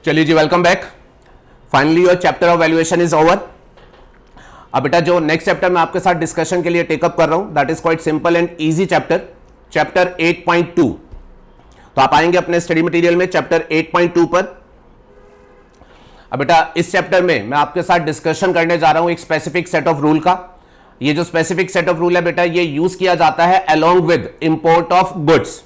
चलिए जी, welcome back. Finally your chapter of valuation is over. अब बेटा जो नेक्स्ट चैप्टर मैं आपके साथ डिस्कशन के लिए टेकअप कर रहा हूं that is quite simple and easy chapter 8.2। तो आप आएंगे अपने स्टडी मटेरियल में चैप्टर 8.2 पर। अब बेटा इस चैप्टर में मैं आपके साथ डिस्कशन करने जा रहा हूं एक स्पेसिफिक सेट ऑफ रूल का। ये जो स्पेसिफिक सेट ऑफ रूल है बेटा, ये यूज किया जाता है along with import of goods.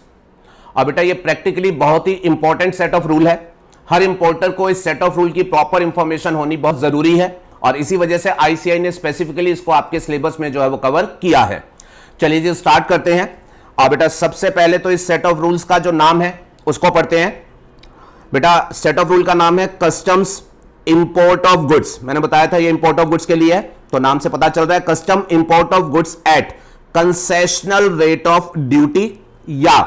और बेटा ये प्रैक्टिकली बहुत ही इंपॉर्टेंट सेट ऑफ रूल है। हर इंपोर्टर को इस सेट ऑफ रूल की प्रॉपर इंफॉर्मेशन होनी बहुत जरूरी है और इसी वजह से आईसीआई ने स्पेसिफिकली इसको आपके सिलेबस में जो है वो कवर किया है। चलिए जी स्टार्ट करते हैं। और बेटा सबसे पहले तो इस सेट ऑफ रूल्स का जो नाम है उसको पढ़ते हैं। बेटा सेट ऑफ रूल का नाम है कस्टम्स इंपोर्ट ऑफ गुड्स। मैंने बताया था ये इंपोर्ट ऑफ गुड्स के लिए है, तो नाम से पता चल रहा है custom import of goods at concessional rate of duty या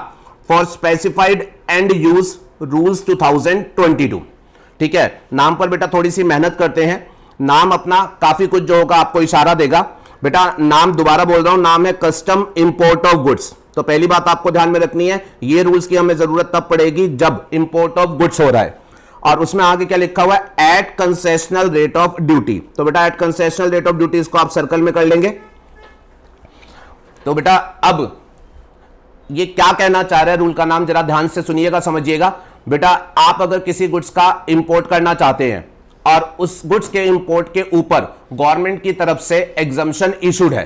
for specified end use rules 2022। ठीक है, नाम पर बेटा थोड़ी सी मेहनत करते हैं। नाम अपना काफी कुछ जो होगा आपको इशारा देगा। बेटा नाम दोबारा बोल रहा हूं, नाम है कस्टम इंपोर्ट ऑफ गुड्स। तो पहली बात आपको ध्यान में रखनी है, ये रूल्स की हमें जरूरत तब पड़ेगी जब इंपोर्ट ऑफ गुड्स हो रहा है। और उसमें आगे क्या लिखा हुआ है, at concessional rate of duty. तो बेटा at concessional rate of duty इसको आप सर्कल में कर लेंगे। तो बेटा अब ये क्या कहना चाह रहा है, रूल का नाम जरा ध्यान से सुनिएगा, समझिएगा। बेटा आप अगर किसी गुड्स का इंपोर्ट करना चाहते हैं और उस गुड्स के इंपोर्ट के ऊपर गवर्नमेंट की तरफ से एग्जम्पशन इशूड है,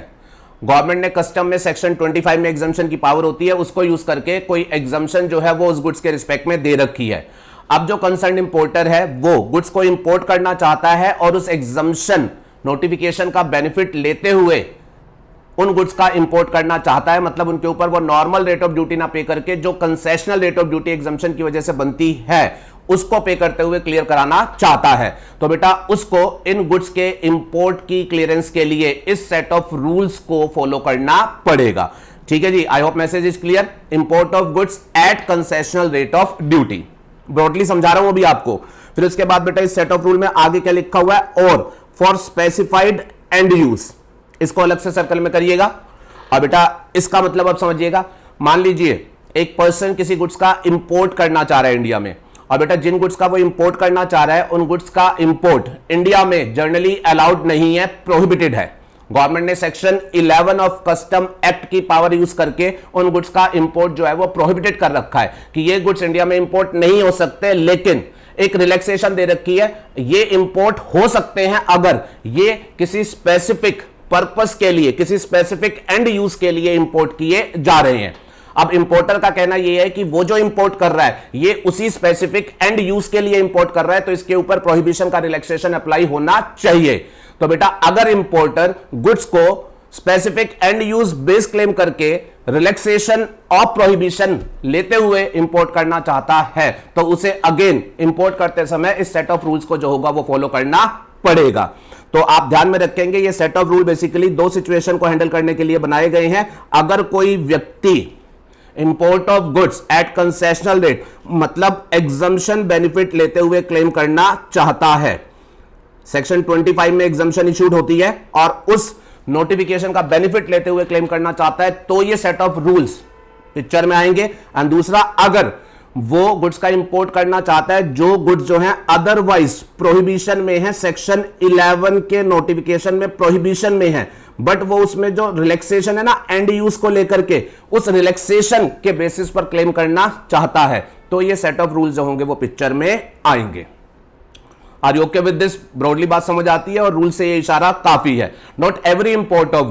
गवर्नमेंट ने कस्टम में सेक्शन 25 में एग्जम्पशन की पावर होती है, उसको यूज करके कोई एग्जम्पशन जो है वो उस गुड्स के रिस्पेक्ट में दे रखी है। अब जो कंसर्न इंपोर्टर है वो गुड्स को इंपोर्ट करना चाहता है और उस एग्जम्पशन नोटिफिकेशन का बेनिफिट लेते हुए उन गुड्स का इंपोर्ट करना चाहता है, मतलब उनके ऊपर वो नॉर्मल रेट ऑफ ड्यूटी ना पे करके जो concessional rate of duty exemption की वजह से बनती है उसको पे करते हुए क्लियर कराना चाहता है। तो बेटा उसको इन गुड्स के इंपोर्ट की क्लियरेंस के लिए इस सेट ऑफ रूल्स को फॉलो करना पड़ेगा। ठीक है जी, I hope message is clear. Import of goods at concessional rate of duty, broadly समझा रहा हूं अभी आपको। फिर उसके बाद बेटा इस सेट ऑफ रूल में आगे क्या लिखा हुआ है, और फॉर स्पेसिफाइड एंड यूज, इसको अलग से सर्कल में करिएगा। और बेटा इसका मतलब अब समझिएगा, मान लीजिए एक पर्सन किसी गुड्स का इंपोर्ट करना चाह रहा है इंडिया में, और बेटा जिन गुड्स का वो इंपोर्ट करना चाह रहा है उन गुड्स का इंपोर्ट इंडिया में जनरली अलाउड नहीं है, प्रोहिबिटेड है। गवर्नमेंट ने सेक्शन 11 ऑफ कस्टम एक्ट की पावर यूज करके उन गुड्स का इंपोर्ट जो है वो प्रोहिबिटेड कर रखा है कि ये गुड्स इंडिया में इंपोर्ट नहीं हो सकते, लेकिन एक रिलैक्सेशन दे रखी है, ये इंपोर्ट हो सकते हैं अगर ये किसी स्पेसिफिक पर्पस के लिए, किसी स्पेसिफिक एंड यूज के लिए इंपोर्ट किए जा रहे हैं। अब इंपोर्टर का कहना यह है कि वो जो इंपोर्ट कर रहा है ये उसी स्पेसिफिक एंड यूज के लिए इंपोर्ट कर रहा है, तो इसके ऊपर प्रोहिबिशन का रिलैक्सेशन अप्लाई होना चाहिए। तो बेटा अगर इंपोर्टर गुड्स को specific end use base claim करके रिलैक्सेशन ऑफ प्रोहिबिशन लेते हुए इंपोर्ट करना चाहता है तो उसे अगेन इंपोर्ट करते समय इस सेट ऑफ रूल्स को जो होगा वो फॉलो करना पड़ेगा। तो आप ध्यान में रखेंगे ये सेट ऑफ रूल बेसिकली दो सिचुएशन को हैंडल करने के लिए बनाए गए हैं। अगर कोई व्यक्ति import of goods at concessional rate मतलब एग्जम्पशन बेनिफिट लेते हुए क्लेम करना चाहता है, सेक्शन 25 में एग्जम्पशन इशूड होती है और उस नोटिफिकेशन का बेनिफिट लेते हुए क्लेम करना चाहता है, तो ये सेट ऑफ रूल्स पिक्चर में आएंगे। एंड दूसरा, अगर वो गुड्स का इंपोर्ट करना चाहता है जो गुड्स जो है अदरवाइज प्रोहिबिशन में है, सेक्शन 11 के नोटिफिकेशन में प्रोहिबिशन में है, बट वो उसमें जो रिलैक्सेशन है ना एंड यूज को लेकर के, उस रिलैक्सेशन के बेसिस पर क्लेम करना चाहता है, तो ये सेट ऑफ रूल्स जो होंगे वो पिक्चर में आएंगे। Are you okay with this? Broadly बात समझ आती है और रूल से ये इशारा काफी है। Not every import of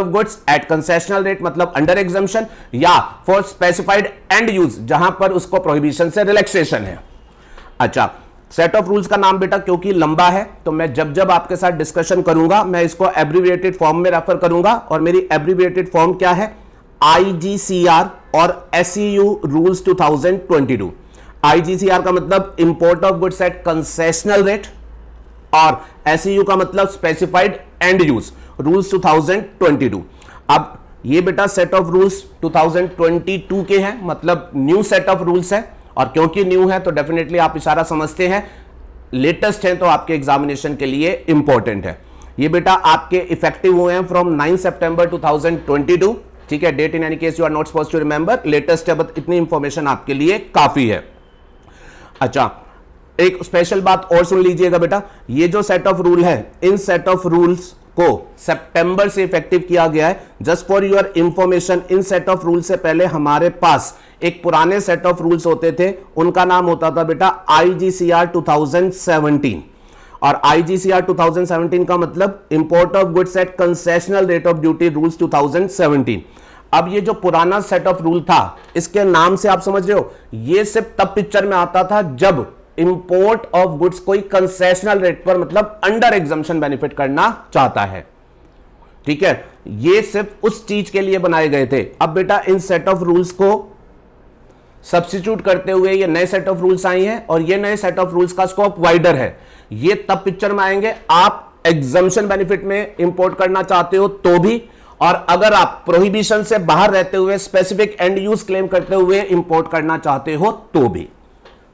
goods at concessional rate मतलब अंडर एग्जम्पशन या फॉर स्पेसिफाइड एंड यूज जहां पर उसको प्रोहिबिशन से रिलैक्सेशन है। अच्छा, सेट ऑफ रूल्स का नाम बेटा क्योंकि लंबा है तो मैं जब जब आपके साथ डिस्कशन करूंगा मैं इसको एब्रीविएटेड फॉर्म में रेफर करूंगा, और मेरी एब्रीविएटेड फॉर्म क्या है, IGCR और SEU रूल्स 2022। IGCR का मतलब import of goods at concessional rate और SEU का मतलब स्पेसिफाइड एंड यूज रूल्स 2022। अब ये बेटा सेट ऑफ रूल्स 2022 के हैं, मतलब न्यू सेट ऑफ रूल्स है, और क्योंकि न्यू है तो डेफिनेटली आप इशारा समझते हैं लेटेस्ट है तो आपके एग्जामिनेशन के लिए इंपॉर्टेंट है। ये बेटा आपके इफेक्टिव हुए हैं फ्रॉम 9 सितंबर 2022। ठीक है, date in any case you are not supposed to remember, latest है, बट इतनी इंफॉर्मेशन आपके लिए काफी है। अच्छा, एक स्पेशल बात और सुन लीजिएगा बेटा, ये जो सेट ऑफ रूल है, इन सेट ऑफ रूल्स को सितंबर से इफेक्टिव किया गया है। Just for your information, in set of rule से पहले हमारे पास एक पुराने सेट ऑफ रूल्स होते थे, उनका नाम होता था बेटा IGCR 2017। और IGCR 2017 का मतलब import of goods at concessional rate of duty rules 2017। अब ये जो पुराना सेट ऑफ रूल था, इसके नाम से आप समझ रहे हो, ये सिर्फ तब पिक्चर में आता था जब इंपोर्ट ऑफ गुड्स कोई कंसेशनल रेट पर, मतलब अंडर एग्जम्पशन बेनिफिट करना चाहता है। ठीक है, ये सिर्फ उस चीज के लिए बनाए गए थे। अब बेटा इन सेट ऑफ रूल्स को सब्स्टिट्यूट करते हुए ये नए सेट ऑफ रूल्स आई हैं, और ये नए सेट ऑफ रूल्स का स्कोप वाइडर है। ये तब पिक्चर में आएंगे आप एग्जम्पशन बेनिफिट में इंपोर्ट करना चाहते हो तो भी, और अगर आप प्रोहिबिशन से बाहर रहते हुए स्पेसिफिक एंड यूज क्लेम करते हुए इंपोर्ट करना चाहते हो तो भी।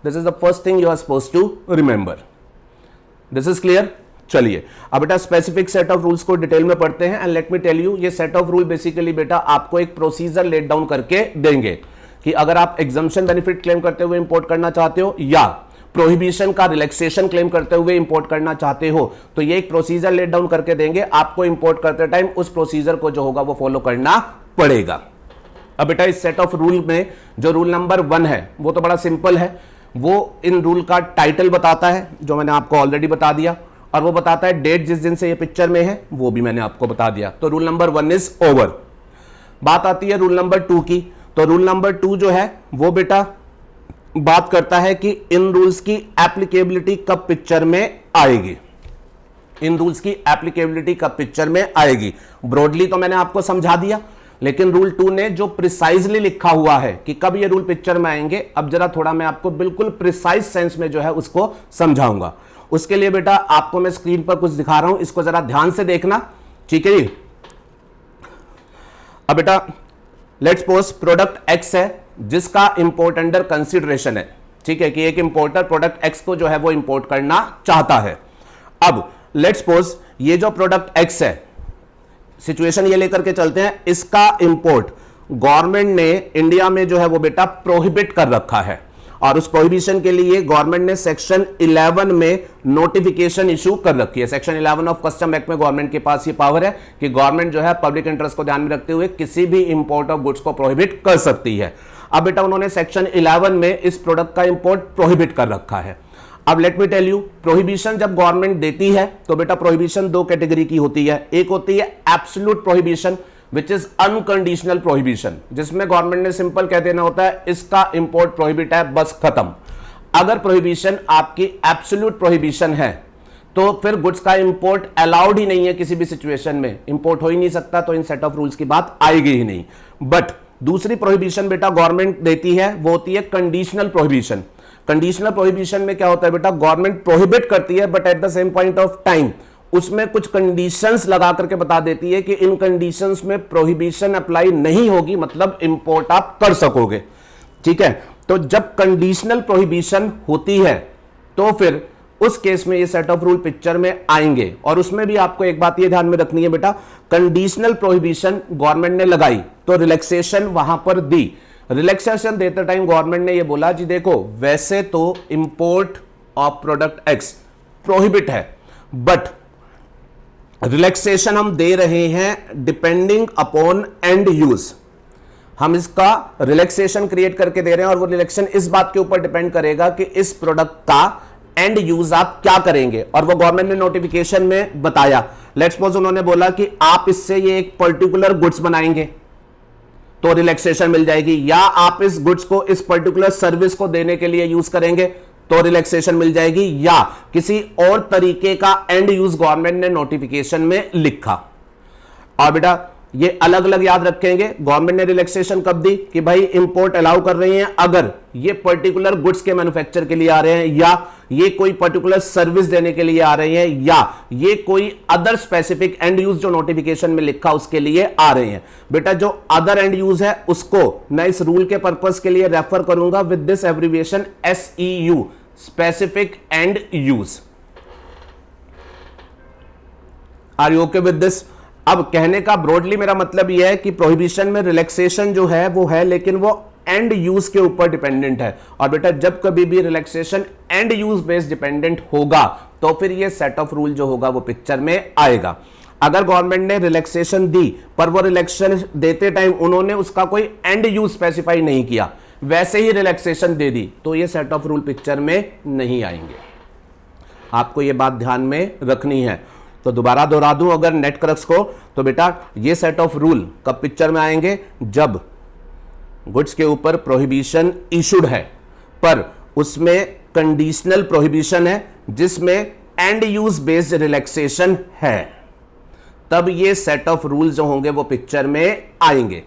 This is the first thing you are supposed to remember. This is clear. चलिए अब बेटा स्पेसिफिक सेट ऑफ रूल्स को डिटेल में पढ़ते हैं। And let me tell you, ये सेट ऑफ रूल बेसिकली बेटा आपको एक प्रोसीजर लेट डाउन करके देंगे कि अगर आप एग्जम्पशन बेनिफिट क्लेम करते हुए इंपोर्ट करना चाहते हो या प्रोहिबिशन का रिलैक्सेशन क्लेम करते हुए इंपोर्ट करना चाहते हो, तो ये एक प्रोसीजर लेट डाउन करके देंगे। आपको इंपोर्ट करते टाइम उस प्रोसीजर को जो होगा वो फॉलो करना पड़ेगा। अब बेटा इस सेट ऑफ रूल में जो रूल नंबर 1 है वो तो बड़ा सिंपल है। वो इन रूल का टाइटल बताता है, जो मैंने आपको ऑलरेडी बता दिया, और वो बताता है डेट जिस दिन से ये पिक्चर में है, वो भी मैंने आपको बता दिया। तो रूल नंबर 1 इज ओवर। बात आती है रूल नंबर 2 की। तो रूल नंबर 2 जो है वो बेटा बात करता है कि इन रूल्स की एप्लीकेबिलिटी कब पिक्चर में आएगी। इन रूल्स की एप्लीकेबिलिटी कब पिक्चर में आएगी, ब्रॉडली तो मैंने आपको समझा दिया, लेकिन रूल 2 ने जो प्रिसाइजली लिखा हुआ है कि कब ये रूल पिक्चर में आएंगे, अब जरा थोड़ा मैं आपको बिल्कुल प्रिसाइज सेंस में जो है उसको समझाऊंगा। उसके लिए बेटा आपको मैं स्क्रीन पर कुछ दिखा रहा हूं, इसको जरा ध्यान से देखना। ठीक है जी। अब बेटा लेट्स सपोज प्रोडक्ट एक्स है जिसका इंपोर्ट अंडर कंसिडरेशन है। ठीक है, कि एक इंपोर्टर प्रोडक्ट एक्स को जो है वो इंपोर्ट करना चाहता है। अब लेट्स सपोज ये जो प्रोडक्ट एक्स है, सिचुएशन ये लेकर के चलते हैं, इसका इंपोर्ट गवर्नमेंट ने इंडिया में जो है वो बेटा प्रोहिबिट कर रखा है, और उस प्रोहिबिशन के लिए गवर्नमेंट ने सेक्शन 11 में नोटिफिकेशन इशू कर रखी है। सेक्शन 11 ऑफ कस्टम एक्ट में गवर्नमेंट के पास ये पावर है कि गवर्नमेंट जो है पब्लिक इंटरेस्ट को ध्यान में रखते हुए किसी भी इंपोर्ट ऑफ गुड्स को प्रोहिबिट कर सकती है। अब बेटा उन्होंने सेक्शन 11 में इस प्रोडक्ट का इंपोर्ट प्रोहिबिट कर रखा है। अब let me tell you, prohibition जब गवर्नमेंट देती है तो बेटा प्रोहिबिशन 2 कैटेगरी की होती है। एक होती है absolute prohibition which is unconditional prohibition, जिसमें गवर्नमेंट ने सिंपल कह देना होता है इसका इंपोर्ट प्रोहिबिट है, बस खत्म। अगर प्रोहिबिशन आपकी एब्सोल्यूट प्रोहिबिशन है तो फिर गुड्स का इंपोर्ट अलाउड ही नहीं है, किसी भी सिचुएशन में इंपोर्ट हो ही नहीं सकता, तो इन सेट ऑफ रूल्स की बात आएगी ही नहीं। बट दूसरी प्रोहिबिशन बेटा गवर्नमेंट देती है, वो होती है कंडीशनल प्रोहिबिशन। कंडीशनल प्रोहिबिशन में क्या होता है बेटा, गवर्नमेंट प्रोहिबिट करती है but at the same point of time उसमें कुछ कंडीशंस लगा करके बता देती है कि इन कंडीशंस में प्रोहिबिशन अप्लाई नहीं होगी, मतलब इंपोर्ट आप कर सकोगे। ठीक है, तो जब कंडीशनल प्रोहिबिशन होती है तो फिर उस केस में ये सेट ऑफ रूल पिक्चर में आएंगे। और उसमें भी आपको एक बात ये ध्यान में रखनी है बेटा, कंडीशनल प्रोहिबिशन गवर्नमेंट ने लगाई तो रिलैक्सेशन वहां पर दी। रिलैक्सेशन देते टाइम गवर्नमेंट ने ये बोला जी देखो वैसे तो import of product x prohibit है, बट रिलैक्सेशन हम दे रहे हैं डिपेंडिंग अपॉन एंड यूज। हम इसका रिलैक्सेशन क्रिएट करके दे रहे हैं, और वो रिलैक्सेशन इस बात के ऊपर डिपेंड करेगा कि इस प्रोडक्ट का एंड यूज आप क्या करेंगे, और वो गवर्नमेंट ने नोटिफिकेशन में बताया। लेट्स सपोज उन्होंने बोला कि आप इससे ये एक पर्टिकुलर गुड्स बनाएंगे तो रिलैक्सेशन मिल जाएगी, या आप इस गुड्स को इस पर्टिकुलर सर्विस को देने के लिए यूज करेंगे तो रिलैक्सेशन मिल जाएगी, या किसी और तरीके का एंड यूज गवर्नमेंट ने नोटिफिकेशन में लिखा। और बेटा ये अलग अलग याद रखेंगे, गवर्नमेंट ने रिलैक्सेशन कब दी कि भाई इंपोर्ट अलाउ कर रही हैं अगर ये पर्टिकुलर गुड्स के मैन्युफैक्चर के लिए आ रहे हैं, या ये कोई पर्टिकुलर सर्विस देने के लिए आ रहे हैं, या ये कोई अदर स्पेसिफिक एंड यूज जो नोटिफिकेशन में लिखा उसके लिए आ रहे हैं। बेटा जो अदर एंड यूज है उसको मैं इस रूल के पर्पस के लिए रेफर करूंगा with this abbreviation SEU, specific end use. Are you okay with this? अब कहने का ब्रॉडली मेरा मतलब यह है कि प्रोहिबिशन में रिलैक्सेशन जो है वो है, लेकिन वो एंड यूज के ऊपर डिपेंडेंट है। और बेटा जब कभी भी relaxation and use based dependent होगा तो फिर ये सेट ऑफ रूल जो होगा वो पिक्चर में आएगा। अगर गवर्नमेंट ने रिलैक्सेशन दी पर वो रिलैक्सेशन देते टाइम उन्होंने उसका कोई एंड यूज स्पेसिफाई नहीं किया, वैसे ही रिलैक्सेशन दे दी, तो ये सेट ऑफ रूल पिक्चर में नहीं आएंगे। आपको ये बात ध्यान में रखनी है। तो दोबारा दोहरा दूं अगर नेट क्रक्स को, तो बेटा ये सेट ऑफ रूल कब पिक्चर में आएंगे, जब गुड्स के ऊपर प्रोहिबिशन इशूड है पर उसमें कंडीशनल प्रोहिबिशन है जिसमें एंड यूज बेस्ड रिलैक्सेशन है, तब ये सेट ऑफ रूल्स जो होंगे वो पिक्चर में आएंगे।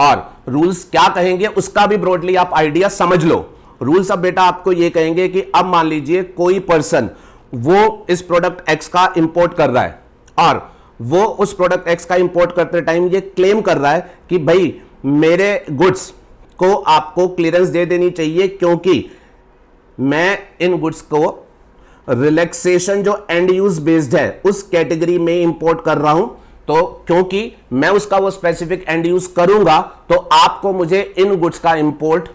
और रूल्स क्या कहेंगे उसका भी ब्रॉडली आप आइडिया समझ लो। रूल्स अब बेटा आपको ये कहेंगे कि अब मान लीजिए कोई पर्सन वो इस प्रोडक्ट एक्स का इंपोर्ट कर रहा है और वो उस प्रोडक्ट एक्स का इंपोर्ट करते टाइम ये क्लेम कर रहा है कि भाई मेरे गुड्स को आपको क्लियरेंस दे देनी चाहिए क्योंकि मैं इन गुड्स को रिलैक्सेशन जो एंड यूज बेस्ड है उस कैटेगरी में इंपोर्ट कर रहा हूं, तो क्योंकि मैं उसका वो स्पेसिफिक एंड यूज करूंगा तो आपको मुझे इन गुड्स का इंपोर्ट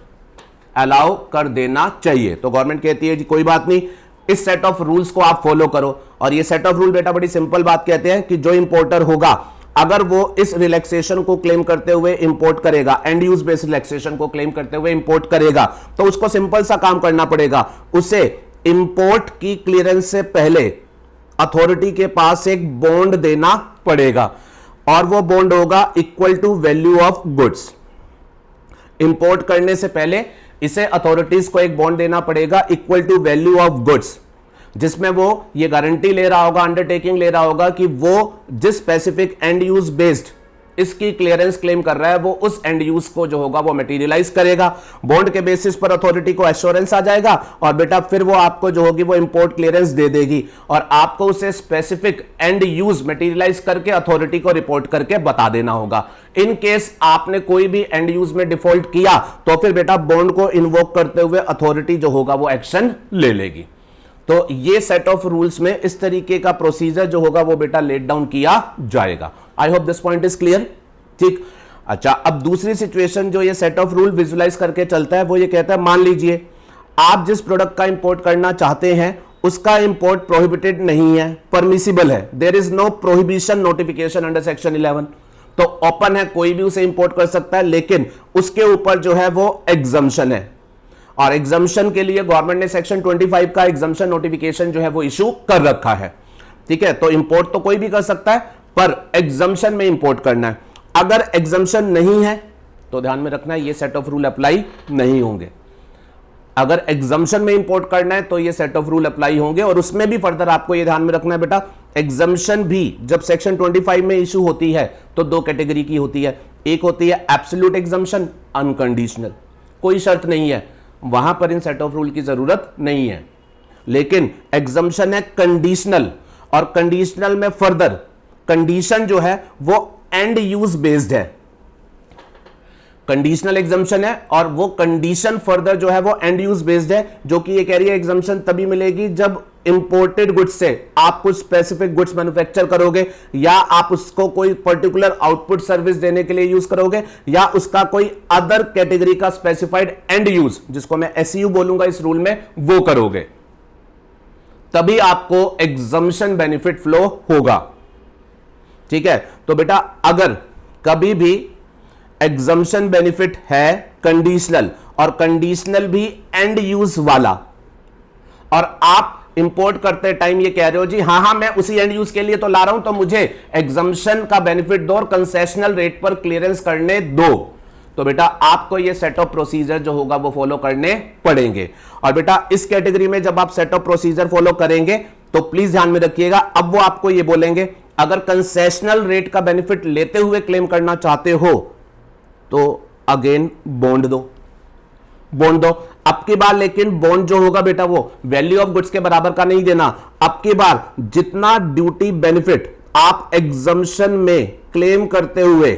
अलाउ कर देना चाहिए। तो गवर्नमेंट कहती है जी कोई बात नहीं, इस सेट ऑफ रूल्स को आप फॉलो करो। और ये सेट ऑफ रूल बेटा बड़ी सिंपल बात कहते हैं कि जो इंपोर्टर होगा अगर वो इस रिलैक्सेशन को क्लेम करते हुए इंपोर्ट करेगा, एंड यूज बेस्ड रिलैक्सेशन को क्लेम करते हुए इंपोर्ट करेगा, तो उसको सिंपल सा काम करना पड़ेगा, उसे इंपोर्ट की क्लियरेंस से पहले अथॉरिटी के पास एक बॉन्ड देना पड़ेगा और वो बॉन्ड होगा equal to value of goods. Import करने से पहले इसे अथॉरिटीज को एक बॉन्ड देना पड़ेगा equal to value of goods, जिसमें वो ये गारंटी ले रहा होगा, अंडरटेकिंग ले रहा होगा कि वो जिस स्पेसिफिक एंड यूज बेस्ड इसकी क्लियरेंस क्लेम कर रहा है वो उस एंड यूज को जो होगा वो मटेरियलाइज करेगा। बॉन्ड के बेसिस पर अथॉरिटी को एश्योरेंस आ जाएगा और बेटा फिर वो आपको जो होगी वो इंपोर्ट क्लियरेंस दे देगी और आपको उसे स्पेसिफिक एंड यूज मटेरियलाइज करके अथॉरिटी को रिपोर्ट करके बता देना होगा। इन केस आपने कोई भी एंड यूज में डिफॉल्ट किया तो फिर बेटा बॉन्ड को इन्वोक करते हुए अथॉरिटी जो होगा वो एक्शन ले लेगी। तो ये सेट ऑफ रूल्स में इस तरीके का प्रोसीजर जो होगा वो बेटा लेट डाउन किया जाएगा। आई hope this point is clear. ठीक, अच्छा अब दूसरी सिचुएशन जो ये सेट ऑफ रूल विजुलाइज करके चलता है वो ये कहता है मान लीजिए आप जिस प्रोडक्ट का इंपोर्ट करना चाहते हैं उसका इंपोर्ट प्रोहिबिटेड नहीं है, परमिसिबल है, there is no prohibition notification under section 11, तो ओपन है, कोई भी उसे इंपोर्ट कर सकता है, लेकिन उसके ऊपर जो है वो एग्जम्पशन है और एग्जम्पशन के लिए गवर्नमेंट ने सेक्शन 25 का एग्जम्पशन नोटिफिकेशन जो है वो इशू कर रखा है। ठीक है, तो इंपोर्ट तो कोई भी कर सकता है पर एग्जम्पशन में इंपोर्ट करना है। अगर एग्जम्पशन नहीं है तो ध्यान में रखना है ये सेट ऑफ रूल अप्लाई नहीं होंगे। अगर एग्जम्पशन में इंपोर्ट करना है तो ये सेट ऑफ रूल अप्लाई होंगे और उसमें भी फर्दर आपको ये ध्यान में रखना है बेटा एग्जम्पशन भी जब सेक्शन 25 में इशू होती है तो दो कैटेगरी की होती है, एक होती है एब्सोल्यूट एग्जम्पशन, अनकंडीशनल, कोई शर्त नहीं है, वहां पर इन सेट ऑफ रूल की जरूरत नहीं है। लेकिन एग्जम्पशन है कंडीशनल और कंडीशनल में फर्दर कंडीशन जो है वो एंड यूज बेस्ड है। कंडीशनल एग्जम्पशन है और वो कंडीशन फर्दर जो है वो एंड यूज बेस्ड है, जो कि ये कह रही है एग्जम्पशन तभी मिलेगी जब इंपोर्टेड गुड्स से आप कुछ स्पेसिफिक गुड्स मैन्युफैक्चर करोगे या आप उसको कोई पर्टिकुलर आउटपुट सर्विस देने के लिए यूज करोगे या उसका कोई अदर कैटेगरी का स्पेसिफाइड एंड यूज जिसको मैं एसयू बोलूंगा इस रूल में वो करोगे, तभी आपको एग्जम्पशन बेनिफिट फ्लो होगा। ठीक है, तो बेटा अगर कभी भी एग्जम्पशन बेनिफिट है कंडीशनल और कंडीशनल भी एंड यूज वाला और आप इंपोर्ट करते टाइम ये कह रहे हो जी हाँ मैं उसी एंड यूज के लिए तो ला रहा हूं तो मुझे एग्जम्पशन का बेनिफिट दो और कंसेशनल रेट पर क्लियरेंस करने दो, तो बेटा आपको ये सेट ऑफ प्रोसीजर जो होगा वो फॉलो करने पड़ेंगे। और बेटा इस कैटेगरी में जब आप सेट ऑफ प्रोसीजर फॉलो करेंगे तो प्लीज ध्यान में रखिएगा, अब वो आपको ये बोलेंगे अगर कंसेशनल रेट का बेनिफिट लेते हुए क्लेम करना चाहते हो तो अगेन बॉन्ड दो, बॉन्ड दो। अब की बार लेकिन बॉन्ड जो होगा बेटा वो वैल्यू ऑफ गुड्स के बराबर का नहीं देना, अब की बार जितना ड्यूटी बेनिफिट आप एग्जम्पशन में क्लेम करते हुए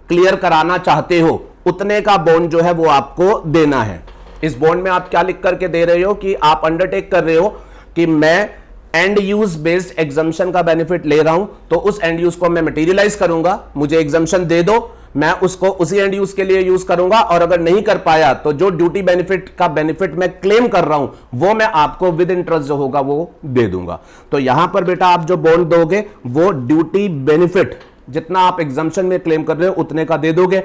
क्लियर कराना चाहते हो उतने का बॉन्ड जो है वो आपको देना है। इस बॉन्ड में आप क्या लिख करके दे रहे हो कि आप अंडरटेक कर रहे हो कि मैं एंड यूज बेस्ड एग्जम्पशन का बेनिफिट ले रहा हूं तो उस एंड यूज को मैं मटेरियलाइज करूंगा, मुझे एग्जम्पशन दे दो, मैं उसको उसी एंड यूज के लिए यूज करूंगा, और अगर नहीं कर पाया तो जो ड्यूटी बेनिफिट का बेनिफिट मैं क्लेम कर रहा हूं वो मैं आपको विद इंटरेस्ट जो होगा वो दे दूंगा। तो यहां पर बेटा आप जो बॉन्ड दोगे वो ड्यूटी बेनिफिट जितना आप एग्जम्पशन में क्लेम कर रहे हो उतने का दे दोगे।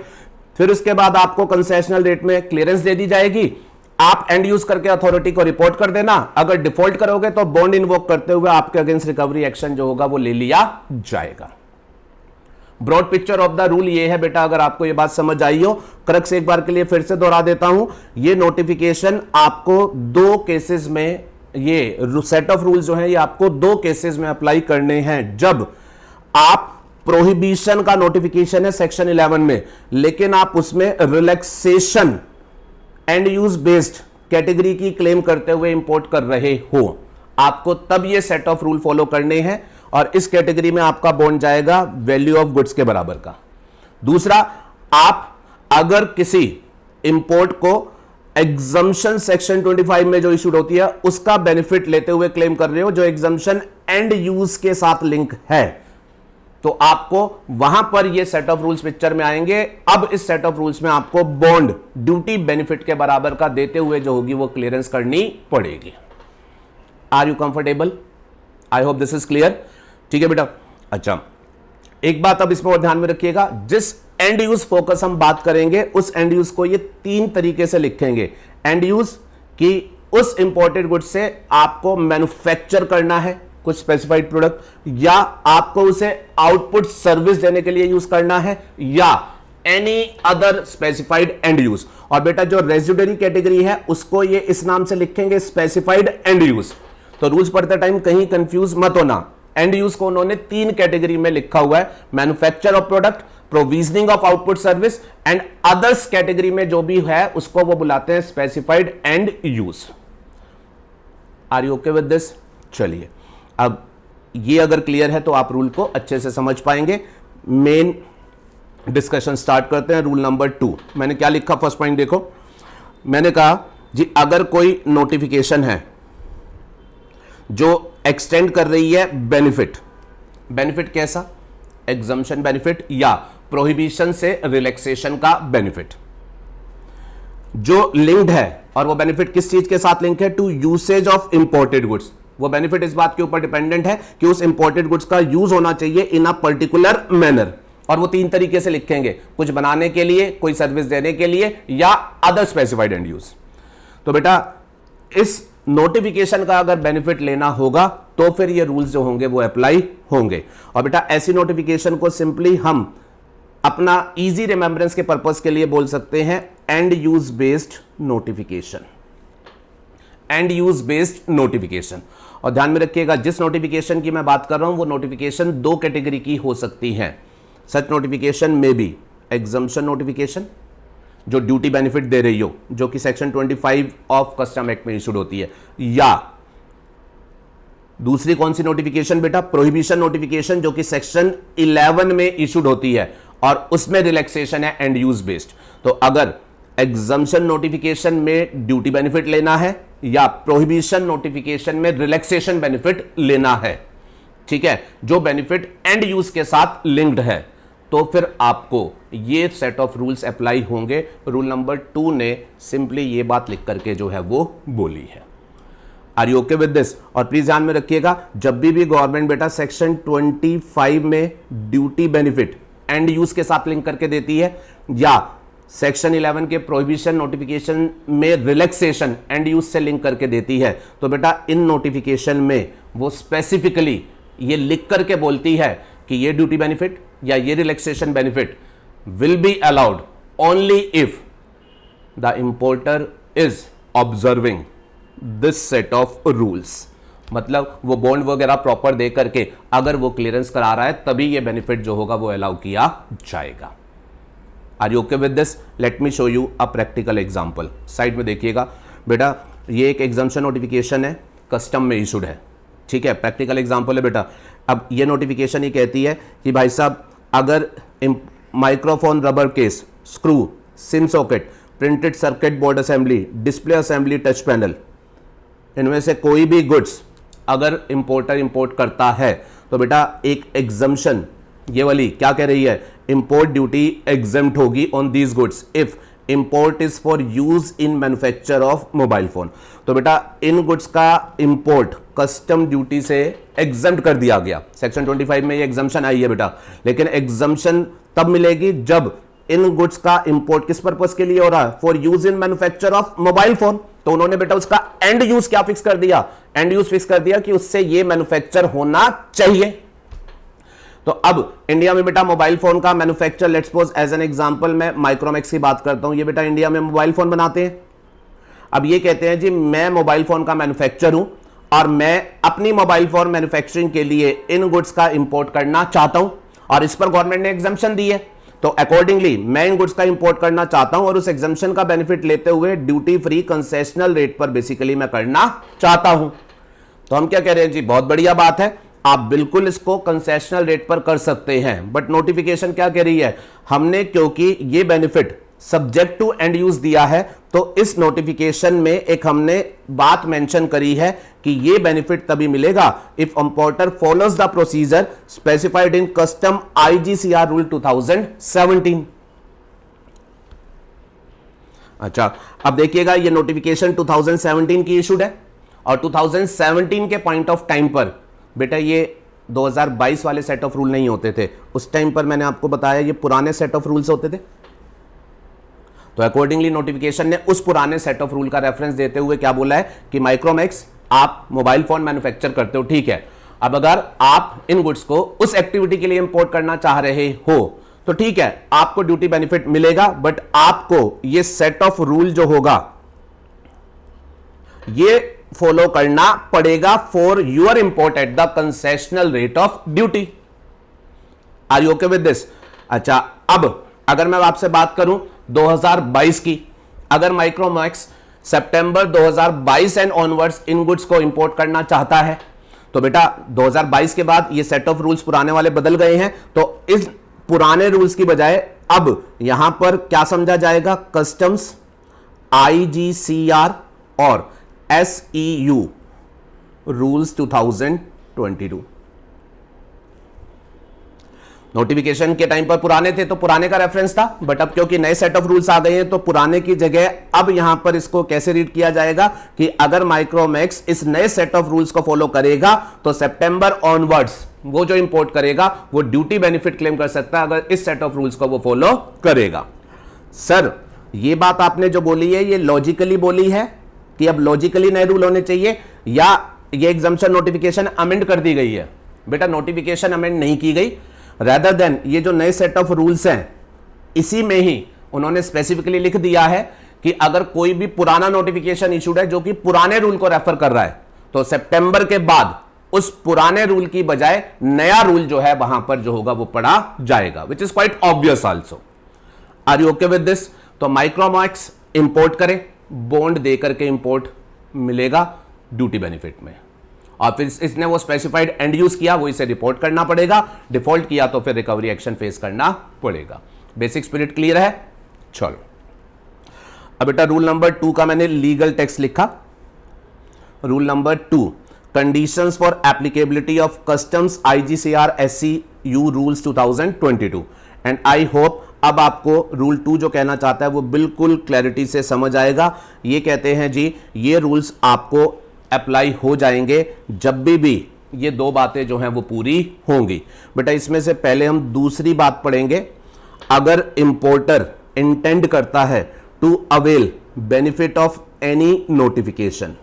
फिर उसके बाद आपको कंसेशनल रेट में क्लियरेंस दे दी जाएगी, आप एंड यूज करके अथॉरिटी को रिपोर्ट कर देना। अगर डिफॉल्ट करोगे तो बॉन्ड इन्वोक करते हुए आपके अगेंस्ट रिकवरी एक्शन जो होगा वो ले लिया जाएगा। Broad picture of the rule ये है बेटा, अगर आपको ये बात समझ आई हो। क्रक्स एक बार के लिए फिर से दोहरा देता हूं, ये नोटिफिकेशन आपको दो केसेस में, ये सेट ऑफ रूल जो है ये आपको दो केसेस में अप्लाई करने हैं। जब आप प्रोहिबिशन का नोटिफिकेशन है सेक्शन 11 में, लेकिन आप उसमें relaxation and use based category की क्लेम करते हुए इंपोर्ट कर रहे हो, आपको तब ये सेट ऑफ रूल फॉलो करने हैं, और इस कैटेगरी में आपका बॉन्ड जाएगा वैल्यू ऑफ गुड्स के बराबर का। दूसरा, आप अगर किसी इंपोर्ट को एग्जम्पशन सेक्शन 25 में जो इशूड होती है उसका बेनिफिट लेते हुए क्लेम कर रहे हो, जो एग्जम्पशन एंड यूज के साथ लिंक है, तो आपको वहां पर ये सेट ऑफ रूल्स पिक्चर में आएंगे। अब इस सेट ऑफ रूल्स में आपको बॉन्ड ड्यूटी बेनिफिट के बराबर का देते हुए जो होगी वो क्लियरेंस करनी पड़ेगी। Are you comfortable? I hope this is clear. ठीक है बेटा। अच्छा, एक बात अब इसमें और ध्यान में रखिएगा, जिस एंड यूज फोकस हम बात करेंगे उस एंड यूज को ये तीन तरीके से लिखेंगे। एंड यूज की उस इंपोर्टेड गुड्स से आपको मैन्युफैक्चर करना है कुछ स्पेसिफाइड प्रोडक्ट, या आपको उसे आउटपुट सर्विस देने के लिए यूज करना है, या any other specified end use. और बेटा जो रेजिडरी कैटेगरी है उसको ये इस नाम से लिखेंगे, स्पेसिफाइड एंड यूज। तो रूल्स पढ़ते टाइम कहीं कंफ्यूज मत होना। एंड यूज को उन्होंने तीन कैटेगरी में लिखा हुआ है, manufacture of product, provisioning of output service and others category में जो भी है उसको वो बुलाते हैं specified end use. Are you okay with this? चलिए, अब ये अगर क्लियर है तो आप रूल को अच्छे से समझ पाएंगे। मेन डिस्कशन स्टार्ट करते हैं। रूल नंबर 2 मैंने क्या लिखा, फर्स्ट पॉइंट देखो, मैंने कहा जी अगर कोई नोटिफिकेशन है जो एक्सटेंड कर रही है बेनिफिट, बेनिफिट कैसा, एग्जम्पशन बेनिफिट या प्रोहिबिशन से रिलैक्सेशन का बेनिफिट, जो लिंक्ड है, और वो बेनिफिट किस चीज के साथ लिंक है, to usage of imported goods. वो बेनिफिट इस बात के ऊपर डिपेंडेंट है कि उस इंपोर्टेड गुड्स का यूज होना चाहिए इन अ पर्टिकुलर मैनर, और वो तीन तरीके से लिखेंगे, कुछ बनाने के लिए, कोई सर्विस देने के लिए, या अदर स्पेसिफाइड एंड यूज। तो बेटा इस नोटिफिकेशन का अगर बेनिफिट लेना होगा तो फिर ये रूल्स जो होंगे वो अप्लाई होंगे। और बेटा ऐसी नोटिफिकेशन को सिंपली हम अपना इजी रिमेंबरेंस के पर्पस के लिए बोल सकते हैं and use based notification, and use based notification. और ध्यान में रखिएगा जिस नोटिफिकेशन की मैं बात कर रहा हूं वो नोटिफिकेशन दो कैटेगरी की हो सकती है। सच नोटिफिकेशन में भी एग्जम्पशन नोटिफिकेशन जो ड्यूटी बेनिफिट दे रही हो, जो कि सेक्शन 25 ऑफ कस्टम एक्ट में इशूड होती है, या दूसरी कौन सी नोटिफिकेशन बेटा, प्रोहिबिशन नोटिफिकेशन जो कि सेक्शन 11 में इशूड होती है और उसमें रिलैक्सेशन है एंड यूज बेस्ड। तो अगर एग्जम्पशन नोटिफिकेशन में ड्यूटी बेनिफिट लेना है या प्रोहिबिशन नोटिफिकेशन में रिलैक्सेशन बेनिफिट लेना है, ठीक है, जो बेनिफिट एंड यूज के साथ लिंक्ड है, तो फिर आपको ये सेट ऑफ रूल्स अप्लाई होंगे। रूल नंबर 2 ने सिंपली ये बात लिख करके जो है वो बोली है। Are you okay with this? और प्लीज ध्यान में रखिएगा जब भी गवर्नमेंट बेटा सेक्शन 25 में ड्यूटी बेनिफिट एंड यूज के साथ लिंक करके देती है, या सेक्शन 11 के प्रोहिबिशन नोटिफिकेशन में रिलैक्सेशन एंड यूज से लिंक करके देती है, तो बेटा इन नोटिफिकेशन में वो स्पेसिफिकली ये लिख करके बोलती है कि ये ड्यूटी बेनिफिट या ये relaxation benefit will be allowed only if the importer is observing this set of rules. मतलब वो बॉन्ड वगैरह प्रॉपर दे करके अगर वो क्लियरेंस करा रहा है तभी ये बेनिफिट जो होगा वो अलाउ किया जाएगा। Are you okay with this? Let me show you a practical example. Side में देखिएगा बेटा, ये एक एग्जम्पशन नोटिफिकेशन है, कस्टम में इशूड है, ठीक है, प्रैक्टिकल एग्जांपल है बेटा। अब ये नोटिफिकेशन ही कहती है कि भाई साहब अगर microphone, rubber case, screw, SIM socket, printed circuit board assembly, display assembly, touch panel, इनमें से कोई भी गुड्स अगर इंपोर्टर इंपोर्ट करता है तो बेटा एक एग्जम्पशन ये वाली क्या कह रही है, इंपोर्ट ड्यूटी एग्जेम्प्ट होगी on these goods if import is for use in manufacture of mobile phone. तो बेटा इन गुड्स का इंपोर्ट कस्टम ड्यूटी से एग्जेम्प्ट कर दिया गया। सेक्शन 25 में ये एग्जम्पशन आई है बेटा, लेकिन एग्जम्पशन तब मिलेगी जब इन गुड्स का इंपोर्ट किस पर्पस के लिए हो रहा है, for use in manufacture of mobile phone. तो उन्होंने बेटा उसका एंड यूज क्या फिक्स कर दिया, एंड यूज फिक्स कर दिया कि उससे ये मैन्युफैक्चर होना चाहिए। तो अब इंडिया में बेटा मोबाइल फोन का manufacture, let's suppose as an example मैं माइक्रोमैक्स की बात करता हूं, ये बेटा इंडिया में मोबाइल फोन बनाते हैं। अब ये कहते हैं जी मैं मोबाइल फोन का मैन्युफैक्चर हूं और मैं अपनी मोबाइल फोन मैन्युफैक्चरिंग के लिए इन गुड्स का इंपोर्ट करना चाहता हूं और इस पर गवर्नमेंट ने एग्जम्पशन दी है। तो अकॉर्डिंगली मैं इन गुड्स का इंपोर्ट करना चाहता हूं और उस एग्जम्पशन का बेनिफिट लेते हुए ड्यूटी फ्री कंसेशनल रेट पर बेसिकली मैं करना चाहता हूं। तो हम क्या कह रहे हैं जी, बहुत बढ़िया बात है, आप बिल्कुल इसको कंसेशनल रेट पर कर सकते हैं। बट नोटिफिकेशन क्या कह रही है, हमने क्योंकि ये benefit subject to end use दिया है तो इस नोटिफिकेशन में एक हमने बात मेंशन करी है कि ये बेनिफिट तभी मिलेगा if importer follows the procedure specified in custom IGCR rule 2017। अच्छा, अब देखिएगा ये नोटिफिकेशन 2017 की इशूड है और 2017 के पॉइंट ऑफ टाइम पर बेटा ये 2022 वाले सेट ऑफ रूल नहीं होते थे। उस टाइम पर मैंने आपको बताया ये पुराने सेट ऑफ रूल्स होते थे। तो अकॉर्डिंगली नोटिफिकेशन ने उस पुराने सेट ऑफ रूल का रेफरेंस देते हुए क्या बोला है कि माइक्रोमैक्स आप मोबाइल फोन मैन्युफैक्चर करते हो, ठीक है। अब अगर आप इन गुड्स को उस एक्टिविटी के लिए इंपोर्ट करना चाह रहे हो तो ठीक है, आपको ड्यूटी बेनिफिट मिलेगा, बट आपको ये सेट ऑफ रूल जो होगा ये फॉलो करना पड़ेगा for your import at the concessional rate of duty. Are you okay with this? अच्छा, अब अगर मैं आपसे बात करूं 2022 की, अगर Micromax September 2022 and onwards in goods को इंपोर्ट करना चाहता है तो बेटा 2022 के बाद ये सेट ऑफ रूल्स पुराने वाले बदल गए हैं, तो इस पुराने रूल्स की बजाय अब यहां पर क्या समझा जाएगा, कस्टम्स आईजीसीआर और SEU रूल्स 2022। नोटिफिकेशन के टाइम पर पुराने थे तो पुराने का रेफरेंस था, बट अब क्योंकि नए सेट ऑफ रूल्स आ गए हैं तो पुराने की जगह अब यहां पर इसको कैसे रीड किया जाएगा कि अगर माइक्रोमैक्स इस नए सेट ऑफ रूल्स को फॉलो करेगा तो सितंबर ऑनवर्ड्स वो जो इंपोर्ट करेगा वो ड्यूटी बेनिफिट क्लेम कर सकता है अगर इस सेट ऑफ रूल्स को वो फॉलो करेगा। सर ये बात आपने जो बोली है ये लॉजिकली बोली है कि अब लॉजिकली नए रूल होने चाहिए या ये एग्जम्पशन नोटिफिकेशन अमेंड कर दी गई है? बेटा नोटिफिकेशन अमेंड नहीं की गई, रेदर देन ये जो नए सेट ऑफ रूल्स हैं इसी में ही उन्होंने स्पेसिफिकली लिख दिया है कि अगर कोई भी पुराना नोटिफिकेशन इशूड है जो कि पुराने रूल को रेफर कर रहा है तो सितंबर के बाद उस पुराने रूल की बजाय नया रूल जो है वहां पर जो होगा वो पढ़ा जाएगा, which is quite obvious also. Are you okay with this? तो माइक्रोमैक्स इंपोर्ट करें, बॉन्ड देकर के इंपोर्ट मिलेगा ड्यूटी बेनिफिट में, और फिर इसने वो स्पेसिफाइड एंड यूज किया वो इसे रिपोर्ट करना पड़ेगा, डिफॉल्ट किया तो फिर रिकवरी एक्शन फेस करना पड़ेगा। बेसिक स्पिरिट क्लियर है? चलो अब बेटा रूल नंबर 2 का मैंने लीगल टेक्स्ट लिखा। Rule number 2, conditions for applicability of customs IGCR SEU rules 2022। And I hope अब आपको रूल 2 जो कहना चाहता है वो बिल्कुल क्लैरिटी से समझ आएगा। ये कहते हैं जी ये रूल्स आपको अप्लाई हो जाएंगे जब भी ये दो बातें जो हैं वो पूरी होंगी। बेटा इसमें से पहले हम दूसरी बात पढ़ेंगे, अगर इंपोर्टर इंटेंड करता है to avail benefit of any notification,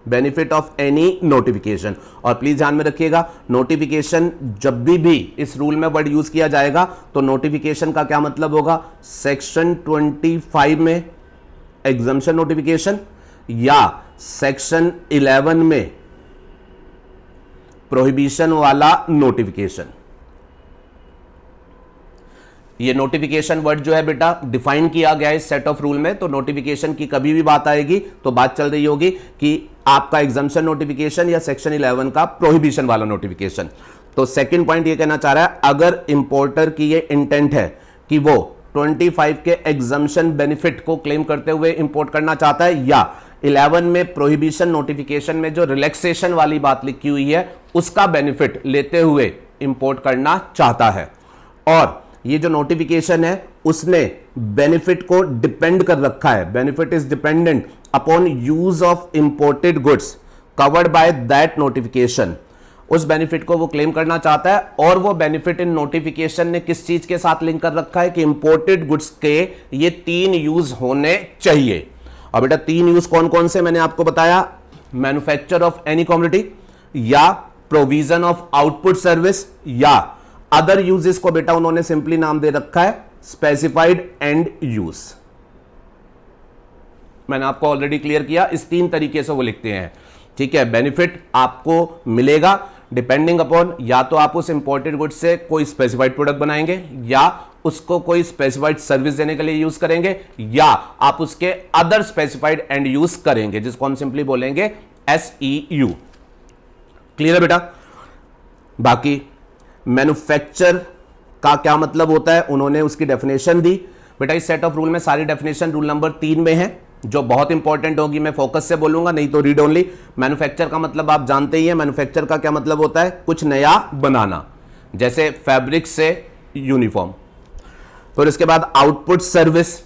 benefit of any notification, और प्लीज ध्यान में रखिएगा नोटिफिकेशन जब भी इस रूल में वर्ड यूज किया जाएगा तो नोटिफिकेशन का क्या मतलब होगा, सेक्शन 25 में एग्जम्पशन नोटिफिकेशन या सेक्शन 11 में प्रोहिबिशन वाला नोटिफिकेशन। ये नोटिफिकेशन वर्ड जो है बेटा डिफाइन किया गया है इस सेट ऑफ रूल में, तो नोटिफिकेशन की कभी भी बात आएगी तो बात चल रही होगी कि आपका एग्जम्पशन नोटिफिकेशन या सेक्शन 11 का प्रोहिबिशन वाला नोटिफिकेशन। तो सेकंड पॉइंट ये कहना चाह रहा है अगर इंपोर्टर की ये इंटेंट है कि वो 25 के एग्जम्पशन बेनिफिट को क्लेम करते हुए इंपोर्ट करना चाहता है या 11 में प्रोहिबिशन नोटिफिकेशन में जो रिलैक्सेशन वाली बात लिखी हुई है उसका बेनिफिट लेते हुए इंपोर्ट करना चाहता है, और ये जो नोटिफिकेशन है उसने बेनिफिट को डिपेंड कर रखा है, benefit is dependent upon use of imported goods covered by that notification. उस बेनिफिट को वो क्लेम करना चाहता है और वो बेनिफिट इन नोटिफिकेशन ने किस चीज के साथ लिंक कर रखा है कि इंपोर्टेड गुड्स के ये 3 यूज होने चाहिए। और बेटा 3 यूज कौन कौन से मैंने आपको बताया, मैन्युफैक्चर ऑफ एनी कमोडिटी, या प्रोविजन ऑफ आउटपुट सर्विस, या अदर यूजेस को बेटा उन्होंने सिंपली नाम दे रखा है स्पेसिफाइड एंड यूज। मैंने आपको ऑलरेडी क्लियर किया, इस 3 तरीके से वो लिखते हैं। ठीक है, बेनिफिट आपको मिलेगा डिपेंडिंग अपॉन या तो आप उस इंपोर्टेड गुड्स से कोई स्पेसिफाइड प्रोडक्ट बनाएंगे, या उसको कोई स्पेसिफाइड सर्विस देने के लिए यूज करेंगे, या आप उसके अदर स्पेसिफाइड एंड यूज करेंगे, जिसको हम सिंपली बोलेंगे SEU। क्लियर है बेटा? बाकी मैन्युफैक्चर का क्या मतलब होता है, उन्होंने उसकी डेफिनेशन दी। बेटा इस सेट ऑफ रूल में सारी डेफिनेशन रूल नंबर 3 में है, जो बहुत इंपॉर्टेंट होगी। मैं फोकस से बोलूंगा, नहीं तो रीड ओनली। मैन्युफैक्चर का मतलब आप जानते ही हैं, मैन्युफैक्चर का क्या मतलब होता है, कुछ नया बनाना, जैसे फैब्रिक से यूनिफॉर्म। फिर इसके बाद आउटपुट सर्विस,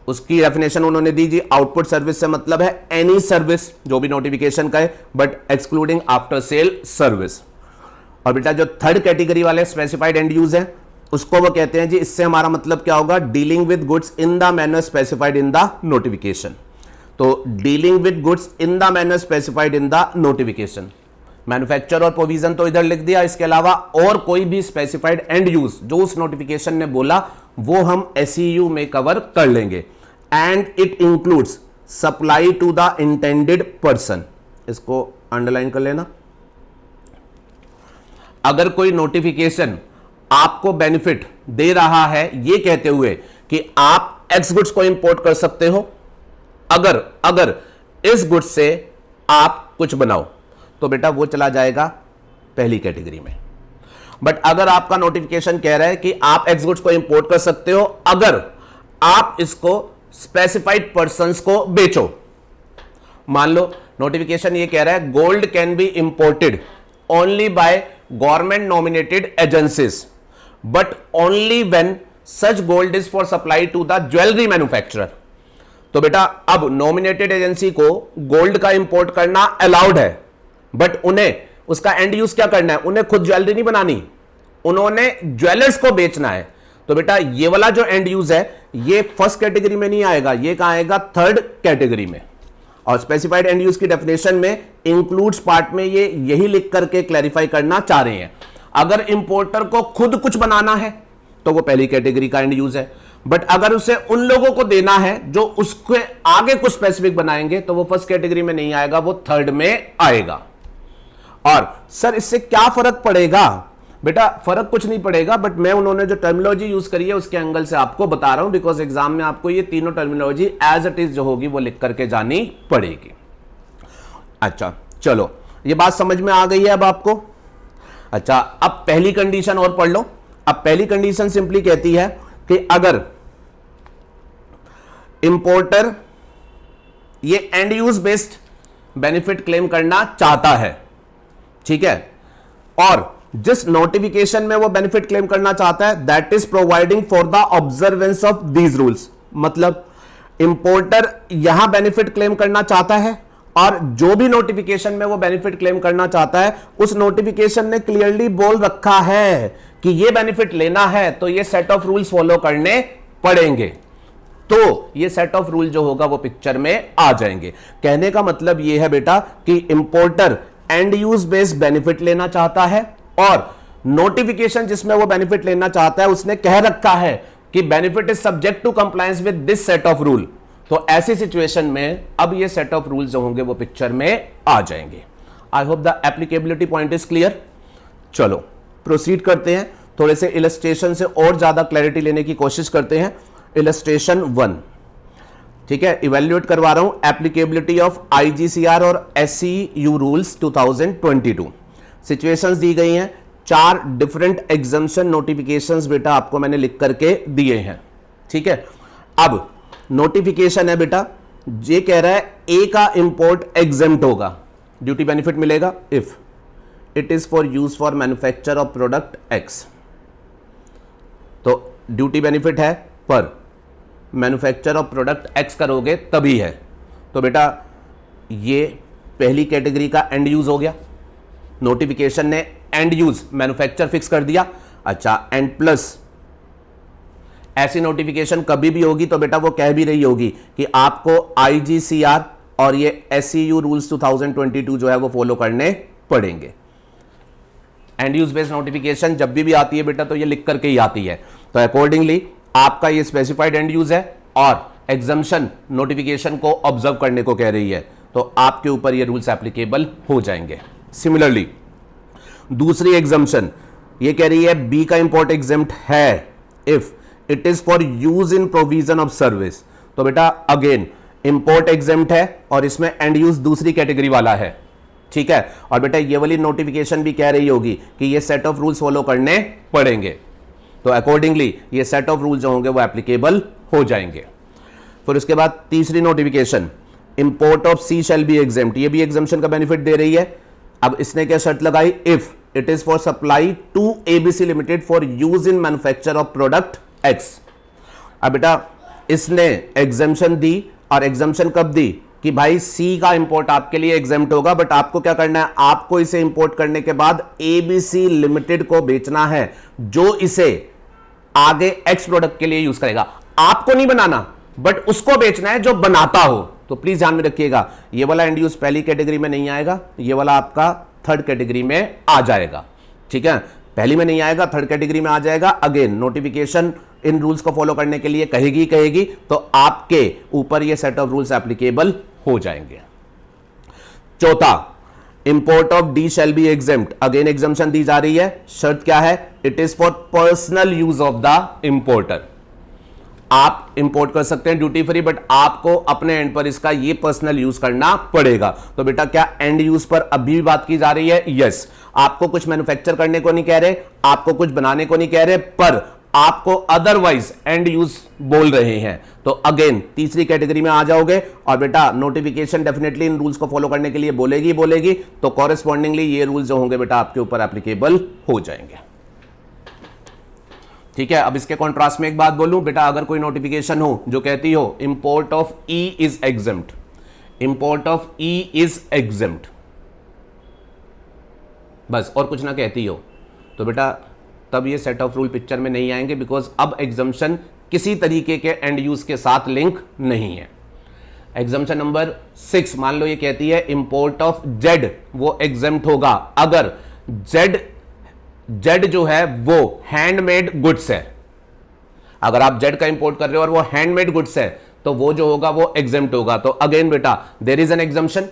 उसकी डेफिनेशन उन्होंने दी जी। आउटपुट सर्विस से मतलब है एनी सर्विस जो भी नोटिफिकेशन का है, but excluding after sale service. और बेटा जो थर्ड कैटेगरी वाले स्पेसिफाइड एंड यूज है, उसको वो कहते हैं जी, इससे हमारा मतलब क्या होगा, dealing with goods in the manner specified in the notification. तो dealing with goods in the manner specified in the notification, manufacture और प्रोविजन तो इधर लिख दिया, इसके अलावा और कोई भी स्पेसिफाइड एंड यूज जो उस नोटिफिकेशन ने बोला वो हम SEU में कवर कर लेंगे। And it includes supply to the intended person, इसको अंडरलाइन कर लेना। अगर कोई नोटिफिकेशन आपको बेनिफिट दे रहा है ये कहते हुए कि आप एक्स गुड्स को इंपोर्ट कर सकते हो, अगर इस गुड्स से आप कुछ बनाओ, तो बेटा वो चला जाएगा पहली कैटेगरी में। बट अगर आपका नोटिफिकेशन कह रहा है कि आप एक्स गुड्स को इंपोर्ट कर सकते हो अगर आप इसको स्पेसिफाइड पर्संस को बेचो। मान लो नोटिफिकेशन ये कह रहा है gold can be imported only by government nominated agencies but only when such gold is for supply to the jewellery manufacturer. तो बेटा अब नॉमिनेटेड एजेंसी को गोल्ड का इंपोर्ट करना अलाउड है, बट उन्हें उसका एंड यूज क्या करना है, उन्हें खुद ज्वेलरी नहीं बनानी, उन्होंने ज्वेलर्स को बेचना है। तो बेटा ये वाला जो एंड यूज है ये फर्स्ट कैटेगरी में नहीं आएगा, ये कहां आएगा, थर्ड कैटेगरी में। और स्पेसिफाइड एंड यूज की डेफिनेशन में इंक्लूड्स पार्ट में ये यही लिख करके क्लैरिफाई करना चाह रहे हैं। अगर इंपोर्टर को खुद कुछ बनाना है तो वो पहली कैटेगरी का एंड यूज है, बट अगर उसे उन लोगों को देना है जो उसके आगे कुछ स्पेसिफिक बनाएंगे तो वो फर्स्ट कैटेगरी में नहीं आएगा, वो थर्ड में आएगा। और सर इससे क्या फर्क पड़ेगा, बेटा फर्क कुछ नहीं पड़ेगा, बट मैं उन्होंने जो टर्मिनोलॉजी यूज करी है उसके एंगल से आपको बता रहा हूं, बिकॉज एग्जाम में आपको ये तीनों टर्मिनोलॉजी एज इट इज जो होगी वो लिख करके जानी पड़ेगी। अच्छा चलो ये बात समझ में आ गई है अब आपको। अच्छा अब पहली कंडीशन और पढ़ लो। अब पहली कंडीशन सिंपली कहती है कि अगर इंपोर्टर ये and use based benefit claim करना चाहता है, ठीक है, और जिस नोटिफिकेशन में वो बेनिफिट क्लेम करना चाहता है that is providing for the observance of these rules, मतलब इंपोर्टर यहां बेनिफिट क्लेम करना चाहता है और जो भी नोटिफिकेशन में वो बेनिफिट क्लेम करना चाहता है उस नोटिफिकेशन ने क्लियरली बोल रखा है कि ये बेनिफिट लेना है तो ये सेट ऑफ रूल्स फॉलो करने पड़ेंगे, तो ये सेट ऑफ रूल जो होगा वो पिक्चर में आ जाएंगे। कहने का मतलब ये है बेटा कि importer and use based benefit लेना चाहता है और नोटिफिकेशन जिसमें वो बेनिफिट लेना चाहता है उसने कह रखा है कि benefit is subject to compliance with this set of rule, तो ऐसी सिचुएशन में अब ये सेट ऑफ रूल्स जो होंगे वो पिक्चर में आ जाएंगे। I hope the applicability point is clear. चलो प्रोसीड करते हैं, थोड़े से इलस्ट्रेशन से और ज्यादा क्लैरिटी लेने की कोशिश करते हैं। इलस्ट्रेशन 1, ठीक है, इवैल्यूएट करवा रहा हूं एप्लीकेबिलिटी ऑफ IGCR और SEU रूल्स 2022। सिचुएशंस दी गई हैं, 4 डिफरेंट एग्जम्पशन नोटिफिकेशंस बेटा आपको मैंने लिख करके दिए हैं, ठीक है। अब नोटिफिकेशन है बेटा, ये कह रहा है ए का इंपोर्ट एग्जेम्प्ट होगा, ड्यूटी बेनिफिट मिलेगा if it is for use for manufacture of product x. तो ड्यूटी बेनिफिट है, पर मैन्युफैक्चर ऑफ प्रोडक्ट एक्स करोगे तभी है। तो बेटा ये पहली कैटेगरी का एंड यूज हो गया, नोटिफिकेशन ने एंड यूज मैन्युफैक्चर फिक्स कर दिया। अच्छा, एंड प्लस ऐसी नोटिफिकेशन कभी भी होगी तो बेटा वो कह भी रही होगी कि आपको IGCR और ये SEU रूल्स 2022 जो है वो फॉलो करने पड़ेंगे। एंड यूज बेस्ड नोटिफिकेशन जब भी आती है बेटा तो ये लिख करके ही आती है। तो अकॉर्डिंगली आपका ये स्पेसिफाइड एंड यूज है और एग्जम्पशन नोटिफिकेशन को ऑब्जर्व करने को कह रही है, तो आपके ऊपर ये रूल्स एप्लीकेबल हो जाएंगे। सिमिलरली दूसरी एग्जम्पशन ये कह रही है बी का इंपोर्ट एग्जेम्प्ट है if it is for use in provision of service. तो बेटा अगेन इंपोर्ट एग्जेम्प्ट है और इसमें एंड यूज दूसरी कैटेगरी वाला है, ठीक है। और बेटा ये वाली नोटिफिकेशन भी कह रही होगी कि ये सेट ऑफ रूल्स फॉलो करने पड़ेंगे, तो अकॉर्डिंगली ये सेट ऑफ रूल्स जो होंगे वो एप्लीकेबल हो जाएंगे। फिर उसके बाद तीसरी notification import of C shall be exempt, ये भी एग्जम्पशन का बेनिफिट दे रही है। अब इसने क्या शर्त लगाई, if it is for supply to ABC limited for use in manufacture of product X. अब बेटा इसने एग्जम्पशन दी, और एग्जम्पशन कब दी कि भाई सी का इंपोर्ट आपके लिए एग्जेम्प्ट होगा, बट आपको क्या करना है, आपको इसे इंपोर्ट करने के बाद ABC लिमिटेड को बेचना है जो इसे आगे एक्स प्रोडक्ट के लिए यूज करेगा। आपको नहीं बनाना, बट उसको बेचना है जो बनाता हो। तो प्लीज ध्यान में रखिएगा, ये वाला एंड यूज पहली कैटेगरी में नहीं आएगा, ये वाला आपका थर्ड कैटेगरी में आ जाएगा, ठीक है। पहली में नहीं आएगा, थर्ड कैटेगरी में आ जाएगा। अगेन नोटिफिकेशन इन रूल्स को फॉलो करने के लिए कहेगी, तो आपके ऊपर ये सेट ऑफ रूल्स एप्लीकेबल हो जाएंगे। चौथा, import of the shall be exempt, again exemption दी जा रही है। शर्त क्या है, it is for personal use of the importer. आप इंपोर्ट कर सकते हैं ड्यूटी फ्री, बट आपको अपने एंड पर इसका ये पर्सनल यूज करना पड़ेगा। तो बेटा क्या एंड यूज पर अभी भी बात की जा रही है? यस। आपको कुछ मैन्युफैक्चर करने को नहीं कह रहे, आपको कुछ बनाने को नहीं कह रहे, पर आपको अदरवाइज एंड यूज बोल रहे हैं। तो अगेन तीसरी कैटेगरी में आ जाओगे, और बेटा नोटिफिकेशन डेफिनेटली इन रूल्स को फॉलो करने के लिए बोलेगी, तो कॉरेस्पॉन्डिंगली ये रूल्स जो होंगे बेटा आपके ऊपर एप्लीकेबल हो जाएंगे, ठीक है। अब इसके कॉन्ट्रास्ट में एक बात बोलूं बेटा, अगर कोई नोटिफिकेशन हो जो कहती हो import of E is exempt, import of E is exempt, बस और कुछ ना कहती हो, तो बेटा तब ये सेट ऑफ रूल पिक्चर में नहीं आएंगे, बिकॉज अब एग्जम्पशन किसी तरीके के एंड यूज के साथ लिंक नहीं है। एग्जम्पशन नंबर 6 मान लो ये कहती है इंपोर्ट ऑफ जेड, वो एग्जेम्प्ट होगा अगर जेड जो है वो हैंडमेड गुड्स है। अगर आप जेड का इंपोर्ट कर रहे हो और वो हैंडमेड गुड्स है, तो वो जो होगा वो एग्जेम्प्ट होगा। तो अगेन बेटा there is an exemption,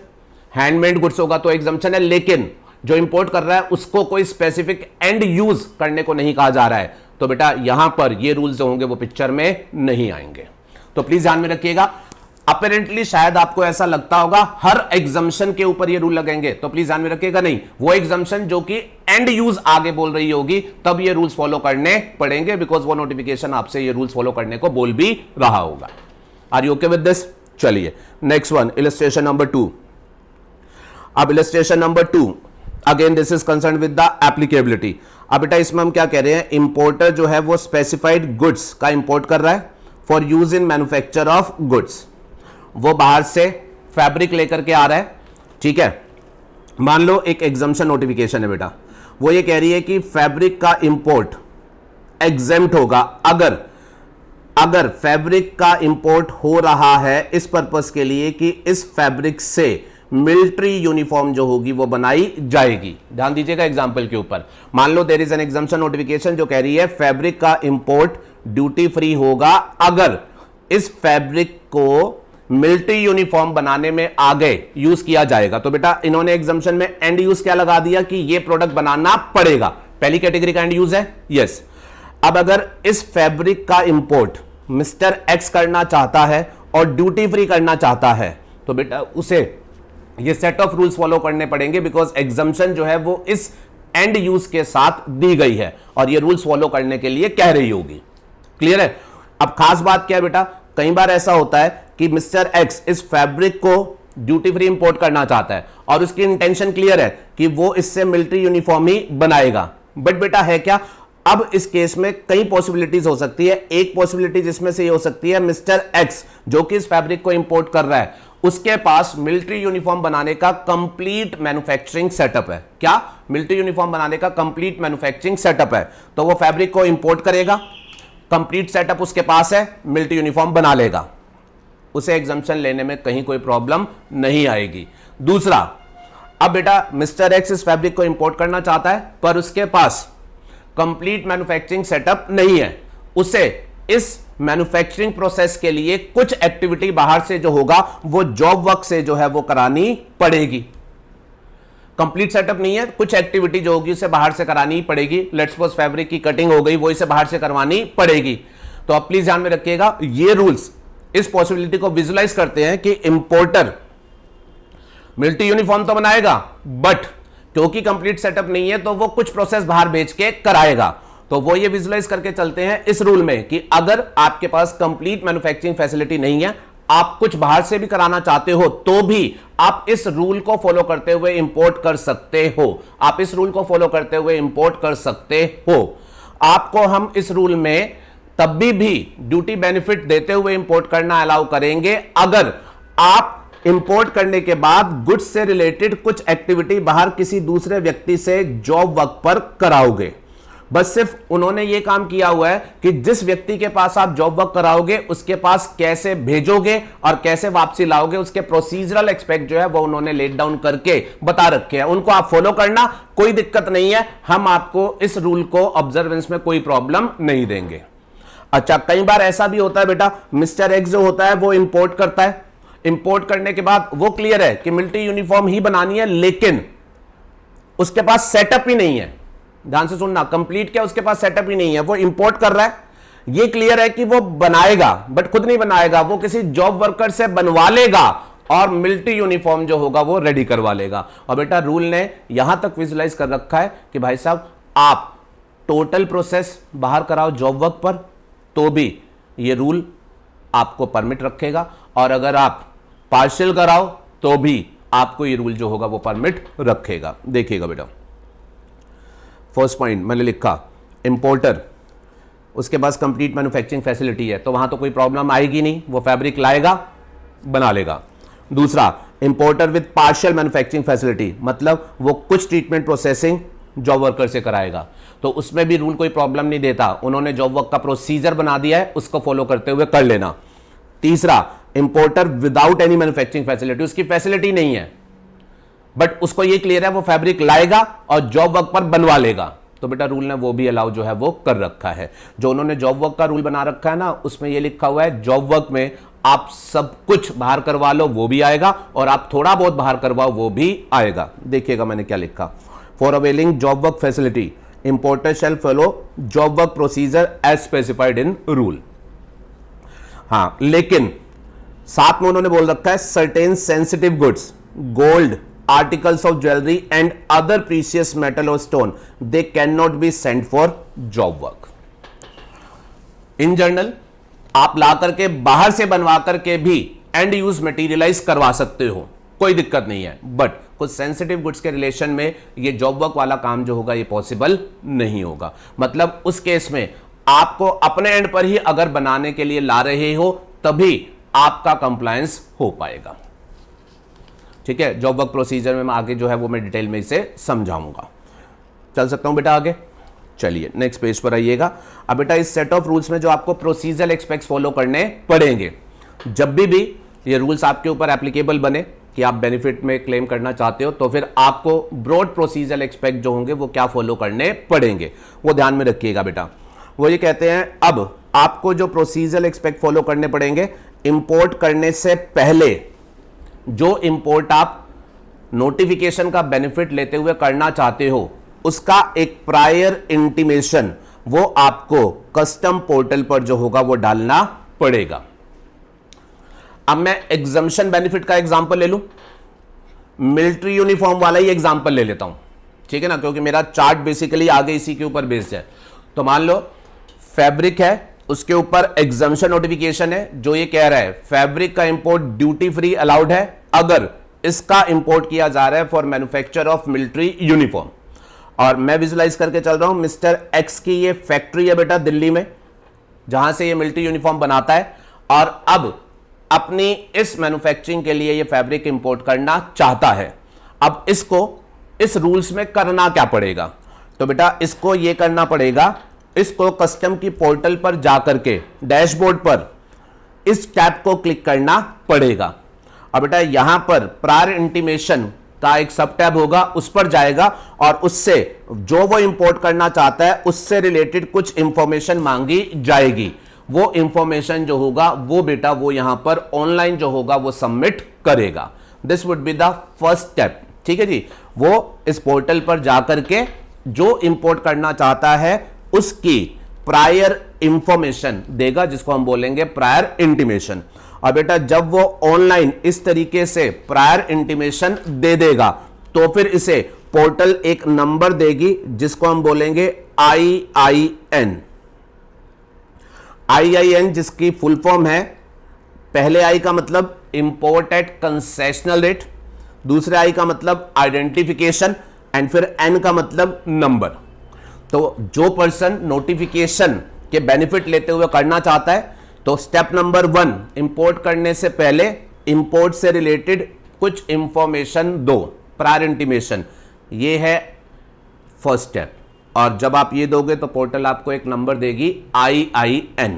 handmade goods होगा तो एग्जम्पशन है, लेकिन जो इंपोर्ट कर रहा है उसको कोई स्पेसिफिक एंड यूज करने को नहीं कहा जा रहा है, तो बेटा यहां पर ये रूल्स जो होंगे वो पिक्चर में नहीं आएंगे। तो प्लीज ध्यान में रखिएगा। अपेरेंटली शायद आपको ऐसा लगता होगा हर एग्जम्पशन के ऊपर ये रूल लगेंगे, तो प्लीज ध्यान में रखिएगा, नहीं, वो एग्जम्पशन जो कि एंड यूज आगे बोल रही होगी तब ये रूल्स फॉलो करने पड़ेंगे, बिकॉज वो नोटिफिकेशन आपसे ये रूल्स फॉलो करने को बोल भी रहा होगा। Are you okay with this? चलिए नेक्स्ट वन, इलस्ट्रेशन नंबर 2। अब illustration number 2 again this is concern with the applicability. अब बेटा इसमें हम क्या कह रहे हैं, इंपोर्टर जो है वो स्पेसिफाइड गुड्स का इंपोर्ट कर रहा है for use in manufacture of goods. वो बाहर से फैब्रिक लेकर के आ रहा है, ठीक है। मान लो एक एग्जम्पशन नोटिफिकेशन है बेटा, वो ये कह रही है कि फैब्रिक का इंपोर्ट एग्जेम्प्ट होगा अगर फैब्रिक का इंपोर्ट हो रहा है इस पर्पस के लिए कि इस फैब्रिक से मिलिट्री यूनिफॉर्म जो होगी वो बनाई जाएगी। ध्यान दीजिएगा एग्जांपल के ऊपर। मान लो there is an exemption notification जो कह रही है फैब्रिक का इंपोर्ट ड्यूटी फ्री होगा अगर इस फैब्रिक को मिलिट्री यूनिफॉर्म बनाने में आगे यूज किया जाएगा। तो बेटा इन्होंने एग्जम्पशन में एंड यूज क्या लगा दिया कि ये प्रोडक्ट बनाना पड़ेगा, पहली कैटेगरी का एंड यूज है, यस। अब अगर इस फैब्रिक का इंपोर्ट मिस्टर एक्स करना चाहता है और ड्यूटी फ्री करना चाहता है, तो बेटा उसे ये सेट ऑफ रूल्स फॉलो करने पड़ेंगे, बिकॉज एग्जम्पशन जो है वो इस एंड यूज के साथ दी गई है और ये रूल्स फॉलो करने के लिए कह रही होगी। क्लियर है? अब खास बात क्या है बेटा, कई बार ऐसा होता है कि मिस्टर एक्स इस फैब्रिक को ड्यूटी फ्री इंपोर्ट करना चाहता है और उसकी इंटेंशन क्लियर है कि वो इससे मिलिट्री यूनिफॉर्म ही बनाएगा, बट बेटा है क्या, अब इस केस में कई पॉसिबिलिटीज हो सकती है। एक पॉसिबिलिटी जिसमें से ये हो सकती है, मिस्टर एक्स जो कि इस फैब्रिक को इंपोर्ट कर रहा है, उसके पास मिलिट्री यूनिफॉर्म बनाने का कंप्लीट मैन्युफैक्चरिंग सेटअप है। क्या? मिलिट्री यूनिफॉर्म बनाने का कंप्लीट मैन्युफैक्चरिंग सेटअप है। तो वो फैब्रिक को इंपोर्ट करेगा, कंप्लीट सेटअप उसके पास है, मिलिट्री यूनिफॉर्म बना लेगा, उसे एग्जम्पशन लेने में कहीं कोई प्रॉब्लम नहीं आएगी। दूसरा, अब बेटा मिस्टर एक्स इस फैब्रिक को इंपोर्ट करना चाहता है पर उसके पास कंप्लीट मैन्युफैक्चरिंग सेटअप नहीं है, उसे इस मैन्युफैक्चरिंग प्रोसेस के लिए कुछ एक्टिविटी बाहर से जो होगा वो जॉब वर्क से जो है वो करानी पड़ेगी। कंप्लीट सेटअप नहीं है, कुछ एक्टिविटी जो होगी उसे बाहर से करानी पड़ेगी। लेट्स सपोज फैब्रिक की कटिंग हो गई, वो इसे बाहर से करवानी पड़ेगी। तो आप प्लीज ध्यान में रखिएगा, ये रूल्स इस पॉसिबिलिटी को विजुलाइज करते हैं कि इंपोर्टर मिलिट्री यूनिफॉर्म तो बनाएगा बट क्योंकि कंप्लीट सेटअप नहीं है तो वो कुछ प्रोसेस बाहर भेज के कराएगा। तो वो ये विजुलाइज करके चलते हैं इस रूल में कि अगर आपके पास कंप्लीट मैन्युफैक्चरिंग फैसिलिटी नहीं है, आप कुछ बाहर से भी कराना चाहते हो, तो भी आप इस रूल को फॉलो करते हुए इंपोर्ट कर सकते हो। आप इस रूल को फॉलो करते हुए इंपोर्ट कर सकते हो। आपको हम इस रूल में तब भी ड्यूटी बेनिफिट देते हुए इंपोर्ट करना अलाउ करेंगे अगर आप इंपोर्ट करने के बाद गुड्स से रिलेटेड कुछ एक्टिविटी बाहर किसी दूसरे व्यक्ति से जॉब वर्क पर कराओगे। बस सिर्फ उन्होंने यह काम किया हुआ है कि जिस व्यक्ति के पास आप जॉब वर्क कराओगे उसके पास कैसे भेजोगे और कैसे वापसी लाओगे, उसके प्रोसीजरल एस्पेक्ट जो है वो उन्होंने लेट डाउन करके बता रखे हैं। उनको आप फॉलो करना, कोई दिक्कत नहीं है, हम आपको इस रूल को ऑब्जर्वेंस में कोई प्रॉब्लम नहीं देंगे। अच्छा, कई बार ऐसा भी होता है बेटा, मिस्टर एक्स जो होता है वो इंपोर्ट करता है, इंपोर्ट करने के बाद वो क्लियर है कि मिलिट्री यूनिफॉर्म ही बनानी है लेकिन उसके पास सेटअप ही नहीं है। ध्यान से सुनना, कंप्लीट क्या, उसके पास सेटअप ही नहीं है, वो इंपोर्ट कर रहा है, ये क्लियर है कि वो बनाएगा बट खुद नहीं बनाएगा, वो किसी जॉब वर्कर से बनवा लेगा और मिलिट्री यूनिफॉर्म जो होगा वो रेडी करवा लेगा। और बेटा रूल ने यहां तक विजुलाइज कर रखा है कि भाई साहब आप टोटल प्रोसेस बाहर कराओ जॉब वर्क पर तो भी ये रूल आपको परमिट रखेगा, और अगर आप पार्शियल कराओ तो भी आपको ये रूल जो होगा वो परमिट रखेगा। देखिएगा बेटा, फर्स्ट पॉइंट मैंने लिखा, इंपोर्टर उसके पास कंप्लीट मैन्युफैक्चरिंग फैसिलिटी है तो वहां तो कोई प्रॉब्लम आएगी नहीं, वो फैब्रिक लाएगा बना लेगा। दूसरा, importer with partial manufacturing facility, मतलब वो कुछ ट्रीटमेंट प्रोसेसिंग जॉब वर्कर से कराएगा, तो उसमें भी रूल कोई प्रॉब्लम नहीं देता, उन्होंने जॉब वर्क का प्रोसीजर बना दिया है, उसको फॉलो करते हुए कर लेना। तीसरा, importer without any manufacturing facility, उसकी फैसिलिटी नहीं है बट उसको ये क्लियर है वो फैब्रिक लाएगा और जॉब वर्क पर बनवा लेगा, तो बेटा रूल ने वो भी अलाउ जो है वो कर रखा है। जो उन्होंने जॉब वर्क का रूल बना रखा है ना, उसमें ये लिखा हुआ है जॉब वर्क में आप सब कुछ बाहर करवा लो वो भी आएगा और आप थोड़ा बहुत बाहर करवाओ वो भी आएगा। देखिएगा मैंने क्या लिखा, for availing job work facility importer shall follow job work procedure as specified in rule. हाँ, लेकिन साथ में उन्होंने बोल रखा है certain sensitive goods, gold, articles of jewellery and other precious metal और stone, they can not be sent for job work. In general आप ला करके बाहर से बनवा करके भी एंड यूज मटेरियलाइज करवा सकते हो, कोई दिक्कत नहीं है, बट कुछ सेंसिटिव गुड्स के रिलेशन में ये जॉब वर्क वाला काम जो होगा ये पॉसिबल नहीं होगा। मतलब उस केस में आपको अपने एंड पर ही अगर बनाने के लिए ला रहे हो तभी आपका कंप्लायंस हो पाएगा। ठीक है, जॉब वर्क प्रोसीजर में आगे जो है वो मैं डिटेल में इसे समझाऊंगा। चल सकता हूं बेटा आगे? चलिए नेक्स्ट पेज पर आइएगा। अब बेटा इस सेट ऑफ रूल्स में जो आपको प्रोसीजरल एस्पेक्ट्स फॉलो करने पड़ेंगे, जब भी ये रूल्स आपके ऊपर एप्लीकेबल बने कि आप बेनिफिट में क्लेम करना चाहते हो तो फिर आपको ब्रॉड प्रोसीजरल एस्पेक्ट जो होंगे वो क्या फॉलो करने पड़ेंगे वो ध्यान में रखिएगा बेटा। वो ये कहते हैं अब आपको जो प्रोसीजरल एस्पेक्ट फॉलो करने पड़ेंगे, इंपोर्ट करने से पहले जो इंपोर्ट आप नोटिफिकेशन का बेनिफिट लेते हुए करना चाहते हो उसका एक प्रायर इंटीमेशन वो आपको कस्टम पोर्टल पर जो होगा वो डालना पड़ेगा। अब मैं एग्जम्पशन बेनिफिट का एग्जांपल ले लूं, मिलिट्री यूनिफॉर्म वाला ही एग्जांपल ले लेता हूं, ठीक है ना, क्योंकि मेरा चार्ट बेसिकली आगे इसी के ऊपर बेस्ड है। तो मान लो फैब्रिक है, उसके ऊपर एग्जम्पशन नोटिफिकेशन है जो ये कह रहा है फैब्रिक का इंपोर्ट ड्यूटी फ्री अलाउड है अगर इसका इंपोर्ट किया जा रहा है for manufacture of military uniform. और मैं विजुलाइज करके चल रहा हूं मिस्टर एक्स की ये फैक्ट्री है बेटा दिल्ली में, जहां से ये मिलिट्री यूनिफॉर्म बनाता है, और अब अपनी इस मैन्युफैक्चरिंग के लिए ये फैब्रिक इंपोर्ट करना चाहता है। अब इसको इस रूल्स में करना क्या पड़ेगा? तो बेटा इसको ये करना पड़ेगा, इसको कस्टम की पोर्टल पर जाकर के डैशबोर्ड पर इस टैब को क्लिक करना पड़ेगा। और बेटा यहां पर प्रायर इंटीमेशन का एक सब टैब होगा, उस पर जाएगा और उससे जो वो इंपोर्ट करना चाहता है उससे रिलेटेड कुछ इंफॉर्मेशन मांगी जाएगी। वो इंफॉर्मेशन जो होगा वो बेटा वो यहां पर ऑनलाइन जो होगा वो सबमिट करेगा। This would be the first step. ठीक है जी, वो इस पोर्टल पर जाकर के जो इंपोर्ट करना चाहता है उसकी प्रायर इंफॉर्मेशन देगा, जिसको हम बोलेंगे प्रायर इंटीमेशन। और बेटा जब वो ऑनलाइन इस तरीके से प्रायर इंटीमेशन दे देगा तो फिर इसे पोर्टल एक नंबर देगी जिसको हम बोलेंगे IIN। IIN जिसकी फुल फॉर्म है, पहले आई का मतलब इंपोर्ट एट कंसेशनल रेट, दूसरे आई का मतलब आइडेंटिफिकेशन, एंड फिर N का मतलब नंबर। तो जो पर्सन नोटिफिकेशन के बेनिफिट लेते हुए करना चाहता है तो स्टेप नंबर 1, इंपोर्ट करने से पहले इंपोर्ट से रिलेटेड कुछ इंफॉर्मेशन दो, प्रायर इंटीमेशन, ये है फर्स्ट स्टेप। और जब आप ये दोगे तो पोर्टल आपको एक नंबर देगी IIN।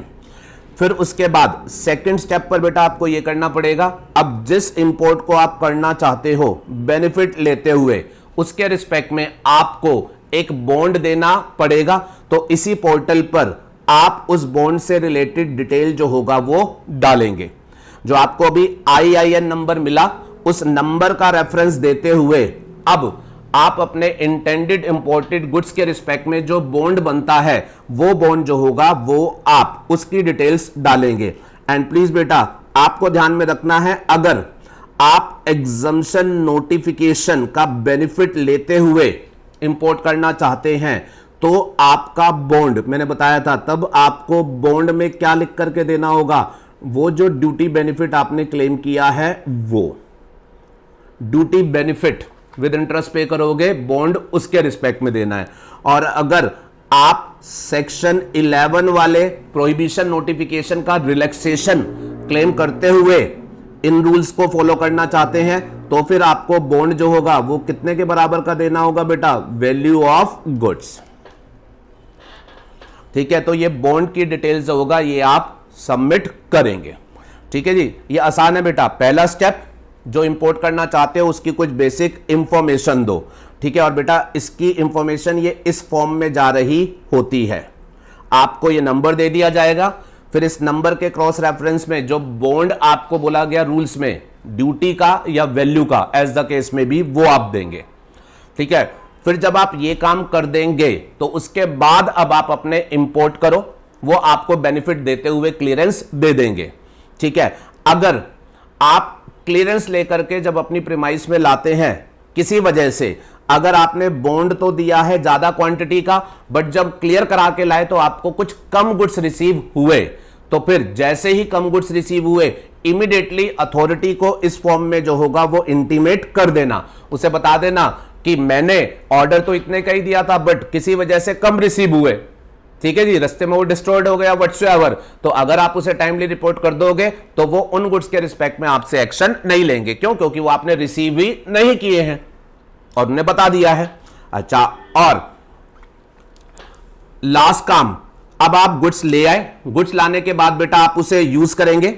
फिर उसके बाद सेकंड स्टेप पर बेटा आपको ये करना पड़ेगा, अब जिस इंपोर्ट को आप करना चाहते हो बेनिफिट लेते हुए उसके रिस्पेक्ट में आपको एक बॉन्ड देना पड़ेगा। तो इसी पोर्टल पर आप उस बॉन्ड से रिलेटेड डिटेल जो होगा वो डालेंगे। जो आपको अभी IIN नंबर मिला उस नंबर का रेफरेंस देते हुए अब आप अपने इंटेंडेड इंपोर्टेड गुड्स के रिस्पेक्ट में जो बॉन्ड बनता है वो बॉन्ड जो होगा वो आप उसकी डिटेल्स डालेंगे। एंड प्लीज बेटा आपको ध्यान में रखना है, अगर आप एग्जम्पशन नोटिफिकेशन का बेनिफिट लेते हुए इंपोर्ट करना चाहते हैं तो आपका बॉन्ड, मैंने बताया था तब आपको बॉन्ड में क्या लिख करके देना होगा, वो जो ड्यूटी बेनिफिट आपने क्लेम किया है वो ड्यूटी बेनिफिट विद इंटरेस्ट पे करोगे, बॉन्ड उसके रिस्पेक्ट में देना है। और अगर आप सेक्शन 11 वाले प्रोहिबिशन नोटिफिकेशन का रिलैक्सेशन क्लेम करते हुए इन रूल्स को फॉलो करना चाहते हैं तो फिर आपको बॉन्ड जो होगा वो कितने के बराबर का देना होगा बेटा, वैल्यू ऑफ गुड्स। ठीक है, तो ये बॉन्ड की डिटेल्स जो होगा ये आप सबमिट करेंगे। ठीक है जी, ये आसान है बेटा। पहला स्टेप, जो इंपोर्ट करना चाहते हो उसकी कुछ बेसिक इंफॉर्मेशन दो। ठीक है, और बेटा इसकी इंफॉर्मेशन ये इस फॉर्म में जा रही होती है, आपको ये नंबर दे दिया जाएगा, फिर इस नंबर के क्रॉस रेफरेंस में जो बॉन्ड आपको बोला गया रूल्स में, ड्यूटी का या वैल्यू का एज द केस में भी, वो आप देंगे। ठीक है, फिर जब आप ये काम कर देंगे तो उसके बाद अब आप अपने इंपोर्ट करो, वो आपको बेनिफिट देते हुए क्लियरेंस दे देंगे। ठीक है, अगर आप क्लियरेंस लेकर के जब अपनी प्रीमाइस में लाते हैं किसी वजह से, अगर आपने बॉन्ड तो दिया है ज्यादा क्वांटिटी का बट जब क्लियर करा के लाए तो आपको कुछ कम गुड्स रिसीव हुए, तो फिर जैसे ही कम गुड्स रिसीव हुए इमीडिएटली अथॉरिटी को इस फॉर्म में जो होगा वो इंटीमेट कर देना, उसे बता देना कि मैंने ऑर्डर तो इतने का ही दिया था बट किसी वजह से कम रिसीव हुए। ठीक है जी, रास्ते में वो डिस्ट्रॉयड हो गया व्हाटसोएवर, तो अगर आप उसे टाइमली रिपोर्ट कर दोगे तो वो उन गुड्स के रिस्पेक्ट में आपसे एक्शन नहीं लेंगे। क्यों? क्योंकि वो आपने रिसीव ही नहीं किए हैं और उन्हें बता दिया है। अच्छा, और लास्ट काम, अब आप गुड्स ले आए, गुड्स लाने के बाद बेटा आप उसे यूज करेंगे।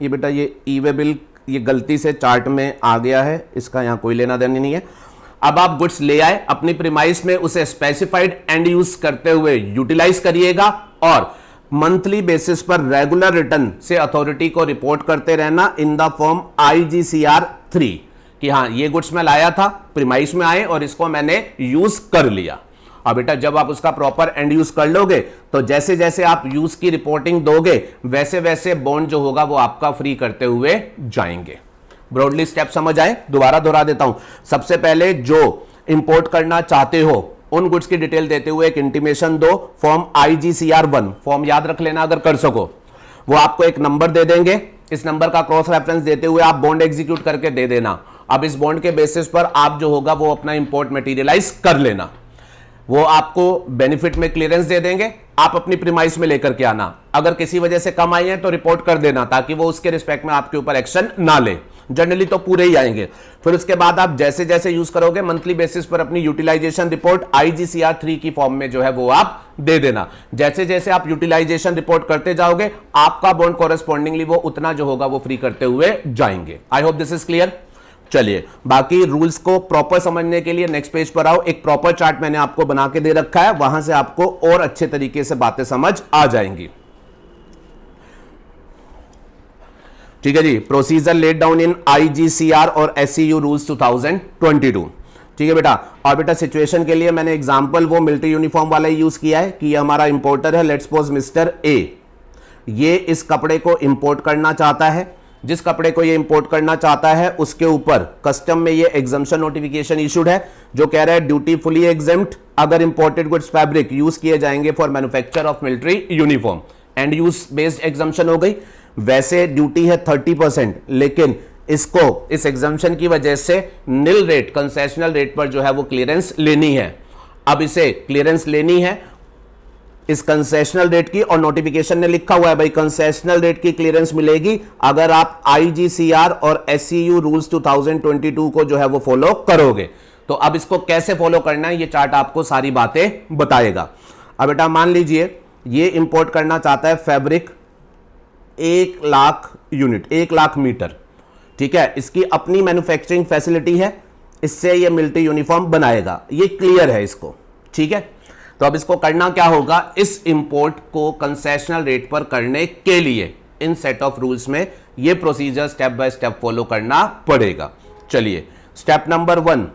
ये बेटा ये ई वे बिल ये गलती से चार्ट में आ गया है, इसका यहां कोई लेना देना नहीं है। अब आप गुड्स ले आए, अपनी प्रीमाइस में उसे स्पेसिफाइड एंड यूज करते हुए यूटिलाइज करिएगा और मंथली बेसिस पर रेगुलर रिटर्न से अथॉरिटी को रिपोर्ट करते रहना इन द फॉर्म IGCR 3 कि हाँ ये गुड्स मैं लाया था, प्रीमाइस में आए और इसको मैंने यूज कर लिया। और बेटा जब आप उसका प्रॉपर एंड यूज कर लोगे तो जैसे जैसे आप यूज की रिपोर्टिंग दोगे वैसे वैसे बॉन्ड जो होगा वो आपका फ्री करते हुए जाएंगे। ब्रॉडली स्टेप समझ आए? दोबारा दोहरा देता हूं। सबसे पहले जो इंपोर्ट करना चाहते हो उन गुड्स की डिटेल देते हुए एक इंटीमेशन दो, फॉर्म IGCR 1, फॉर्म याद रख लेना अगर कर सको। वो आपको एक नंबर दे देंगे, इस नंबर का क्रॉस रेफरेंस देते हुए आप बॉन्ड एग्जीक्यूट करके दे देना। अब इस बॉन्ड के बेसिस पर आप जो होगा वो अपना इंपोर्ट मटेरियलाइज कर लेना। वो आपको बेनिफिट में क्लियरेंस दे देंगे, आप अपनी प्रीमाइस में लेकर के आना। अगर किसी वजह से कम आई है तो रिपोर्ट कर देना, ताकि वो उसके रिस्पेक्ट में आपके ऊपर एक्शन ना ले। जनरली तो पूरे ही आएंगे। फिर उसके बाद आप जैसे जैसे यूज करोगे मंथली बेसिस पर अपनी यूटिलाइजेशन रिपोर्ट IGCR 3 की फॉर्म में जो है वो आप दे देना। जैसे जैसे आप यूटिलाइजेशन रिपोर्ट करते जाओगे, आपका बॉन्ड कॉरेस्पॉन्डिंगली वो उतना जो होगा वो फ्री करते हुए जाएंगे। आई होप दिस इज क्लियर। चलिए, बाकी रूल्स को प्रॉपर समझने के लिए नेक्स्ट पेज पर आओ। एक प्रॉपर चार्ट मैंने आपको बना के दे रखा है, वहां से आपको और अच्छे तरीके से बातें समझ आ जाएंगी। ठीक है जी। Procedure laid down in IGCR और SCU रूल्स 2022। ठीक है बेटा। और बेटा सिचुएशन के लिए मैंने एग्जांपल वो मिलिट्री यूनिफॉर्म वाला ही यूज किया है कि ये हमारा इंपोर्टर है। लेट्स सपोज मिस्टर ए, ये इस कपड़े को इंपोर्ट करना चाहता है। जिस कपड़े को ये इंपोर्ट करना चाहता है उसके ऊपर कस्टम में ये एग्जम्पशन नोटिफिकेशन इशूड है, जो कह रहा है ड्यूटी फुली एग्जेम्प्ट अगर इंपोर्टेड गुड्स फैब्रिक यूज किए जाएंगे for manufacture of military uniform. And use based exemption हो गई। वैसे ड्यूटी है 30%, लेकिन इसको इस एग्जम्पशन की वजह से निल रेट, कंसेशनल रेट पर जो है वो क्लियरेंस लेनी है। अब इसे क्लियरेंस लेनी है इस कंसेशनल रेट की, और नोटिफिकेशन ने लिखा हुआ है भाई कंसेशनल रेट की क्लियरेंस मिलेगी अगर आप IGCR और SCU रूल्स 2022 को जो है वो फॉलो करोगे। तो अब इसको कैसे फॉलो करना है ये चार्ट आपको सारी बातें बताएगा। अब बेटा मान लीजिए ये इंपोर्ट करना चाहता है fabric 1 lakh unit, 1 lakh metre. ठीक है, इसकी अपनी मैन्युफैक्चरिंग फैसिलिटी है, इससे ये मिलिट्री यूनिफॉर्म बनाएगा, ये क्लियर है इसको। ठीक है, तो अब इसको करना क्या होगा, इस इंपोर्ट को कंसेशनल रेट पर करने के लिए इन सेट ऑफ रूल्स में ये procedure step by step follow करना पड़ेगा। चलिए, स्टेप नंबर 1।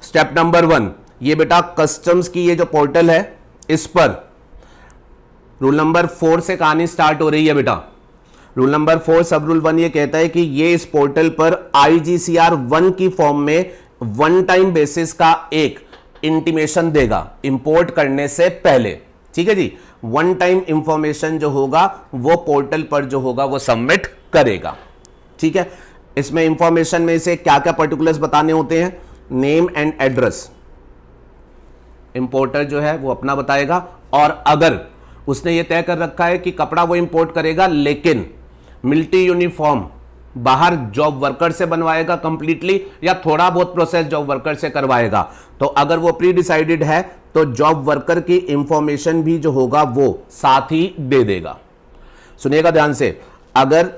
स्टेप नंबर 1 ये बेटा कस्टम्स की ये जो पोर्टल है इस पर रूल नंबर 4 से कहानी स्टार्ट हो रही है बेटा। रूल नंबर 4 सब रूल 1 ये कहता है कि ये इस पोर्टल पर IGCR 1 की फॉर्म में वन टाइम बेसिस का एक इंटीमेशन देगा इंपोर्ट करने से पहले। ठीक है जी, वन टाइम इंफॉर्मेशन जो होगा वो पोर्टल पर जो होगा वो सबमिट करेगा। ठीक है, इसमें इंफॉर्मेशन में से क्या क्या पर्टिकुलर्स बताने होते हैं, नेम एंड एड्रेस इंपोर्टर जो है वो अपना बताएगा, और अगर उसने ये तय कर रखा है कि कपड़ा वो इंपोर्ट करेगा लेकिन मिलिट्री यूनिफॉर्म बाहर जॉब वर्कर से बनवाएगा कंप्लीटली या थोड़ा बहुत प्रोसेस जॉब वर्कर से करवाएगा, तो अगर वो प्री डिसाइडेड है तो जॉब वर्कर की इंफॉर्मेशन भी जो होगा वो साथ ही दे देगा। सुनिएगा ध्यान से, अगर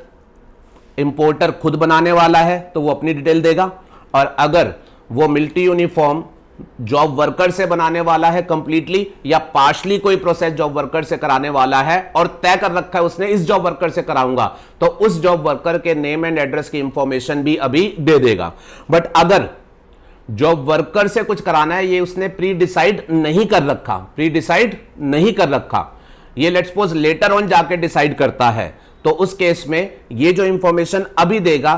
इंपोर्टर खुद बनाने वाला है तो वो अपनी डिटेल देगा, और अगर वो मिलिट्री यूनिफॉर्म जॉब वर्कर से बनाने वाला है कंप्लीटली या पार्शली कोई प्रोसेस जॉब वर्कर से कराने वाला है और तय कर रखा है उसने इस जॉब वर्कर से कराऊंगा, तो उस जॉब वर्कर के नेम एंड एड्रेस की इंफॉर्मेशन भी अभी दे देगा। बट अगर जॉब वर्कर से कुछ कराना है ये उसने प्री डिसाइड नहीं कर रखा, ये लेट्स सपोज लेटर ऑन जाके डिसाइड करता है, तो उस केस में ये जो इंफॉर्मेशन अभी देगा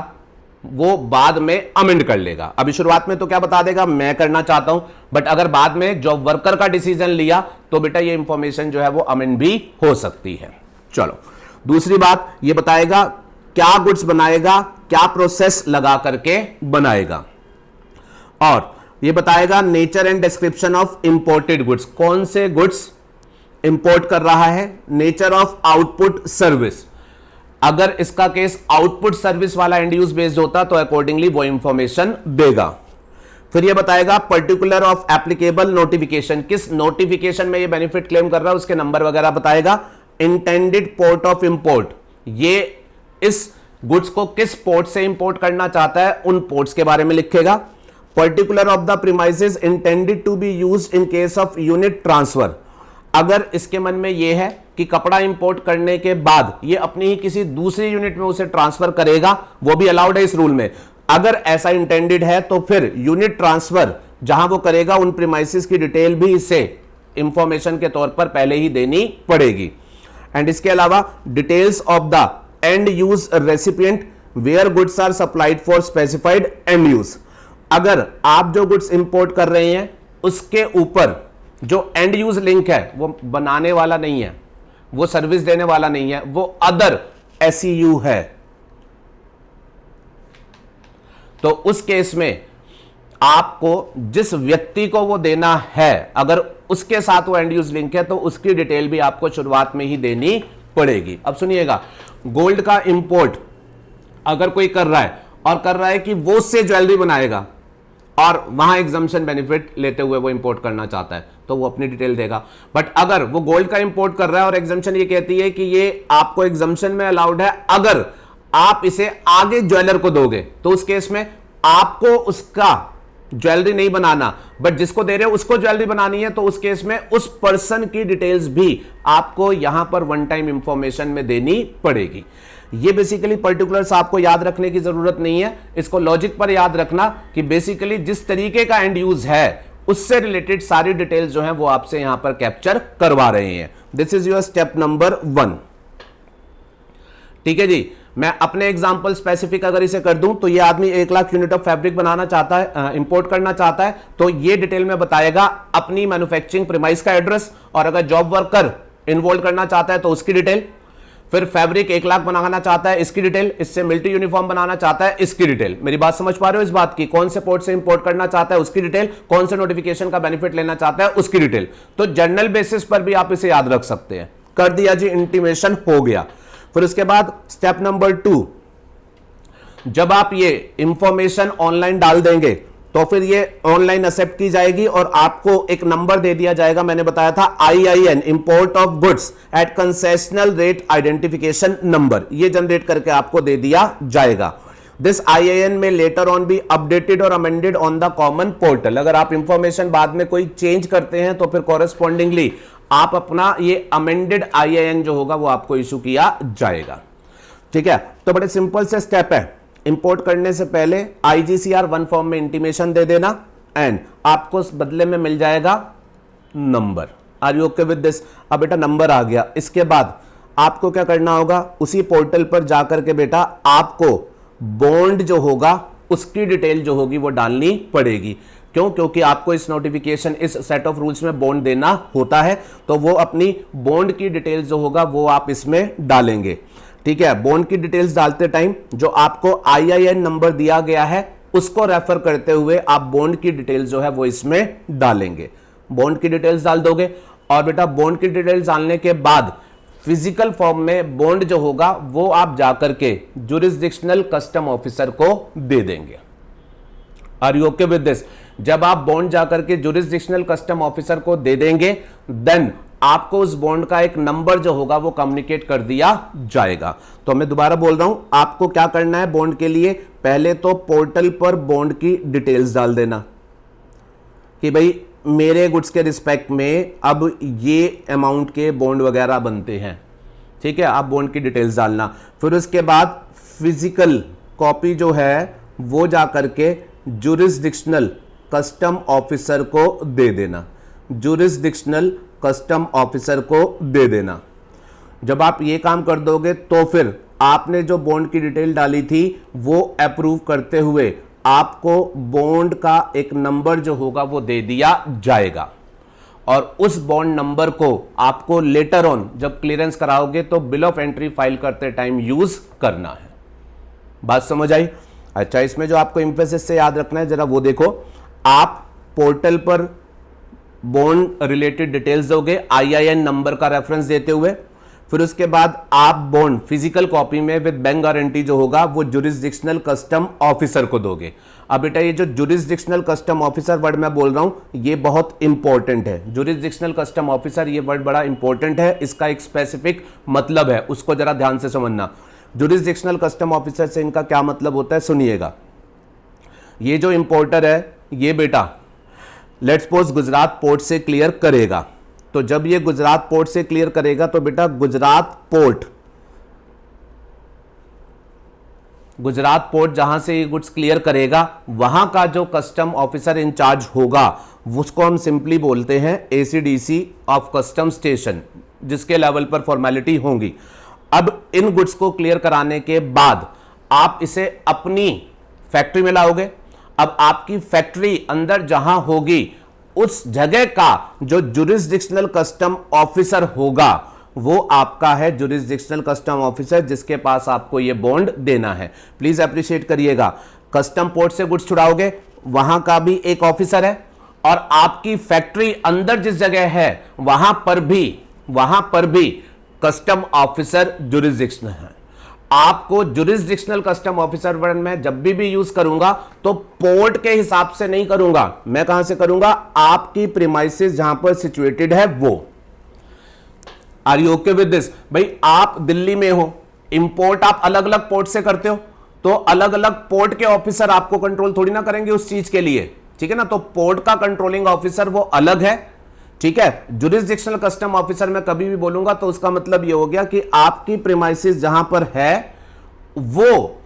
वो बाद में अमेंड कर लेगा। अभी शुरुआत में तो क्या बता देगा, मैं करना चाहता हूं, बट अगर बाद में जॉब वर्कर का डिसीजन लिया तो बेटा ये इंफॉर्मेशन जो है वो अमेंड भी हो सकती है। चलो, दूसरी बात ये बताएगा क्या गुड्स बनाएगा, क्या प्रोसेस लगा करके बनाएगा, और ये बताएगा nature and description of imported goods, कौन से गुड्स इंपोर्ट कर रहा है, नेचर ऑफ आउटपुट सर्विस, अगर इसका केस आउटपुट सर्विस वाला एंड यूज बेस्ड होता तो अकॉर्डिंगली वो इंफॉर्मेशन देगा। फिर ये बताएगा पर्टिकुलर ऑफ एप्लीकेबल नोटिफिकेशन, किस नोटिफिकेशन में ये बेनिफिट क्लेम कर रहा है उसके नंबर वगैरह बताएगा। इंटेंडेड पोर्ट ऑफ इंपोर्ट, ये इस गुड्स को किस पोर्ट से इंपोर्ट करना चाहता है उन पोर्ट्स के बारे में लिखेगा। Particular of the premises intended to be used in case of unit transfer, अगर इसके मन में यह है कि कपड़ा इंपोर्ट करने के बाद ये अपनी ही किसी दूसरी यूनिट में उसे ट्रांसफर करेगा, वो भी अलाउड है इस रूल में। अगर ऐसा इंटेंडेड है तो फिर यूनिट ट्रांसफर जहां वो करेगा उन प्रीमाइसेस की डिटेल भी इसे इंफॉर्मेशन के तौर पर पहले ही देनी पड़ेगी। एंड इसके अलावा details of the end use recipient where goods are supplied for specified end use, अगर आप जो गुड्स इंपोर्ट कर रहे हैं उसके ऊपर जो एंड यूज लिंक है वो बनाने वाला नहीं है, वो सर्विस देने वाला नहीं है, वो अदर SEU है, तो उस केस में आपको जिस व्यक्ति को वो देना है, अगर उसके साथ वो एंड यूज लिंक है, तो उसकी डिटेल भी आपको शुरुआत में ही देनी पड़ेगी। अब सुनिएगा, गोल्ड का इंपोर्ट अगर कोई कर रहा है और कर रहा है कि वो उससे ज्वेलरी बनाएगा और वहां एग्जम्पशन बेनिफिट लेते हुए वो इंपोर्ट करना चाहता है, तो वो अपनी डिटेल देगा। बट अगर वो गोल्ड का इंपोर्ट कर रहा है और एग्जम्पशन ये कहती है कि ये आपको एग्जम्पशन में अलाउड है अगर आप इसे आगे ज्वेलर को दोगे, तो उस केस में आपको उसका ज्वेलरी नहीं बनाना, बट जिसको दे रहे हो उसको ज्वेलरी बनानी है, तो उस केस में उस पर्सन की डिटेल्स भी आपको यहां पर वन टाइम इंफॉर्मेशन में देनी पड़ेगी। ये बेसिकली पर्टिकुलर्स आपको याद रखने की जरूरत नहीं है, इसको लॉजिक पर याद रखना कि बेसिकली जिस तरीके का एंड यूज है उससे रिलेटेड सारी डिटेल्स जो है वो आपसे यहां पर कैप्चर करवा रहे हैं। This is your step number 1। ठीक है जी, मैं अपने एग्जांपल स्पेसिफिक अगर इसे कर दूं तो ये आदमी 1 लाख यूनिट ऑफ फैब्रिक बनाना चाहता है, इंपोर्ट करना चाहता है, तो ये डिटेल में बताएगा अपनी मैन्युफैक्चरिंग प्रीमाइस का एड्रेस, और अगर जॉब वर्कर इन्वॉल्व करना चाहता है तो उसकी डिटेल, फिर फैब्रिक 1 लाख बनाना चाहता है इसकी डिटेल, इससे मिलिट्री यूनिफॉर्म बनाना चाहता है इसकी डिटेल। मेरी बात समझ पा रहे हो इस बात की? कौन से पोर्ट से इंपोर्ट करना चाहता है उसकी डिटेल, कौन से नोटिफिकेशन का बेनिफिट लेना चाहता है उसकी डिटेल। तो जनरल बेसिस पर भी आप इसे याद रख सकते हैं। कर दिया जी, इंटीमेशन हो गया। फिर उसके बाद स्टेप नंबर 2, जब आप ये इंफॉर्मेशन ऑनलाइन डाल देंगे तो फिर ये ऑनलाइन एक्सेप्ट की जाएगी और आपको एक नंबर दे दिया जाएगा। मैंने बताया था IIN, import of goods at concessional rate identification number, ये जनरेट करके आपको दे दिया जाएगा। दिस IIN में लेटर ऑन बी अपडेटेड और amended on the common portal. अगर आप इंफॉर्मेशन बाद में कोई चेंज करते हैं तो फिर कॉरेस्पॉन्डिंगली आप अपना ये अमेंडेड IIN जो होगा वो आपको इशू किया जाएगा। ठीक है, तो बड़े सिंपल से स्टेप है। इंपोर्ट करने से पहले IGCR 1 फॉर्म में इंटीमेशन दे देना एंड आपको उस बदले में मिल जाएगा number. Are you okay with this? अब बेटा नंबर आ गया, इसके बाद आपको क्या करना होगा, उसी पोर्टल पर जाकर के बेटा आपको बॉन्ड जो होगा उसकी डिटेल जो होगी वो डालनी पड़ेगी। क्यों? क्योंकि आपको इस नोटिफिकेशन, इस सेट ऑफ रूल्स में बॉन्ड देना होता है, तो वो अपनी बॉन्ड की डिटेल जो होगा वो आप इसमें डालेंगे। ठीक है, बॉन्ड की डिटेल्स डालते टाइम जो आपको IIN नंबर दिया गया है उसको रेफर करते हुए आप बॉन्ड की डिटेल्स जो है वो इसमें डालेंगे। बॉन्ड की डिटेल्स डाल दोगे और बेटा बॉन्ड की डिटेल्स डालने के बाद फिजिकल फॉर्म में बॉन्ड जो होगा वो आप जाकर के जुरिस्डिक्शनल कस्टम ऑफिसर को दे देंगे। Are you okay with this? जब आप बॉन्ड जाकर के जुरिस्डिक्शनल कस्टम ऑफिसर को दे देंगे देन आपको उस बॉन्ड का एक नंबर जो होगा वो कम्युनिकेट कर दिया जाएगा। तो मैं दोबारा बोल रहा हूं, आपको क्या करना है बॉन्ड के लिए, पहले तो पोर्टल पर बॉन्ड की डिटेल्स डाल देना कि भाई मेरे गुड्स के रिस्पेक्ट में अब ये अमाउंट के बॉन्ड वगैरह बनते हैं। ठीक है, आप बॉन्ड की डिटेल्स डालना। फिर उसके बाद फिजिकल कॉपी जो है वो जाकर के जुरिस्डिक्शनल कस्टम ऑफिसर को दे देना। जुरिस्डिक्शनल कस्टम ऑफिसर को दे देना। जब आप ये काम कर दोगे तो फिर आपने जो बॉन्ड की डिटेल डाली थी वो अप्रूव करते हुए आपको बॉन्ड का एक नंबर जो होगा वो दे दिया जाएगा और उस बॉन्ड नंबर को आपको लेटर ऑन जब क्लियरेंस कराओगे तो बिल ऑफ एंट्री फाइल करते टाइम यूज करना है। बात समझ आई? अच्छा, इसमें जो आपको इंफेसिस से याद रखना है जरा वो देखो, आप पोर्टल पर बॉन्ड रिलेटेड डिटेल्स दोगे IIN नंबर का रेफरेंस देते हुए, फिर उसके बाद आप बॉन्ड फिजिकल कॉपी में विद बैंक गारंटी जो होगा वो जुरिस्डिक्शनल कस्टम ऑफिसर को दोगे। अब बेटा ये जो जुरिस्डिक्शनल कस्टम ऑफिसर वर्ड मैं बोल रहा हूं ये बहुत इंपॉर्टेंट है। जुरिस्डिक्शनल कस्टम ऑफिसर ये वर्ड बड़ा इंपॉर्टेंट है, इसका एक स्पेसिफिक मतलब है, उसको जरा ध्यान से समझना। जुरिस्डिक्शनल कस्टम ऑफिसर से इनका क्या मतलब होता है सुनिएगा। ये जो इंपोर्टर है ये बेटा लेट्स सपोज गुजरात पोर्ट से क्लियर करेगा, तो जब ये गुजरात पोर्ट से क्लियर करेगा तो बेटा गुजरात पोर्ट जहां से ये गुड्स क्लियर करेगा वहां का जो कस्टम ऑफिसर इंचार्ज होगा उसको हम सिंपली बोलते हैं ACDC ऑफ कस्टम स्टेशन, जिसके लेवल पर फॉर्मेलिटी होंगी। अब इन गुड्स को क्लियर कराने के बाद आप इसे अपनी फैक्ट्री में लाओगे। अब आपकी फैक्ट्री अंदर जहां होगी उस जगह का जो जुरिस्डिक्शनल कस्टम ऑफिसर होगा वो आपका है जुरिस्डिक्शनल कस्टम ऑफिसर, जिसके पास आपको ये बॉन्ड देना है। प्लीज अप्रिशिएट करिएगा, कस्टम पोर्ट से गुड्स छुड़ाओगे वहां का भी एक ऑफिसर है, और आपकी फैक्ट्री अंदर जिस जगह है वहां पर भी कस्टम ऑफिसर जुरिस्डिक्शनल है। आपको जुरिस्डिक्शनल कस्टम ऑफिसर वर्ड में जब भी यूज करूंगा तो पोर्ट के हिसाब से नहीं करूंगा, मैं कहां से करूंगा, आपकी प्रीमाइसेस जहां पर सिचुएटेड है वो। Are you okay with this? भाई आप दिल्ली में हो, इंपोर्ट आप अलग अलग पोर्ट से करते हो, तो अलग अलग पोर्ट के ऑफिसर आपको कंट्रोल थोड़ी ना करेंगे उस चीज के लिए, ठीक है ना। तो पोर्ट का कंट्रोलिंग ऑफिसर वो अलग है, ठीक है। जुरिस्डिक्शनल कस्टम ऑफिसर मैं कभी भी बोलूंगा तो उसका मतलब ये हो गया कि आपकी प्रीमाइसेस जहां पर है वो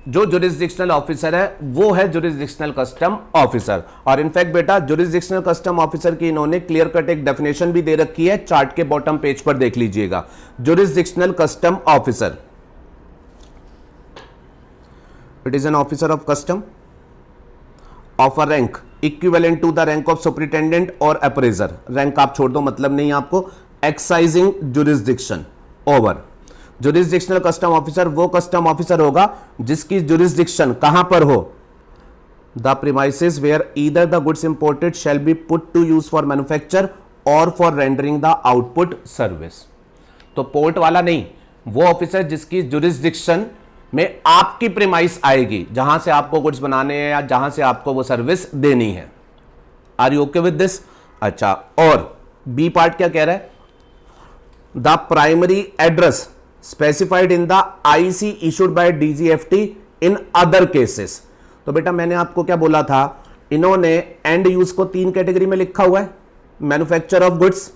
जो जुरिस्डिक्शनल ऑफिसर है वो है जुरिस्डिक्शनल कस्टम ऑफिसर। और इनफैक्ट बेटा जुरिस्डिक्शनल कस्टम ऑफिसर की इन्होंने क्लियर कट एक डेफिनेशन भी दे रखी है, चार्ट के बॉटम पेज पर देख लीजिएगा। Jurisdictional custom officer, it is an officer of custom of a rank equivalent to the rank of superintendent और अप्रेजर। रैंक आप छोड़ दो, मतलब नहीं आपको। Exercising jurisdiction over. Jurisdictional custom officer वो कस्टम ऑफिसर होगा जिसकी जुरिस्डिक्शन कहां पर हो, the premises where either the goods imported shall be put to use for manufacture और for rendering the output service. तो पोर्ट वाला नहीं, वो ऑफिसर जिसकी जुरिस्डिक्शन में आपकी प्रीमाइस आएगी, जहां से आपको गुड्स बनाने हैं या जहां से आपको वो सर्विस देनी है। Are you okay with this? अच्छा, और बी पार्ट क्या कह रहा है, the primary address specified in the IC issued by DGFT in other cases. तो बेटा मैंने आपको क्या बोला था, इन्होंने एंड यूज को 3 कैटेगरी में लिखा हुआ है, manufacture of goods,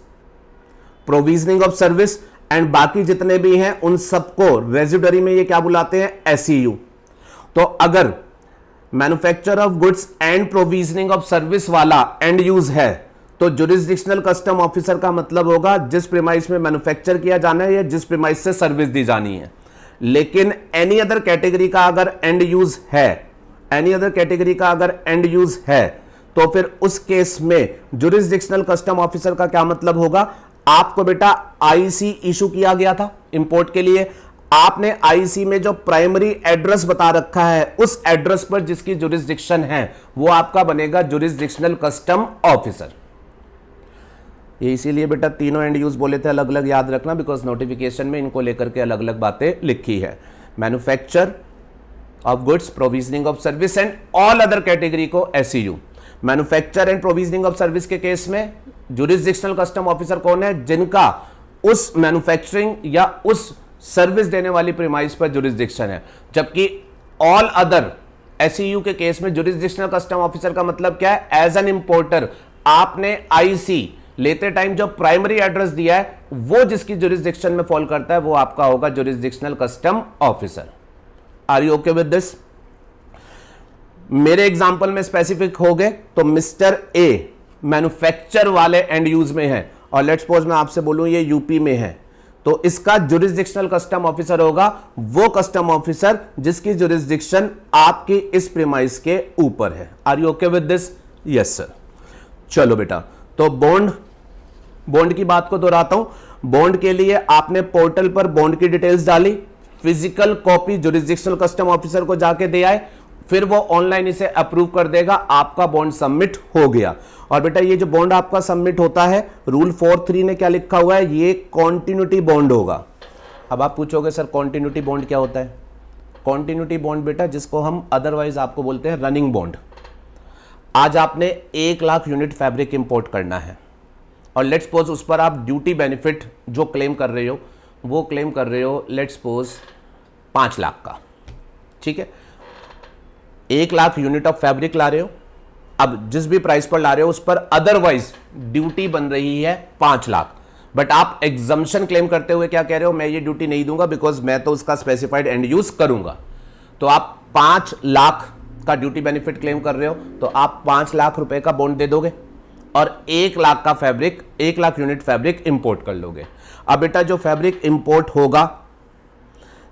provisioning of service, and बाकी जितने भी हैं उन सबको रेजिडरी में ये क्या बुलाते हैं, एसईयू। तो अगर manufacture of goods and provisioning of service वाला एंड यूज है तो जुरिस्डिक्शनल कस्टम ऑफिसर का मतलब होगा जिस प्रीमाइस में मैन्युफैक्चर किया जाना है या जिस प्रीमाइस से सर्विस दी जानी है। लेकिन एनी अदर कैटेगरी का अगर एंड यूज है, एनी अदर कैटेगरी का अगर एंड यूज है तो फिर उस केस में जुरिस्डिक्शनल कस्टम ऑफिसर का क्या मतलब होगा, आपको बेटा आईसी इशू किया गया था इंपोर्ट के लिए, आपने आईसी में जो प्राइमरी एड्रेस बता रखा है उस एड्रेस पर जिसकी जुरिस्डिक्शन है वो आपका बनेगा जुरिस्डिक्शनल कस्टम ऑफिसर। ये इसीलिए बेटा तीनों एंड यूज बोले थे, अलग अलग याद रखना, बिकॉज नोटिफिकेशन में इनको लेकर के अलग अलग बातें लिखी है। Manufacture of goods, provisioning of service and all other category को SEU. Manufacture and provisioning of service के केस में जुरिस्डिक्शनल कस्टम ऑफिसर कौन है, जिनका उस मैन्युफैक्चरिंग या उस सर्विस देने वाली प्रीमाइस पर जुरिस्डिक्शन है। जबकि ऑल अदर एसईयू के केस में जुरिस्डिक्शनल कस्टम ऑफिसर का मतलब क्या है, एज एन इंपोर्टर आपने आईसी लेते टाइम जो प्राइमरी एड्रेस दिया है वो जिसकी जुरिस्डिक्शन में फॉल करता है वो आपका होगा jurisdictional custom officer. Are you okay with this? मेरे एग्जांपल में स्पेसिफिक हो गए तो मिस्टर ए मैन्युफैक्चर वाले एंड यूज में है और लेट्स सपोज मैं आपसे बोलूं ये यूपी में है, तो इसका जुरिस्डिक्शनल कस्टम ऑफिसर होगा वो कस्टम ऑफिसर जिसकी जुरिस्डिक्शन आपकी इस प्रीमाइस के ऊपर है। Are you okay with this? Yes sir. चलो बेटा, तो बॉन्ड की बात को दोहराता हूं। बॉन्ड के लिए आपने पोर्टल पर बॉन्ड की डिटेल्स डाली, physical copy jurisdictional custom officer को जाके दे आए, फिर वो ऑनलाइन इसे अप्रूव कर देगा, आपका बॉन्ड सबमिट हो गया। और बेटा ये जो बॉन्ड आपका सबमिट होता है, रूल 4.3 ने क्या लिखा हुआ है, ये कॉन्टिन्यूटी बॉन्ड होगा। अब आप पूछोगे सर कॉन्टिन्यूटी बॉन्ड क्या होता है? कॉन्टिन्यूटी बॉन्ड बेटा जिसको हम अदरवाइज आपको बोलते हैं रनिंग बॉन्ड। आज आपने 1 लाख यूनिट फैब्रिक इंपोर्ट करना है और लेट्स सपोज उस पर आप ड्यूटी बेनिफिट जो क्लेम कर रहे हो वो क्लेम कर रहे हो लेट्स सपोज 5 लाख का, ठीक है। 1 लाख यूनिट ऑफ फैब्रिक ला रहे हो, अब जिस भी प्राइस पर ला रहे हो उस पर अदरवाइज ड्यूटी बन रही है 5 लाख, बट आप एग्जम्पशन क्लेम करते हुए क्या कह रहे हो, मैं ये ड्यूटी नहीं दूंगा बिकॉज मैं तो उसका स्पेसिफाइड एंड यूज करूंगा। तो आप 5 लाख का ड्यूटी बेनिफिट क्लेम कर रहे हो तो आप 5 लाख रुपए का बॉन्ड दे दोगे और 1 लाख का fabric, 1 lakh unit fabric import कर लोगे। अब बेटा जो फैब्रिक इंपोर्ट होगा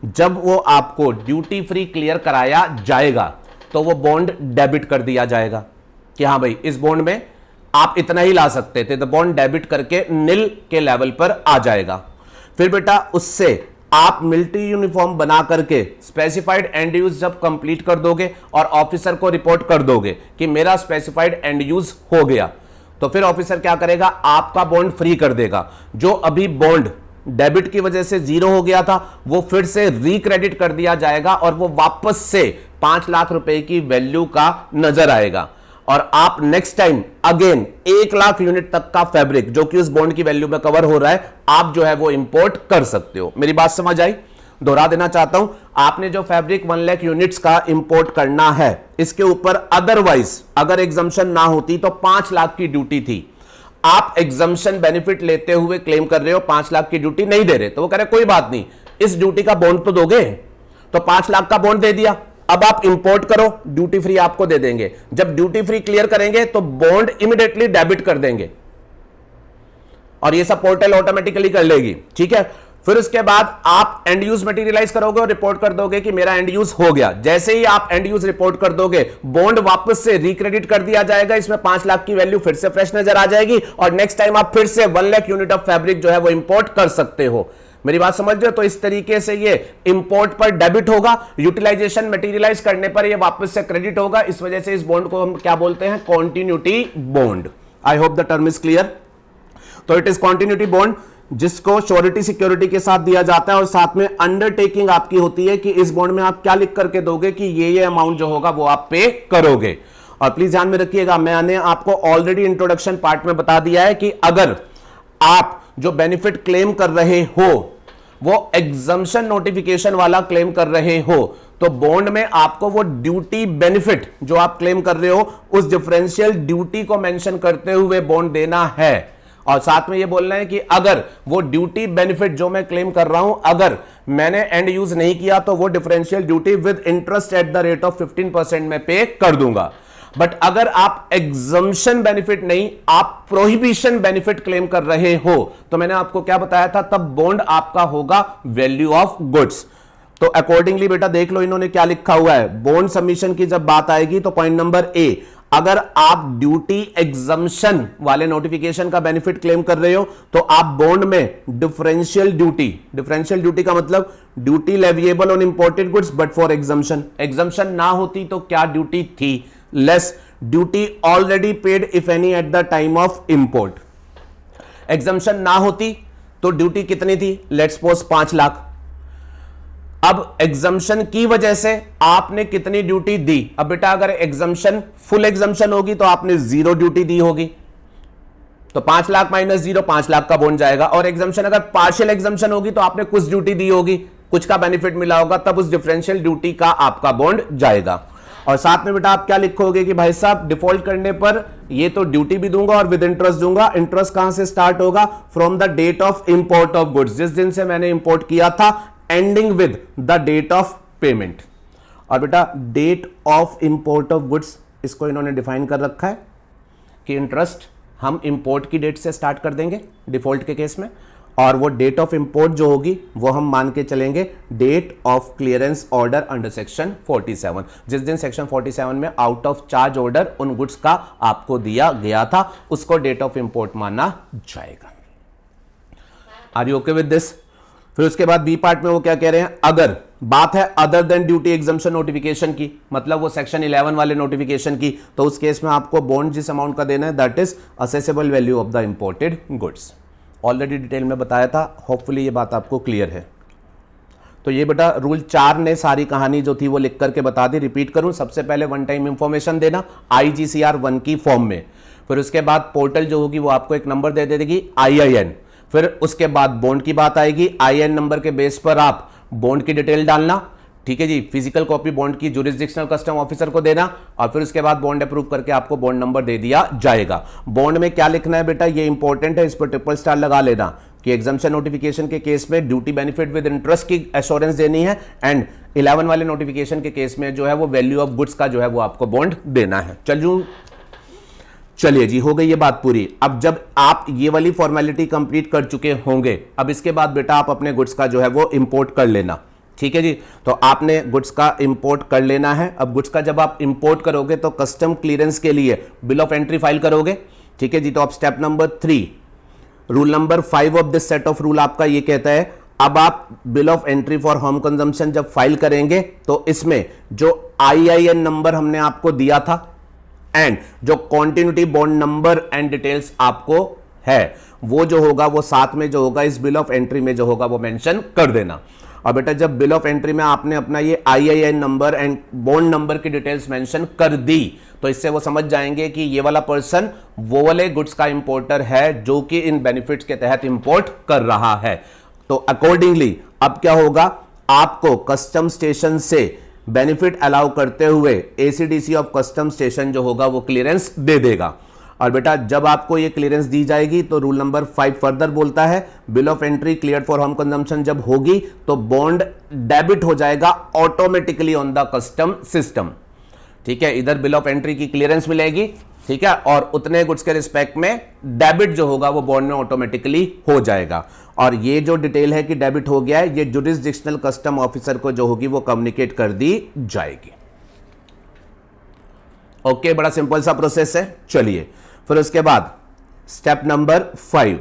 जब वो आपको ड्यूटी फ्री क्लियर कराया जाएगा तो वो बॉन्ड डेबिट कर दिया जाएगा कि हाँ भाई इस बॉन्ड में आप इतना ही ला सकते थे, तो बॉन्ड डेबिट करके निल के लेवल पर आ जाएगा। फिर बेटा उससे आप मिलिट्री यूनिफॉर्म बना करके स्पेसिफाइड एंड यूज जब कंप्लीट कर दोगे और ऑफिसर को रिपोर्ट कर दोगे कि मेरा स्पेसिफाइड एंड यूज हो गया, तो फिर ऑफिसर क्या करेगा, आपका बॉन्ड फ्री कर देगा। जो अभी बॉन्ड डेबिट की वजह से 0 हो गया था वो फिर से रिक्रेडिट कर दिया जाएगा और वो वापस से 5 लाख रुपए की वैल्यू का नजर आएगा और आप next time again 1 lakh unit तक का फैब्रिक जो कि उस बॉन्ड की वैल्यू में कवर हो रहा है, आप जो है वो इंपोर्ट कर सकते हो। मेरी बात समझ आई? दोहरा देना चाहता हूं, आपने जो फैब्रिक 1 लाख यूनिट्स का इंपोर्ट करना है, इसके ऊपर अदरवाइज अगर एग्जम्पशन ना होती तो 5 लाख की ड्यूटी थी। आप एग्जम्पशन बेनिफिट लेते हुए क्लेम कर रहे हो, 5 लाख की ड्यूटी नहीं दे रहे, तो वो कह रहे कोई बात नहीं, इस ड्यूटी का बॉन्ड तो दोगे, तो 5 लाख का बॉन्ड दे दिया, अब आप इंपोर्ट करो, ड्यूटी फ्री आपको दे देंगे। जब ड्यूटी फ्री क्लियर करेंगे तो बॉन्ड इमीडिएटली डेबिट कर देंगे और ये सब पोर्टल ऑटोमेटिकली कर लेगी, ठीक है। फिर उसके बाद आप एंड यूज मटेरियलाइज करोगे और रिपोर्ट कर दोगे कि मेरा एंड यूज हो गया। जैसे ही आप एंड यूज रिपोर्ट कर दोगे, बॉन्ड वापस से रिक्रेडिट कर दिया जाएगा, इसमें 5 लाख की वैल्यू फिर से फ्रेश नजर आ जाएगी और नेक्स्ट टाइम आप फिर से 1 लाख यूनिट ऑफ फैब्रिक जो है वो इंपोर्ट कर सकते हो। मेरी बात समझ रहे हो? तो इस तरीके से ये इंपोर्ट पर डेबिट होगा, यूटिलाइजेशन मटेरियलाइज करने पर ये वापस से क्रेडिट होगा। इस वजह से इस बॉन्ड को हम क्या बोलते हैं, continuity bond. I hope the term is clear. तो इट इज कॉन्टिन्यूटी बॉन्ड जिसको श्योरिटी सिक्योरिटी के साथ दिया जाता है और साथ में अंडरटेकिंग आपकी होती है कि इस बॉन्ड में आप क्या लिख करके दोगे कि ये अमाउंट जो होगा वो आप पे करोगे। और प्लीज ध्यान में रखिएगा, मैंने आपको ऑलरेडी इंट्रोडक्शन पार्ट में बता दिया है कि अगर आप जो बेनिफिट क्लेम कर रहे हो वो एग्जम्पशन नोटिफिकेशन वाला क्लेम कर रहे हो, तो बॉन्ड में आपको वो ड्यूटी बेनिफिट जो आप क्लेम कर रहे हो उस डिफरेंशियल ड्यूटी को मेंशन करते हुए बॉन्ड देना है। और साथ में ये बोलना है कि अगर वो ड्यूटी बेनिफिट जो मैं क्लेम कर रहा हूं अगर मैंने एंड यूज नहीं किया तो वो differential duty with interest at the rate of 15% में पे कर दूंगा। बट अगर आप एग्जम्पशन बेनिफिट नहीं, आप प्रोहिबिशन बेनिफिट क्लेम कर रहे हो, तो मैंने आपको क्या बताया था, तब बॉन्ड आपका होगा वैल्यू ऑफ गुड्स। तो अकॉर्डिंगली बेटा देख लो इन्होंने क्या लिखा हुआ है। बॉन्ड सबमिशन की जब बात आएगी तो पॉइंट नंबर ए, अगर आप ड्यूटी एग्जम्पशन वाले नोटिफिकेशन का बेनिफिट क्लेम कर रहे हो तो आप बॉन्ड में डिफरेंशियल ड्यूटी का मतलब duty leviable on imported goods but for exemption ना होती तो क्या ड्यूटी थी, less duty already paid if any at the time of import. Exemption ना होती तो ड्यूटी कितनी थी, लेट्स सपोज 5 लाख। अब एग्जम्पशन की वजह से आपने कितनी ड्यूटी दी। अब बेटा अगर एग्जम्पशन फुल एग्जम्पशन होगी तो आपने 0 ड्यूटी दी होगी, तो 5 लाख माइनस 0 5 लाख का बॉन्ड जाएगा। और एग्जम्पशन अगर पार्शियल एग्जम्पशन होगी तो आपने कुछ ड्यूटी दी होगी, कुछ का बेनिफिट मिला होगा, तब उस डिफरेंशियल ड्यूटी का आपका बॉन्ड जाएगा। और साथ में बेटा आप क्या लिखोगे कि भाई साहब डिफॉल्ट करने पर ये तो ड्यूटी भी दूंगा और विद इंटरेस्ट दूंगा। इंटरेस्ट कहां से स्टार्ट होगा, from the date of import of goods, जिस दिन से मैंने इंपोर्ट किया था, ending with the date of payment. और बेटा date of import of goods इसको इन्होंने डिफाइन कर रखा है कि इंटरेस्ट हम इंपोर्ट की डेट से स्टार्ट कर देंगे डिफॉल्ट के केस में, और वो डेट ऑफ इंपोर्ट जो होगी वो हम मान के चलेंगे date of clearance order under section 47, जिस दिन सेक्शन 47 में आउट ऑफ चार्ज ऑर्डर उन गुड्स का आपको दिया गया था उसको डेट ऑफ इंपोर्ट माना जाएगा। Are you okay with this? फिर उसके बाद बी पार्ट में वो क्या कह रहे हैं, अगर बात है other than duty exemption notification की, मतलब वो सेक्शन 11 वाले नोटिफिकेशन की, तो उस केस में आपको बॉन्ड जिस अमाउंट का देना है that is accessible value of the imported goods. Already detail में बताया था, होपफुली ये बात आपको क्लियर है। तो ये बेटा रूल 4 ने सारी कहानी जो थी वो लिख करके बता दी। रिपीट करूं, सबसे पहले वन टाइम इंफॉर्मेशन देना IGCR 1 की फॉर्म में, फिर उसके बाद पोर्टल जो होगी वो आपको एक नंबर दे देगी IIN, फिर उसके बाद बॉन्ड की बात आएगी, IIN नंबर के बेस पर आप बॉन्ड की डिटेल डालना, ठीक है जी, फिजिकल कॉपी बॉन्ड की जुरिस्डिक्शनल कस्टम ऑफिसर को देना, और फिर उसके बाद बॉन्ड अप्रूव करके आपको बॉन्ड नंबर दे दिया जाएगा। बॉन्ड में क्या लिखना है बेटा, ये इंपॉर्टेंट है, इस पर ट्रिपल स्टार लगा लेना कि एग्जम्पशन नोटिफिकेशन के केस में ड्यूटी बेनिफिट विद इंटरेस्ट की एश्योरेंस देनी है, एंड 11 वाले नोटिफिकेशन के केस में जो है वो वैल्यू ऑफ गुड्स का जो है वो आपको बॉन्ड देना है। चलिए जी, हो गई ये बात पूरी। अब जब आप ये वाली फॉर्मेलिटी कंप्लीट कर चुके होंगे, अब इसके बाद बेटा आप अपने गुड्स का जो है वो इंपोर्ट कर लेना, ठीक है जी। तो आपने गुड्स का इंपोर्ट कर लेना है। अब गुड्स का जब आप इंपोर्ट करोगे तो कस्टम क्लियरेंस के लिए बिल ऑफ एंट्री फाइल करोगे, ठीक है जी। तो आप step number 3 rule number 5 of this set of rule आपका ये कहता है, अब आप bill of entry for home consumption जब फाइल करेंगे तो इसमें जो आईआईएन नंबर हमने आपको दिया था एंड जो continuity bond number and details आपको है वो जो होगा वो साथ में जो होगा इस बिल ऑफ एंट्री में जो होगा वो मेंशन कर देना। और बेटा जब बिल ऑफ एंट्री में आपने अपना ये IIN number and bond number की डिटेल्स मेंशन कर दी तो इससे वो समझ जाएंगे कि ये वाला पर्सन वो वाले गुड्स का इंपोर्टर है जो कि इन बेनिफिट्स के तहत इंपोर्ट कर रहा है। तो अकॉर्डिंगली अब क्या होगा, आपको कस्टम स्टेशन से बेनिफिट अलाउ करते हुए एसीडीसी ऑफ कस्टम स्टेशन जो होगा वो क्लियरेंस दे देगा। और बेटा जब आपको ये क्लियरेंस दी जाएगी तो रूल नंबर 5 फर्दर बोलता है bill of entry clear for home consumption जब होगी तो बॉन्ड डेबिट हो जाएगा automatically on the custom system. ठीक है, इधर बिल ऑफ एंट्री की क्लियरेंस मिलेगी, ठीक है, और उतने गुड्स के रिस्पेक्ट में डेबिट जो होगा वो बॉन्ड में ऑटोमेटिकली हो जाएगा। और ये जो डिटेल है कि डेबिट हो गया है ये जुरिसडिक्शनल कस्टम ऑफिसर को जो होगी वो कम्युनिकेट कर दी जाएगी। ओके, बड़ा सिंपल सा प्रोसेस है। चलिए फिर उसके बाद स्टेप नंबर 5।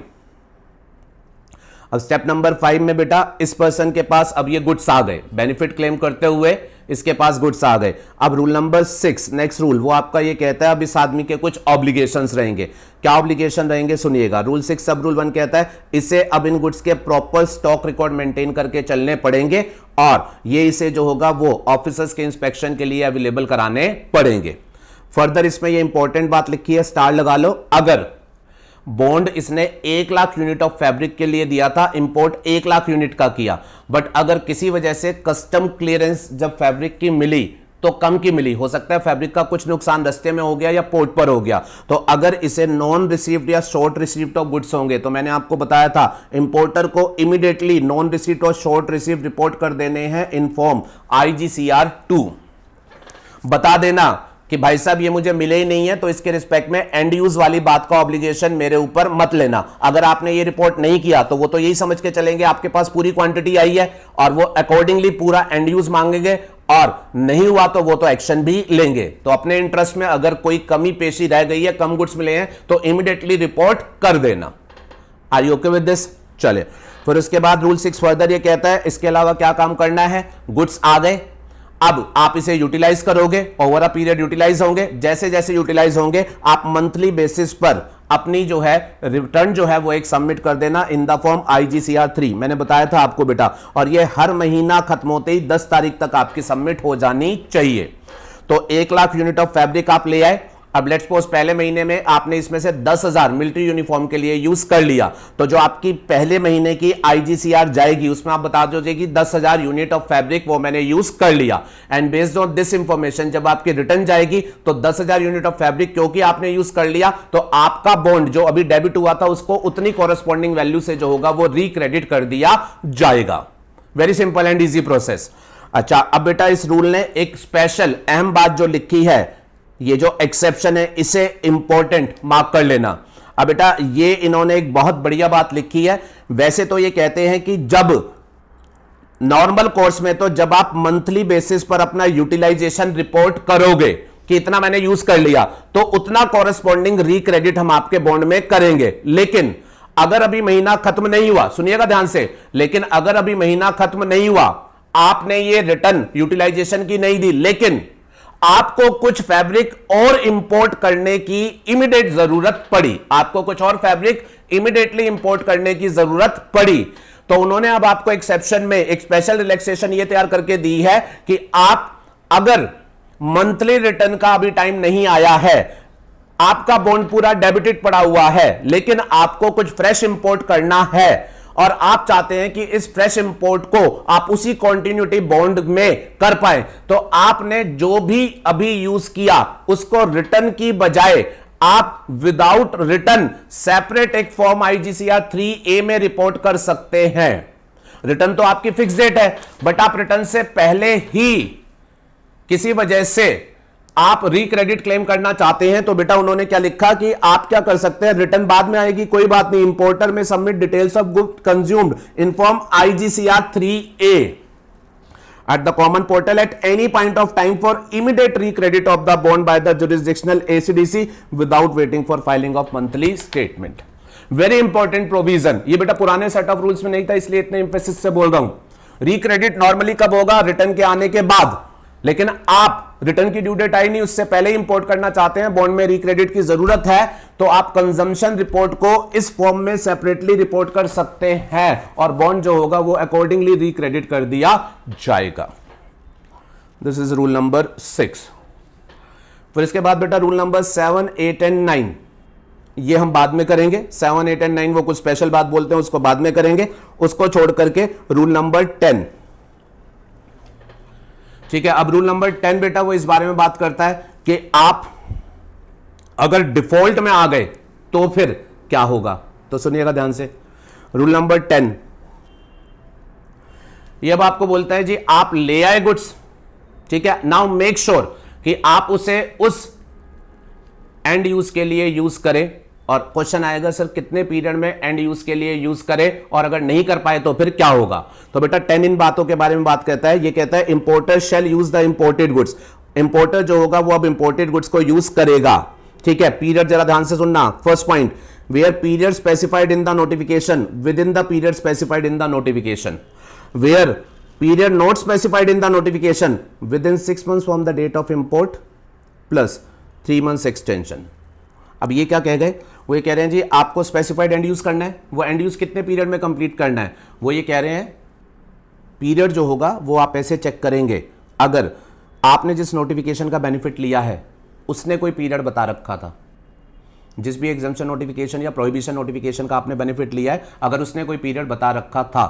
अब स्टेप नंबर 5 में बेटा इस पर्सन के पास अब ये गुड्स आ गए, बेनिफिट क्लेम करते हुए इसके पास गुड्स आ गए। अब रूल नंबर 6 नेक्स्ट रूल वो आपका ये कहता है अब इस आदमी के कुछ ऑब्लिगेशंस रहेंगे। क्या ऑब्लिगेशन रहेंगे सुनिएगा। रूल 6 सब रूल 1 कहता है इसे अब इन गुड्स के प्रॉपर स्टॉक रिकॉर्ड मेंटेन करके चलने पड़ेंगे और ये इसे जो होगा वो ऑफिसर्स के इंस्पेक्शन के लिए अवेलेबल कराने पड़ेंगे। फर्दर इसमें ये इंपॉर्टेंट बात लिखी है, स्टार लगा लो, अगर बॉन्ड इसने 1 लाख यूनिट ऑफ फैब्रिक के लिए दिया था, इंपोर्ट 1 लाख यूनिट का किया, बट अगर किसी वजह से कस्टम क्लियरेंस जब फैब्रिक की मिली तो कम की मिली, हो सकता है फैब्रिक का कुछ नुकसान रास्ते में हो गया या पोर्ट पर हो गया, तो अगर इसे नॉन रिसीव्ड या शॉर्ट रिसीव्ड ऑफ गुड्स होंगे तो मैंने आपको बताया था इंपोर्टर को इमीडिएटली नॉन रिसीव्ड और शॉर्ट रिसीव्ड रिपोर्ट कर देने हैं इन फॉर्म IGCR 2। बता देना कि भाई साहब ये मुझे मिले ही नहीं है तो इसके रिस्पेक्ट में एंड यूज वाली बात का ऑब्लिगेशन मेरे ऊपर मत लेना। अगर आपने ये रिपोर्ट नहीं किया तो वो तो यही समझ के चलेंगे आपके पास पूरी क्वांटिटी आई है और वो अकॉर्डिंगली पूरा एंड यूज मांगेंगे और नहीं हुआ तो वो तो एक्शन भी लेंगे। तो अपने इंटरेस्ट में अगर कोई कमी पेशी रह गई है, कम गुड्स मिले हैं तो इमीडिएटली रिपोर्ट कर देना। Are you okay with this? चले फिर उसके बाद रूल 6 फर्दर ये कहता है इसके अलावा क्या काम करना है। गुड्स आ गए, अब आप इसे यूटिलाइज करोगे, ओवर अ पीरियड यूटिलाइज होंगे, जैसे जैसे यूटिलाइज होंगे आप मंथली बेसिस पर अपनी जो है रिटर्न जो है वो एक सबमिट कर देना इन द फॉर्म IGCR 3। मैंने बताया था आपको बेटा, और ये हर महीना खत्म होते ही 10 तारीख तक आपकी सबमिट हो जानी चाहिए। तो 1 लाख यूनिट ऑफ फैब्रिक आप ले आए। अब लेट्स सपोज पहले महीने में आपने इसमें से 10,000 मिलिट्री यूनिफॉर्म के लिए यूज कर लिया, तो जो आपकी पहले महीने की IGCR जाएगी उसमें आप बता दो कि 10,000 यूनिट ऑफ फैब्रिक वो मैंने यूज कर लिया। And based on this information जब आपकी रिटर्न जाएगी तो 10,000 यूनिट ऑफ फैब्रिक क्योंकि आपने यूज कर लिया तो आपका बॉन्ड जो अभी डेबिट हुआ था उसको उतनी कॉरेस्पॉन्डिंग वैल्यू से जो होगा वो रिक्रेडिट कर दिया जाएगा। Very simple and easy process. अच्छा, अब बेटा इस रूल ने एक स्पेशल अहम बात जो लिखी है, ये जो एक्सेप्शन है इसे इंपॉर्टेंट मार्क कर लेना। अब बेटा ये इन्होंने एक बहुत बढ़िया बात लिखी है। वैसे तो ये कहते हैं कि जब नॉर्मल कोर्स में तो जब आप मंथली बेसिस पर अपना यूटिलाइजेशन रिपोर्ट करोगे कि इतना मैंने यूज कर लिया तो उतना कॉरेस्पॉन्डिंग रिक्रेडिट हम आपके बॉन्ड में करेंगे। लेकिन अगर अभी महीना खत्म नहीं हुआ, सुनिएगा ध्यान से, लेकिन अगर अभी महीना खत्म नहीं हुआ, आपने ये रिटर्न यूटिलाइजेशन की नहीं दी, लेकिन आपको कुछ फैब्रिक और इंपोर्ट करने की इमीडिएट जरूरत पड़ी, आपको कुछ और फैब्रिक इमीडिएटली इंपोर्ट करने की जरूरत पड़ी, तो उन्होंने अब आपको एक्सेप्शन में एक स्पेशल रिलैक्सेशन ये तैयार करके दी है कि आप अगर मंथली रिटर्न का अभी टाइम नहीं आया है, आपका बॉन्ड पूरा डेबिटेड पड़ा हुआ है, लेकिन आपको कुछ फ्रेश इंपोर्ट करना है और आप चाहते हैं कि इस फ्रेश इंपोर्ट को आप उसी कॉन्टिन्यूटी बॉन्ड में कर पाए, तो आपने जो भी अभी यूज किया उसको रिटर्न की बजाय आप विदाउट रिटर्न सेपरेट एक फॉर्म IGCR 3A में रिपोर्ट कर सकते हैं। रिटर्न तो आपकी फिक्स डेट है, बट आप रिटर्न से पहले ही किसी वजह से आप रिक्रेडिट क्लेम करना चाहते हैं तो बेटा उन्होंने क्या लिखा कि आप क्या कर सकते हैं, रिटर्न बाद में आएगी कोई बात नहीं, इंपोर्टर में submit details of good consumed in form IGCR 3A at the common portal at any point of time for immediate recredit of the bond by the jurisdictional ACDC without waiting for filing of monthly statement। Very important provision, ये बेटा पुराने set of rules में नहीं था, इसलिए इतने emphasis से बोल रहा हूं। रिक्रेडिट नॉर्मली कब होगा? रिटर्न के आने के बाद, लेकिन आप रिटर्न की ड्यू डेट आई नहीं, उससे पहले ही इंपोर्ट करना चाहते हैं, बॉन्ड में रिक्रेडिट की जरूरत है, तो आप कंजम्पशन रिपोर्ट को इस फॉर्म में सेपरेटली रिपोर्ट कर सकते हैं और बॉन्ड जो होगा वो अकॉर्डिंगली रिक्रेडिट कर दिया जाएगा। This is rule number 6। फिर इसके बाद बेटा रूल नंबर 7, 8 एंड 9, ये हम बाद में करेंगे। 7, 8 एंड 9 वो कुछ स्पेशल बात बोलते हैं, उसको बाद में करेंगे। उसको छोड़ करके रूल नंबर 10, ठीक है। अब रूल नंबर 10 बेटा वो इस बारे में बात करता है कि आप अगर डिफॉल्ट में आ गए तो फिर क्या होगा, तो सुनिएगा ध्यान से। रूल नंबर 10 ये अब आपको बोलता है जी आप ले आए गुड्स, ठीक है। नाउ मेक श्योर कि आप उसे उस एंड यूज के लिए यूज करें, और क्वेश्चन आएगा सर कितने पीरियड में एंड यूज के लिए यूज करें, और अगर नहीं कर पाए तो फिर क्या होगा। तो बेटा 10 इन बातों के बारे में बात करता है। ये कहता है importer shall use the imported goods, importer जो होगा वो अब इंपोर्टेड गुड्स को यूज करेगा, ठीक है। पीरियड जरा ध्यान से सुनना। First point, where period specified in the notification, within the period specified in the notification, where period not specified in the notification within 6 months from the date of import plus 3 months extension. अब ये क्या कह गए? वो ये कह रहे हैं जी आपको स्पेसिफाइड एंड यूज करना है, वो एंड यूज कितने पीरियड में कंप्लीट करना है, वो ये कह रहे हैं पीरियड जो होगा वो आप ऐसे चेक करेंगे, अगर आपने जिस नोटिफिकेशन का बेनिफिट लिया है उसने कोई पीरियड बता रखा था, जिस भी एग्जम्पशन नोटिफिकेशन या प्रोहिबिशन नोटिफिकेशन का आपने बेनिफिट लिया है, अगर उसने कोई पीरियड बता रखा था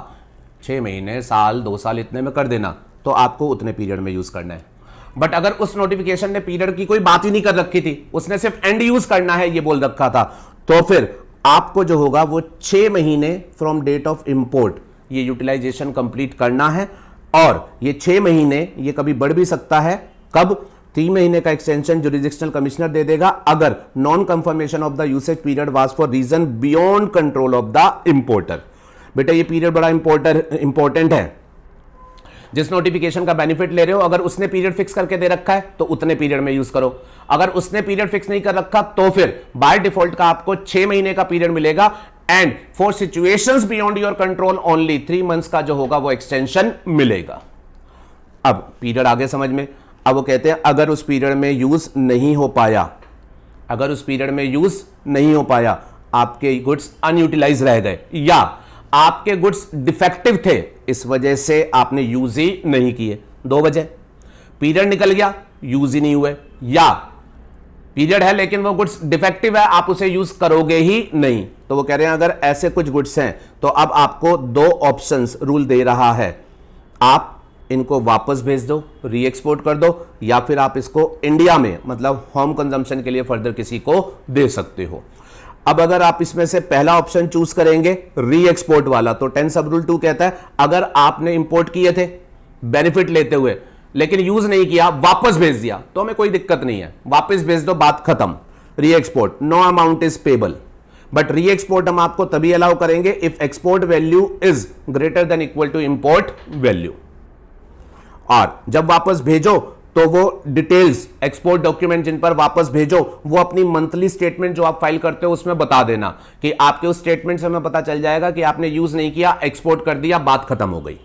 6 महीने, साल, 2 साल इतने में कर देना, तो आपको उतने पीरियड में यूज करना है। बट अगर उस नोटिफिकेशन ने पीरियड की कोई बात ही नहीं कर रखी थी, उसने सिर्फ एंड यूज करना है ये बोल रखा था, तो फिर आपको जो होगा वो 6 महीने फ्रॉम डेट ऑफ इंपोर्ट ये यूटिलाइजेशन कंप्लीट करना है। और ये 6 महीने ये कभी बढ़ भी सकता है, कब? 3 महीने का एक्सटेंशन जुरिडिक्शनल कमिश्नर दे देगा अगर non confirmation of the usage period was for reason beyond control of the importer. बेटा ये पीरियड बड़ा इंपॉर्टेंट है। जिस नोटिफिकेशन का बेनिफिट ले रहे हो, अगर उसने पीरियड फिक्स करके दे रखा है तो उतने पीरियड में यूज करो, अगर उसने पीरियड फिक्स नहीं कर रखा तो फिर बाय डिफॉल्ट का आपको 6 महीने का पीरियड मिलेगा, and for situations beyond your control only 3 months का जो होगा वो एक्सटेंशन मिलेगा। अब पीरियड आगे समझ में। अब वो कहते हैं अगर उस पीरियड में यूज नहीं हो पाया, अगर उस पीरियड में यूज नहीं हो पाया, आपके गुड्स अनयूटिलाइज रह गए या आपके गुड्स डिफेक्टिव थे, इस वजह से आपने यूज ही नहीं किए, 2 वजह, पीरियड निकल गया, यूज ही नहीं हुए, या पीरियड है लेकिन वो गुड्स डिफेक्टिव है, आप उसे यूज करोगे ही नहीं। तो वो कह रहे हैं अगर ऐसे कुछ गुड्स हैं तो अब आपको 2 ऑप्शंस रूल दे रहा है, आप इनको वापस भेज दो, री एक्सपोर्ट कर दो, या फिर आप इसको इंडिया में मतलब होम कंजम्पशन के लिए फर्दर किसी को दे सकते हो। अब अगर आप इसमें से पहला ऑप्शन चूज करेंगे री एक्सपोर्ट वाला, तो 10 सब रूल 2 कहता है अगर आपने इंपोर्ट किए थे बेनिफिट लेते हुए लेकिन यूज नहीं किया, वापस भेज दिया, तो हमें कोई दिक्कत नहीं है, वापस भेज दो, बात खत्म। Re export, no amount is payable. But re export हम आपको तभी अलाउ करेंगे if export value is greater than equal to import value. और जब वापस भेजो तो वो डिटेल्स एक्सपोर्ट डॉक्यूमेंट जिन पर वापस भेजो वो अपनी मंथली स्टेटमेंट जो आप फाइल करते हो उसमें बता देना, कि आपके उस स्टेटमेंट से हमें पता चल जाएगा कि आपने यूज नहीं किया, एक्सपोर्ट कर दिया, बात खत्म हो गई।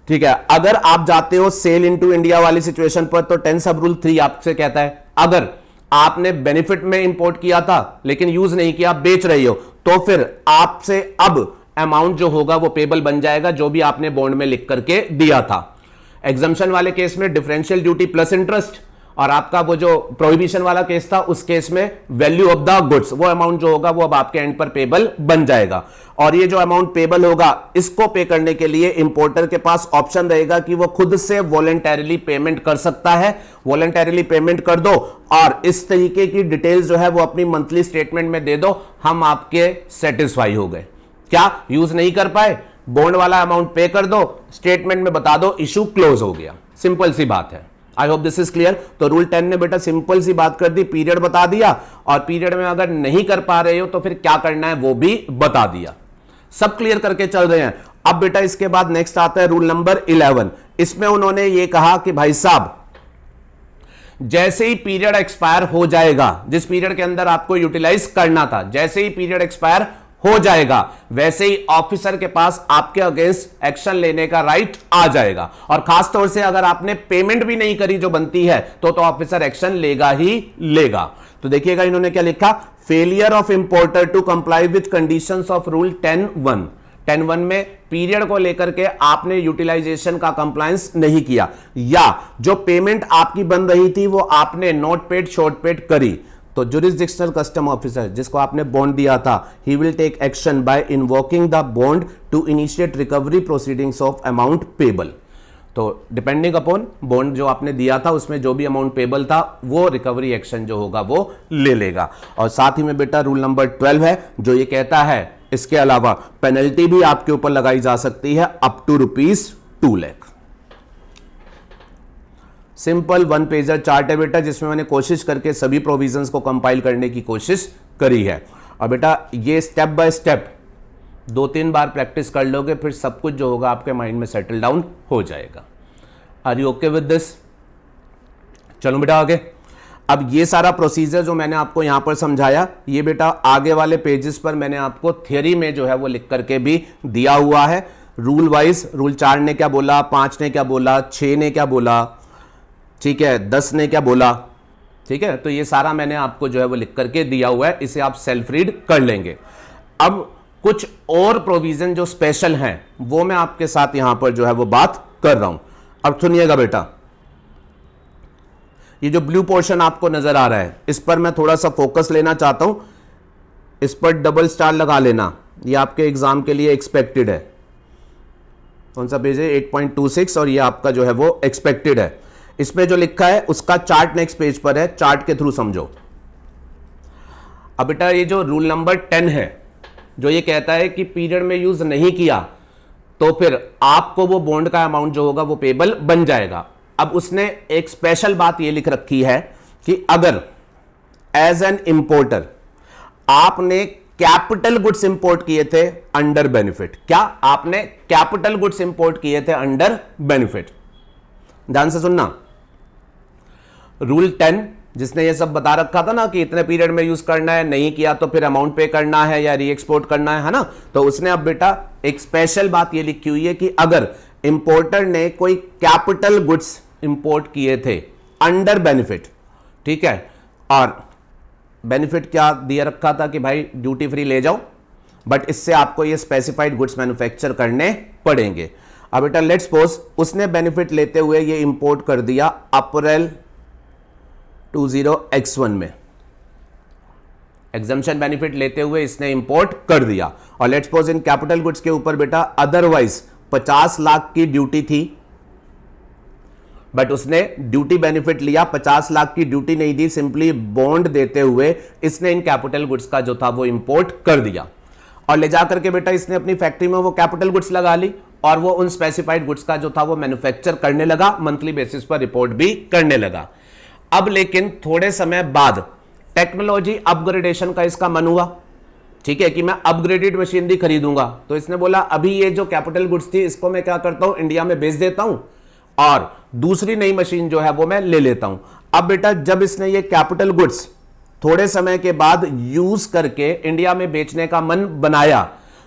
ठीक है। अगर आप जाते हो सेल इनटू इंडिया वाली सिचुएशन पर, तो 10 सब रूल 3 आपसे कहता है अगर आपने बेनिफिट में इंपोर्ट किया था लेकिन यूज नहीं किया, बेच रही हो, तो फिर आपसे अब अमाउंट जो होगा वो पेबल बन जाएगा जो भी आपने बॉन्ड में लिख करके दिया था। एग्जम्पशन वाले केस में डिफरेंशियल ड्यूटी प्लस इंटरेस्ट, और आपका वो जो प्रोहिबिशन वाला केस था उस केस में वैल्यू ऑफ द गुड्स, वो अमाउंट जो होगा वो अब आपके एंड पर पेबल बन जाएगा। और ये जो अमाउंट पेबल होगा इसको पे करने के लिए इंपोर्टर के पास ऑप्शन रहेगा कि वो खुद से वॉलंटरीली पेमेंट कर सकता है, वॉलंटरीली पेमेंट कर दो और इस तरीके की डिटेल्स जो है वो अपनी मंथली स्टेटमेंट में दे दो, हम आपके सेटिस्फाई हो गए। क्या यूज नहीं कर पाए, बॉन्ड वाला अमाउंट पे कर दो, स्टेटमेंट में बता दो, इशू क्लोज हो गया। सिंपल सी बात है। आई होप दिस इज क्लियर। तो रूल 10 ने बेटा सिंपल सी बात कर दी, पीरियड बता दिया, और पीरियड में अगर नहीं कर पा रहे हो तो फिर क्या करना है वो भी बता दिया। सब क्लियर करके चल रहे हैं। अब बेटा इसके बाद नेक्स्ट आता है रूल नंबर 11। इसमें उन्होंने ये कहा कि भाई साहब जैसे ही पीरियड एक्सपायर हो जाएगा, जिस पीरियड के अंदर आपको यूटिलाइज करना था, जैसे ही पीरियड एक्सपायर हो जाएगा वैसे ही ऑफिसर के पास आपके अगेंस्ट एक्शन लेने का राइट आ जाएगा। और खास तौर से अगर आपने पेमेंट भी नहीं करी जो बनती है तो ऑफिसर एक्शन लेगा ही लेगा। तो देखिएगा इन्होंने क्या लिखा, failure of importer to comply with conditions of rule 10(1). 10(1) में पीरियड को लेकर के आपने यूटिलाइजेशन का कंप्लायंस नहीं किया, या जो पेमेंट आपकी बन रही थी वो आपने नॉट पेड शॉर्ट पेड करी, तो जुरिस्डिक्शनल कस्टम ऑफिसर जिसको आपने बॉन्ड दिया था, he will take action by invoking the bond to initiate recovery proceedings of amount payable. तो डिपेंडिंग अपॉन बॉन्ड जो आपने दिया था उसमें जो भी अमाउंट पेबल था वो रिकवरी एक्शन जो होगा वो ले लेगा। और साथ ही में बेटा रूल नंबर 12 है जो ये कहता है इसके अलावा पेनल्टी भी आपके ऊपर लगाई जा सकती है up to ₹2 lakh. Simple 1 pager chart है बेटा जिसमें मैंने कोशिश करके सभी प्रोविजंस को कंपाइल करने की कोशिश करी है। और बेटा ये step by step 2-3 bar practice कर लोगे फिर सब कुछ जो होगा आपके माइंड में सेटल डाउन हो जाएगा। Are you okay with this? चलो बेटा आगे। अब ये सारा प्रोसीजर जो मैंने आपको यहां पर समझाया ये बेटा आगे वाले पेजेस पर मैंने आपको थियरी में जो है वो लिख करके भी दिया हुआ है रूल वाइज। रूल 4 ने क्या बोला, 5 ने क्या बोला, 6 ने क्या बोला, ठीक है, 10 ने क्या बोला, ठीक है। तो ये सारा मैंने आपको जो है वो लिख करके दिया हुआ है, इसे आप सेल्फ रीड कर लेंगे। अब कुछ और प्रोविजन जो स्पेशल हैं वो मैं आपके साथ यहां पर जो है वो बात कर रहा हूं। अब सुनिएगा बेटा, ये जो ब्लू पोर्शन आपको नजर आ रहा है इस पर मैं थोड़ा सा फोकस लेना चाहता हूं, इस पर डबल स्टार लगा लेना, ये आपके एग्जाम के लिए एक्सपेक्टेड है। कौन सा पेज है? 8.26 और ये आपका जो है वो एक्सपेक्टेड है। इसमें जो लिखा है उसका चार्ट नेक्स्ट पेज पर है, चार्ट के थ्रू समझो। अब बेटा ये जो रूल नंबर 10 है जो ये कहता है कि पीरियड में यूज नहीं किया तो फिर आपको वो बॉन्ड का अमाउंट जो होगा वो पेबल बन जाएगा। अब उसने एक स्पेशल बात ये लिख रखी है कि अगर एज एन इंपोर्टर आपने कैपिटल गुड्स इंपोर्ट किए थे अंडर बेनिफिट, क्या आपने कैपिटल गुड्स इंपोर्ट किए थे अंडर बेनिफिट? ध्यान से सुनना, रूल 10 जिसने ये सब बता रखा था ना कि इतने पीरियड में यूज करना है, नहीं किया तो फिर अमाउंट पे करना है या री एक्सपोर्ट करना है ना, तो उसने अब बेटा एक स्पेशल बात ये लिखी हुई है कि अगर इंपोर्टर ने कोई कैपिटल गुड्स इंपोर्ट किए थे अंडर बेनिफिट, ठीक है, और बेनिफिट क्या दिया रखा था कि भाई ड्यूटी फ्री ले जाओ, बट इससे आपको ये स्पेसिफाइड गुड्स मैन्युफैक्चर करने पड़ेंगे। अब बेटा लेट्स सपोज उसने बेनिफिट लेते हुए ये इंपोर्ट कर दिया अप्रैल 20X1 में, एग्जम्पशन बेनिफिट लेते हुए इसने इंपोर्ट कर दिया। और let's suppose in capital goods के ऊपर बेटा अदरवाइज 50 लाख की ड्यूटी थी, बट उसने ड्यूटी बेनिफिट लिया, 50 लाख की ड्यूटी नहीं दी, सिंपली बॉन्ड देते हुए इसने इन कैपिटल गुड्स का जो था वो इंपोर्ट कर दिया और ले जाकर के बेटा इसने अपनी फैक्ट्री में वो कैपिटल गुड्स लगा ली और वो उन स्पेसिफाइड गुड्स का जो था वो मैन्युफैक्चर करने लगा, मंथली बेसिस पर रिपोर्ट भी करने लगा। अब लेकिन थोड़े समय बाद टेक्नोलॉजी अपग्रेडेशन का इसका मन हुआ, ठीक है, कि मैं अपग्रेडेड मशीनरी खरीदूंगा। तो इसने बोला अभी ये जो कैपिटल गुड्स थी इसको मैं क्या करता हूं, इंडिया में बेच देता हूं और दूसरी नई मशीन जो है वो मैं ले लेता हूं। अब बेटा जब इसने ये कैपिटल गुड्स थोड़े समय के बाद यूज करके इंडिया में बेचने का मन बनाया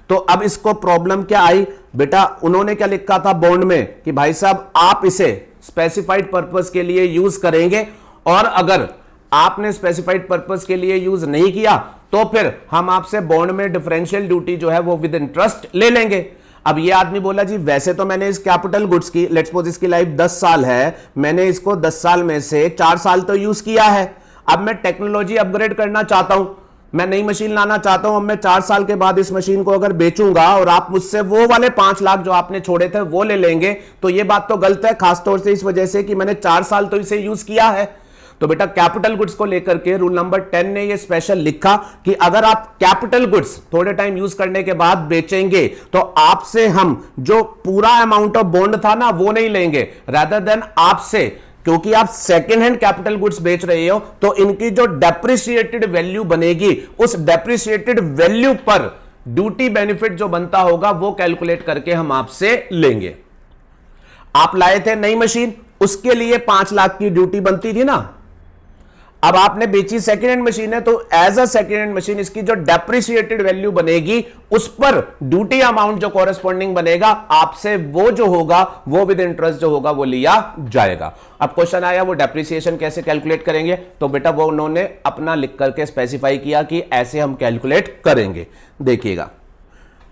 तो अब इसको प्रॉब्लम क्या आई बेटा, उन्होंने क्या लिखा था बॉन्ड में कि भाई साहब आप इसे स्पेसिफाइड पर्पस के लिए यूज करेंगे और अगर आपने स्पेसिफाइड पर्पस के लिए यूज नहीं किया तो फिर हम आपसे बॉन्ड में डिफरेंशियल ड्यूटी जो है वो विद इंटरेस्ट ले लेंगे। अब ये आदमी बोला जी वैसे तो मैंने इस कैपिटल गुड्स की लेट्स सपोज इसकी लाइफ 10 साल है, मैंने इसको 10 साल में से 4 साल तो यूज किया है, अब मैं टेक्नोलॉजी अपग्रेड करना चाहता हूं, मैं नई मशीन लाना चाहता हूं, अब मैं 4 साल के बाद इस मशीन को अगर बेचूंगा और आप मुझसे वो वाले 5 लाख जो आपने छोड़े थे वो ले लेंगे तो ये बात तो गलत है, खासतौर से इस वजह से कि मैंने 4 साल तो इसे यूज किया है। तो बेटा कैपिटल गुड्स को लेकर के रूल नंबर 10 ने ये स्पेशल लिखा कि अगर आप कैपिटल गुड्स थोड़े टाइम यूज करने के बाद बेचेंगे तो आपसे हम जो पूरा अमाउंट ऑफ बॉन्ड था ना वो नहीं लेंगे, रादर देन आपसे, क्योंकि आप सेकेंड हैंड कैपिटल गुड्स बेच रहे हो तो इनकी जो डेप्रिसिएटेड वैल्यू बनेगी उस डेप्रिसिएटेड वैल्यू पर ड्यूटी बेनिफिट जो बनता होगा वो कैलकुलेट करके हम आपसे लेंगे। आप लाए थे नई मशीन, उसके लिए 5 लाख की ड्यूटी बनती थी ना, अब आपने बेची सेकेंड हैंड मशीन है, तो as a second hand machine इसकी जो डेप्रिसिएटेड वैल्यू बनेगी उस पर ड्यूटी अमाउंट जो कॉरेस्पॉन्डिंग बनेगा आपसे वो जो होगा वो विद इंटरेस्ट जो होगा वो लिया जाएगा। अब क्वेश्चन आया वो डेप्रिसिएशन कैसे कैलकुलेट करेंगे, तो बेटा वो उन्होंने अपना लिख करके स्पेसिफाई किया कि ऐसे हम कैलकुलेट करेंगे। देखिएगा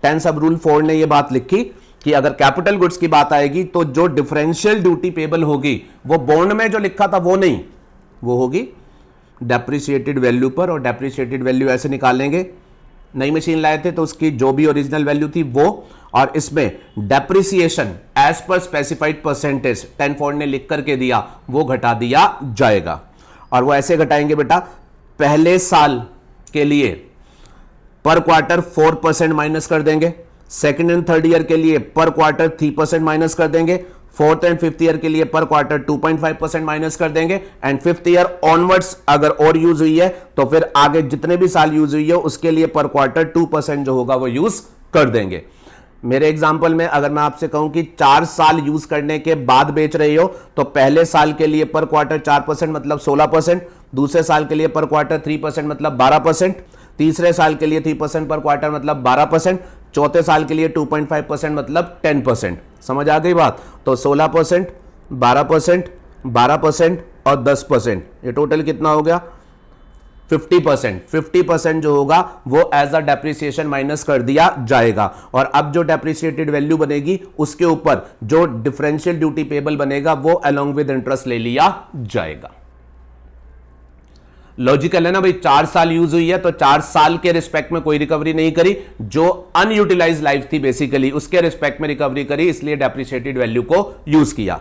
10 सब रूल 4 ने ये बात लिखी कि अगर कैपिटल गुड्स की बात आएगी तो जो डिफरेंशियल ड्यूटी पेबल होगी वो बॉन्ड में जो लिखा था वो नहीं, वो होगी डेप्रिसिएटेड वैल्यू पर, और डेप्रिसिएटेड वैल्यू ऐसे निकालेंगे, नई मशीन लाए थे तो उसकी जो भी ओरिजिनल वैल्यू थी वो, और इसमें depreciation as per specified percentage 10 ने लिख करके दिया वो घटा दिया जाएगा। और वो ऐसे घटाएंगे बेटा, पहले साल के लिए पर क्वार्टर 4% माइनस कर देंगे, सेकेंड एंड थर्ड ईयर के लिए पर क्वार्टर 3% माइनस कर देंगे, फोर्थ एंड फिफ्थ ईयर के लिए पर क्वार्टर 2.5% माइनस कर देंगे, एंड फिफ्थ ईयर ऑनवर्ड्स अगर और यूज हुई है तो फिर आगे जितने भी साल यूज हुई है उसके लिए पर क्वार्टर 2% जो होगा वो यूज कर देंगे। मेरे एग्जांपल में अगर मैं आपसे कहूं कि 4 साल यूज करने के बाद बेच रही हो तो पहले साल के लिए पर क्वार्टर 4% मतलब 16%, दूसरे साल के लिए पर क्वार्टर 3% मतलब 12%, तीसरे साल के लिए 3% पर क्वार्टर मतलब 12%, चौथे साल के लिए 2.5% मतलब 10%। समझ आ गई बात? तो 16%, 12%, 12% और 10%, ये टोटल कितना हो गया 50%। 50% जो होगा वो एज अ डेप्रिसिएशन माइनस कर दिया जाएगा, और अब जो डेप्रिसिएटेड वैल्यू बनेगी उसके ऊपर जो डिफरेंशियल ड्यूटी पेबल बनेगा वो अलोंग विद इंटरेस्ट ले लिया जाएगा। लॉजिकल है ना भाई, 4 साल यूज हुई है तो 4 साल के रिस्पेक्ट में कोई रिकवरी नहीं करी, जो अनयूटिलाइज लाइफ थी बेसिकली उसके रिस्पेक्ट में रिकवरी करी, इसलिए डेप्रिसिएटेड वैल्यू को यूज किया।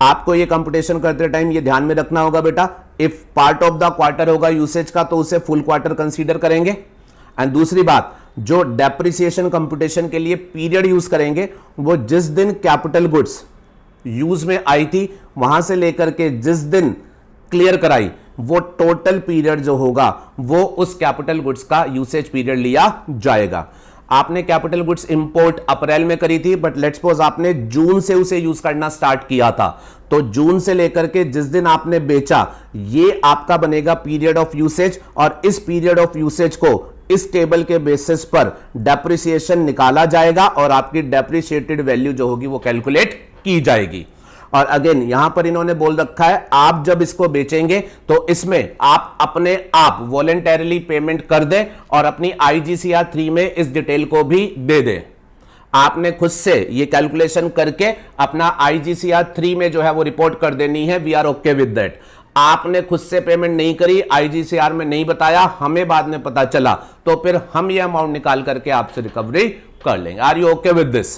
आपको ये कंप्यूटेशन करते टाइम ये ध्यान में रखना होगा बेटा, if part of the quarter होगा यूसेज का तो उसे फुल क्वार्टर कंसीडर करेंगे। एंड दूसरी बात, जो डेप्रिसिएशन कंप्यूटेशन के लिए पीरियड यूज करेंगे वो जिस दिन कैपिटल गुड्स यूज में आई थी वहां से लेकर के जिस दिन क्लियर कराई वो टोटल पीरियड जो होगा वो उस कैपिटल गुड्स का यूसेज पीरियड लिया जाएगा। आपने कैपिटल गुड्स इंपोर्ट अप्रैल में करी थी, बट लेट्स सपोज आपने जून से उसे यूज करना स्टार्ट किया था, तो जून से लेकर के जिस दिन आपने बेचा ये आपका बनेगा पीरियड ऑफ यूसेज, और इस पीरियड ऑफ यूसेज को इस टेबल के बेसिस पर डेप्रिसिएशन निकाला जाएगा और आपकी डेप्रिसिएटेड वैल्यू जो होगी वो कैलकुलेट की जाएगी। और अगेन यहां पर इन्होंने बोल रखा है आप जब इसको बेचेंगे तो इसमें आप अपने आप वॉलेंटरीली पेमेंट कर दें और अपनी IGCR 3 में इस डिटेल को भी दे दें। आपने खुद से ये कैलकुलेशन करके अपना IGCR 3 में जो है वो रिपोर्ट कर देनी है, we are okay with that. आपने खुद से पेमेंट नहीं करी, IGCR में नहीं बताया, हमें बाद में पता चला, तो फिर हम ये अमाउंट निकाल करके आपसे रिकवरी कर लेंगे। Are you okay with this?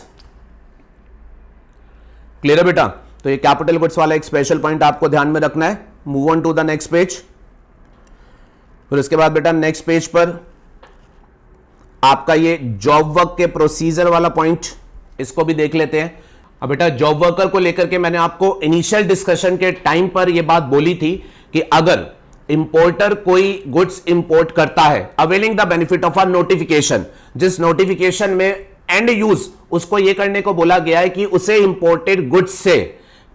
Clear है बेटा? तो ये कैपिटल गुड्स वाला एक स्पेशल पॉइंट आपको ध्यान में रखना है। Move on to the next page. फिर इसके बाद बेटा नेक्स्ट पेज पर आपका ये जॉब वर्क के प्रोसीजर वाला पॉइंट, इसको भी देख लेते हैं। अब बेटा जॉब वर्कर को लेकर के मैंने आपको इनिशियल डिस्कशन के टाइम पर यह बात बोली थी कि अगर इंपोर्टर कोई गुड्स इंपोर्ट करता है availing the benefit of a notification, जिस नोटिफिकेशन में एंड यूज उसको यह करने को बोला गया है कि उसे इंपोर्टेड गुड्स से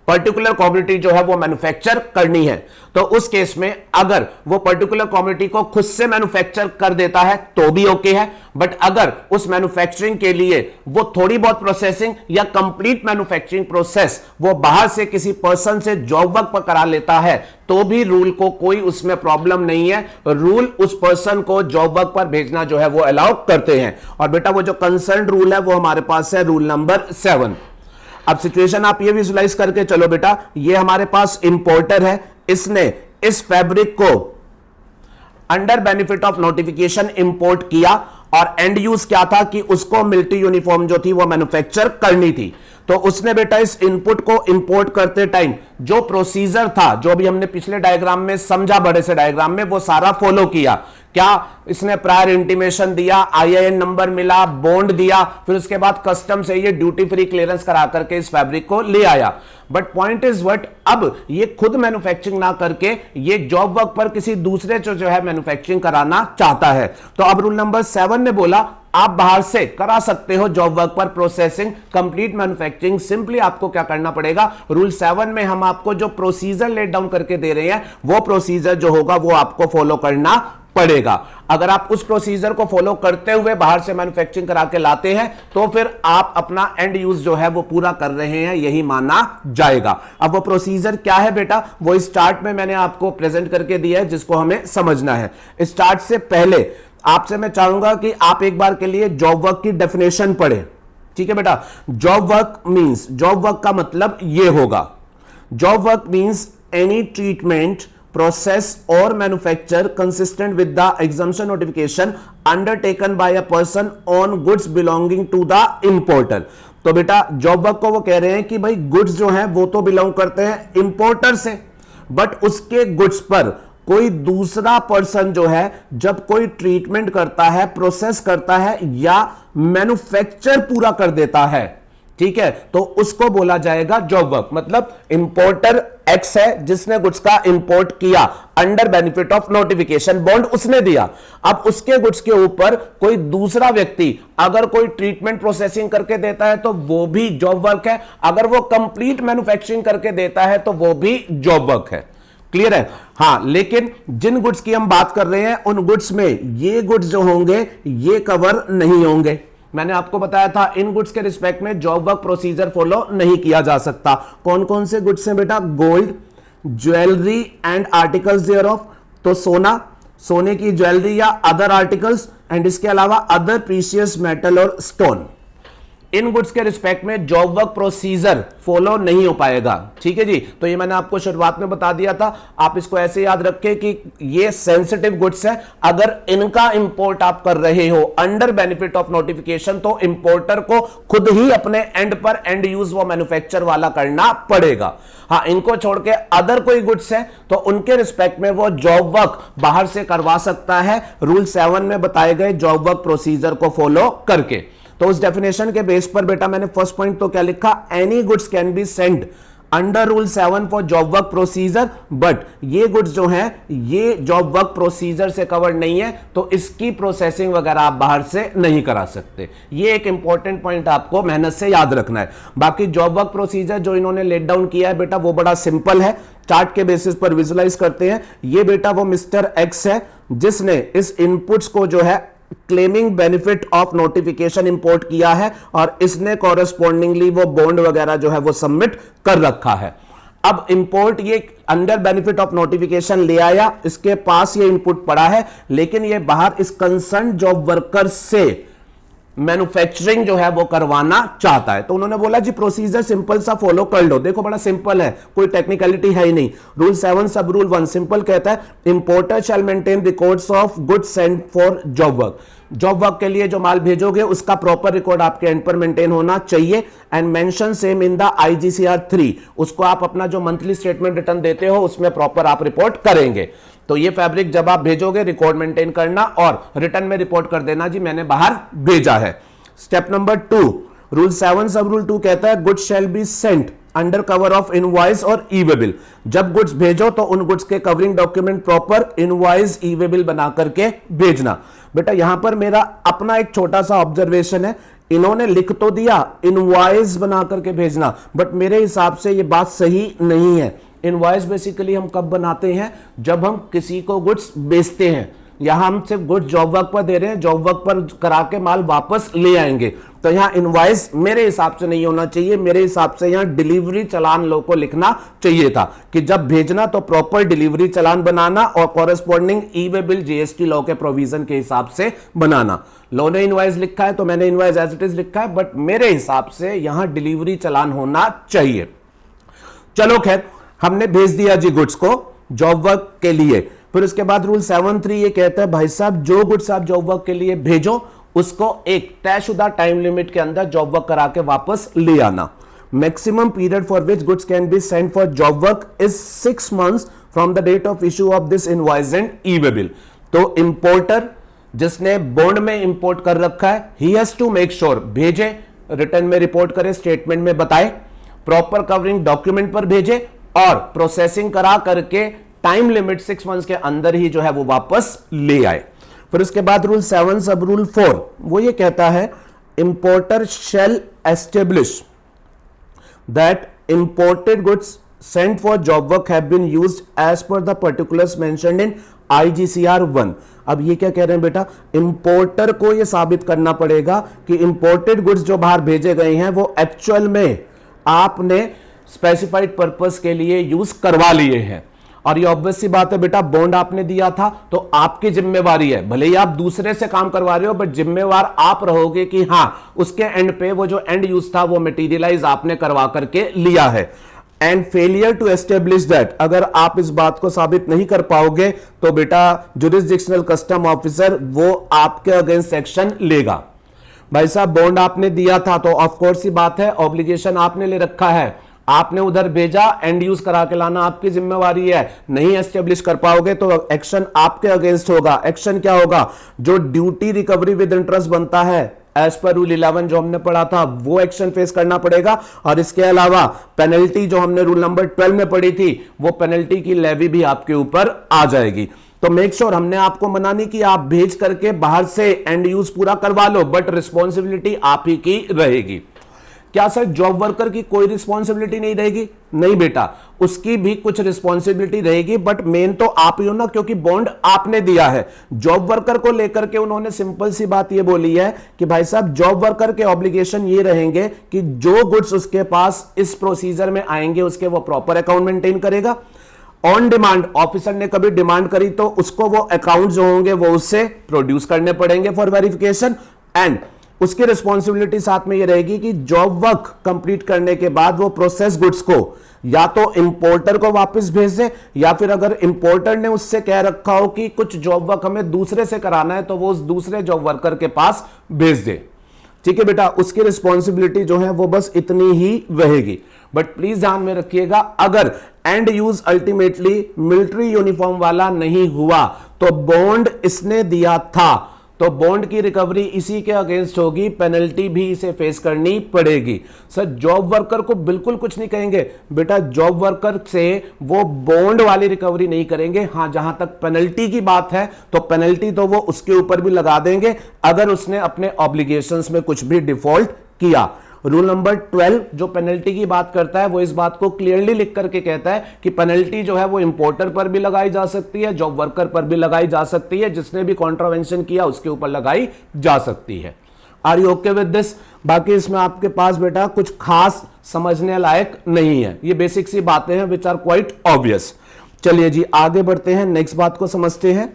पर्टिकुलर कम्युनिटी जो है वो मैन्युफैक्चर करनी है, तो उस केस में अगर वो पर्टिकुलर कम्युनिटी को खुद से मैन्युफैक्चर कर देता है तो भी ओके है, बट अगर उस मैन्युफैक्चरिंग के लिए वो थोड़ी बहुत प्रोसेसिंग या कंप्लीट मैन्युफैक्चरिंग प्रोसेस वो बाहर से किसी पर्सन से जॉब वर्क पर करा लेता है तो भी रूल को कोई उसमें प्रॉब्लम नहीं है। रूल उस पर्सन को जॉब वर्क पर भेजना जो है वो अलाउ करते हैं। और बेटा वो जो कंसर्न रूल है वो हमारे पास है रूल नंबर 7। अब सिचुएशन आप ये विजुलाइज करके चलो बेटा, ये हमारे पास इंपोर्टर है, इसने इस फैब्रिक को under benefit of notification import किया और एंड यूज क्या था कि उसको मिलिट्री यूनिफॉर्म जो थी वो मैन्युफैक्चर करनी थी। तो उसने बेटा इस इनपुट को इंपोर्ट करते टाइम जो प्रोसीजर था, जो भी हमने पिछले डायग्राम में समझा बड़े से डायग्राम में, वो सारा फॉलो किया। क्या इसने प्रायर इंटीमेशन दिया, IIN नंबर मिला, बॉन्ड दिया, फिर उसके बाद कस्टम से ये ड्यूटी फ्री क्लियरेंस करा करके इस फैब्रिक को ले आया। बट पॉइंट इज व्हाट, अब ये खुद मैन्युफैक्चरिंग ना करके ये जॉब वर्क पर किसी दूसरे जो है मैन्युफैक्चरिंग कराना चाहता है। तो अब रूल नंबर 7 ने बोला आप बाहर से करा सकते हो जॉब वर्क पर प्रोसेसिंग, कंप्लीट मैन्युफैक्चरिंग। सिंपली आपको क्या करना पड़ेगा, रूल 7 में हम आपको जो प्रोसीजर लेट डाउन करके दे रहे हैं वो प्रोसीजर जो होगा वो आपको फॉलो करना पड़ेगा। अगर आप उस प्रोसीजर को फॉलो करते हुए बाहर से मैन्युफैक्चरिंग करा के लाते हैं तो फिर आप अपना एंड यूज जो है वो पूरा कर रहे हैं, यही माना जाएगा। अब वो प्रोसीजर क्या है बेटा, वो स्टार्ट में मैंने आपको प्रेजेंट करके दिया है जिसको हमें समझना है। स्टार्ट से पहले आपसे मैं चाहूंगा कि आप एक बार के लिए जॉब वर्क की डेफिनेशन पढ़ें। ठीक है बेटा, job work means, job work का मतलब यह होगा, job work means any treatment, process or manufacture consistent with the exemption notification undertaken by a person on goods belonging to the importer। तो बेटा जॉब वर्क को वो कह रहे हैं कि भाई गुड्स जो हैं वो तो बिलोंग करते हैं इंपोर्टर से, बट उसके गुड्स पर कोई दूसरा पर्सन जो है जब कोई ट्रीटमेंट करता है, प्रोसेस करता है या मैन्युफैक्चर पूरा कर देता है, ठीक है, तो उसको बोला जाएगा जॉब वर्क। मतलब इंपोर्टर एक्स है जिसने गुड्स का इंपोर्ट किया under benefit of notification, bond उसने दिया। अब उसके गुड्स के ऊपर कोई दूसरा व्यक्ति अगर कोई ट्रीटमेंट प्रोसेसिंग करके देता है तो वो भी जॉब वर्क है, अगर वो कंप्लीट मैन्युफैक्चरिंग करके देता है तो वो भी जॉब वर्क है। क्लियर है? हां, लेकिन जिन गुड्स की हम बात कर रहे हैं उन गुड्स में ये गुड्स जो होंगे ये कवर नहीं होंगे। मैंने आपको बताया था इन गुड्स के रिस्पेक्ट में जॉब वर्क प्रोसीजर फॉलो नहीं किया जा सकता। कौन कौन से गुड्स हैं बेटा, gold, jewellery and articles thereof, तो सोना, सोने की ज्वेलरी या अदर आर्टिकल्स, एंड इसके अलावा अदर प्रीशियस मेटल और स्टोन। इन गुड्स के रिस्पेक्ट में जॉब वर्क प्रोसीजर फॉलो नहीं हो पाएगा। ठीक है जी, तो ये मैंने आपको शुरुआत में बता दिया था। आप इसको ऐसे याद रखें कि ये सेंसिटिव गुड्स है, अगर इनका इंपोर्ट आप कर रहे हो अंडर बेनिफिट ऑफ नोटिफिकेशन तो इंपोर्टर को खुद ही अपने एंड पर एंड यूज वो मैन्युफैक्चर वाला करना पड़ेगा। हाँ, इनको छोड़ के अदर कोई गुड्स है तो उनके रिस्पेक्ट में वो जॉब वर्क बाहर से करवा सकता है रूल 7 में बताए गए जॉब वर्क प्रोसीजर को फॉलो करके। तो उस डेफिनेशन के बेस पर बेटा मैंने फर्स्ट पॉइंट तो क्या लिखा, any goods can be Saint under rule 7 for job work procedure, but ये गुड्स जो हैं ये जॉब वर्क प्रोसीजर से कवर नहीं है तो इसकी प्रोसेसिंग वगैरह आप बाहर से नहीं करा सकते। ये एक इंपॉर्टेंट पॉइंट आपको मेहनत से याद रखना है। बाकी जॉब वर्क प्रोसीजर जो इन्होंने लेट डाउन किया है बेटा वो बड़ा सिंपल है, चार्ट के बेसिस पर विजुलाइज करते हैं। ये बेटा वो मिस्टर एक्स है जिसने इस इनपुट्स को जो है claiming benefit of notification import किया है और इसने कॉरेस्पॉन्डिंगली वो बॉन्ड वगैरह जो है वो सबमिट कर रखा है। अब इंपोर्ट ये अंडर बेनिफिट ऑफ नोटिफिकेशन ले आया, इसके पास ये इनपुट पड़ा है, लेकिन ये बाहर इस कंसर्न जॉब वर्कर से मैन्युफैक्चरिंग जो है वो करवाना चाहता है। तो उन्होंने बोला जी प्रोसीजर सिंपल सा फॉलो कर लो। देखो बड़ा सिंपल है, कोई टेक्निकलिटी है ही नहीं। रूल 7 सब रूल 1 सिंपल कहता है importer shall maintain records of goods sent for job work. Job work के लिए जो माल भेजोगे उसका प्रॉपर रिकॉर्ड आपके एंड पर मेंटेन होना चाहिए and mention same in the IGCR 3। उसको आप अपना जो मंथली स्टेटमेंट रिटर्न देते हो उसमें प्रॉपर आप रिपोर्ट करेंगे। तो ये फैब्रिक जब आप भेजोगे रिकॉर्ड मेंटेन करना और रिटर्न में रिपोर्ट कर देना जी मैंने बाहर भेजा है। स्टेप नंबर 2 रूल 7 सब रूल 2 कहता है goods shall be sent under cover of invoice और ई-वे बिल। जब गुड्स भेजो तो उन गुड्स के covering document proper invoice e-way bill बना करके भेजना। बेटा यहां पर मेरा अपना एक छोटा सा ऑब्जर्वेशन है, इन्होंने लिख तो दिया इनवॉइस बना करके भेजना, बट मेरे हिसाब से यह बात सही नहीं है। इनवॉइस बेसिकली हम कब बनाते हैं, जब हम किसी को गुड्स बेचते हैं। यहां हम सिर्फ गुड्स जॉब वर्क पर दे रहे हैं, जॉब वर्क पर करा के माल वापस ले आएंगे, तो यहां इनवॉइस मेरे हिसाब से नहीं होना चाहिए। मेरे हिसाब से यहां डिलीवरी चालान लो को लिखना चाहिए था कि जब भेजना तो प्रॉपर डिलीवरी चालान बनाना और corresponding e-way bill GST law के प्रोविजन के हिसाब से बनाना। लॉ ने इनवॉइस लिखा है तो मैंने इनवॉइस एज इट इज लिखा है, बट मेरे हिसाब से यहां डिलीवरी चालान होना चाहिए। चलो खैर, हमने भेज दिया जी गुड्स को जॉब वर्क के लिए। फिर उसके बाद रूल 7.3 ये कहता है भाई साहब जो गुड्स आप जॉब वर्क के लिए भेजो उसको एक तयशुदा टाइम लिमिट के अंदर जॉब वर्क करा के वापस ले आना। Maximum period for which goods can be sent for job work is 6 months from the date of issue of this invoice and e way bill. तो इंपोर्टर जिसने बॉन्ड में इंपोर्ट कर रखा है he has to make sure भेजे, return में report करे, statement में बताए, प्रॉपर कवरिंग डॉक्यूमेंट पर भेजे और प्रोसेसिंग करा करके टाइम लिमिट 6 months के अंदर ही जो है वो वापस ले आए। फिर उसके बाद रूल 7 सब रूल 4 वो ये कहता है importer shall establish that imported goods sent for job work have been used as per the particulars mentioned in IGCR 1। अब ये क्या कह रहे हैं बेटा, इंपोर्टर को ये साबित करना पड़ेगा कि इंपोर्टेड गुड्स जो बाहर भेजे गए हैं वो एक्चुअल में आपने स्पेसिफाइड पर्पस के लिए यूज करवा लिए हैं। और ये ऑब्वियस सी बात है बेटा, बॉन्ड आपने दिया था तो आपकी जिम्मेवारी है, भले ही आप दूसरे से काम करवा रहे हो बट जिम्मेवार आप रहोगे कि हां उसके एंड पे वो जो एंड यूज था वो मटेरियलाइज आपने करवा करके लिया है। And failure to establish that, अगर आप इस बात को साबित नहीं कर पाओगे तो बेटा जुरिस्डिक्शनल कस्टम ऑफिसर वो आपके अगेंस्ट एक्शन लेगा। भाई साहब बॉन्ड आपने दिया था तो ऑफ कोर्स ही बात है, ऑब्लिगेशन आपने ले रखा है, आपने उधर भेजा, एंड यूज करा के लाना आपकी जिम्मेवारी है। नहीं एस्टेब्लिश कर पाओगे तो एक्शन आपके अगेंस्ट होगा। एक्शन क्या होगा, जो ड्यूटी रिकवरी विद इंटरेस्ट बनता है एज पर रूल 11 जो हमने पढ़ा था वो एक्शन फेस करना पड़ेगा। और इसके अलावा पेनल्टी जो हमने रूल नंबर 12 में पढ़ी थी वो पेनल्टी की लेवी भी आपके ऊपर आ जाएगी। तो मेक श्योर हमने आपको मना नहीं कि आप भेज करके बाहर से एंड यूज पूरा करवा लो, बट रिस्पॉन्सिबिलिटी आप ही की रहेगी। क्या सर जॉब वर्कर की कोई रिस्पॉन्सिबिलिटी नहीं रहेगी? नहीं बेटा, उसकी भी कुछ रिस्पॉन्सिबिलिटी रहेगी, बट मेन तो आप ही हो ना, क्योंकि बॉन्ड आपने दिया है। जॉब वर्कर को लेकर के उन्होंने सिंपल सी बात ये बोली है कि भाई साहब जॉब वर्कर के ऑब्लिगेशन ये रहेंगे कि जो गुड्स उसके पास इस प्रोसीजर में आएंगे उसके वो प्रॉपर अकाउंट मेंटेन करेगा। ऑन डिमांड ऑफिसर ने कभी डिमांड करी तो उसको वो अकाउंट जो होंगे वो उससे प्रोड्यूस करने पड़ेंगे फॉर वेरिफिकेशन। एंड उसकी रिस्पॉन्सिबिलिटी साथ में ये रहेगी कि जॉब वर्क कंप्लीट करने के बाद वो प्रोसेस गुड्स को या तो इंपोर्टर को वापस भेज दे, या फिर अगर इंपोर्टर ने उससे कह रखा हो कि कुछ जॉब वर्क हमें दूसरे से कराना है तो वो उस दूसरे जॉब वर्कर के पास भेज दे। ठीक है बेटा, उसकी रिस्पॉन्सिबिलिटी जो है वो बस इतनी ही रहेगी। बट प्लीज ध्यान में रखिएगा, अगर and use ultimately military uniform वाला नहीं हुआ तो बॉन्ड इसने दिया था तो बॉन्ड की रिकवरी इसी के अगेंस्ट होगी, पेनल्टी भी इसे फेस करनी पड़ेगी। सर जॉब वर्कर को बिल्कुल कुछ नहीं कहेंगे बेटा, जॉब वर्कर से वो बॉन्ड वाली रिकवरी नहीं करेंगे। हां जहां तक पेनल्टी की बात है तो पेनल्टी तो वो उसके ऊपर भी लगा देंगे अगर उसने अपने ऑब्लिगेशंस में कुछ भी डिफॉल्ट किया। रूल नंबर 12 जो पेनल्टी की बात करता है वो इस बात को क्लियरली लिख करके कहता है कि पेनल्टी जो है वो इंपोर्टर पर भी लगाई जा सकती है, जॉब वर्कर पर भी लगाई जा सकती है, जिसने भी कॉन्ट्रावेंशन किया उसके ऊपर लगाई जा सकती है। Are you okay with this? बाकी इसमें आपके पास बेटा कुछ खास समझने लायक नहीं है, ये बेसिक सी बातें हैं विच आर क्वाइट ऑब्वियस। चलिए जी आगे बढ़ते हैं, नेक्स्ट बात को समझते हैं।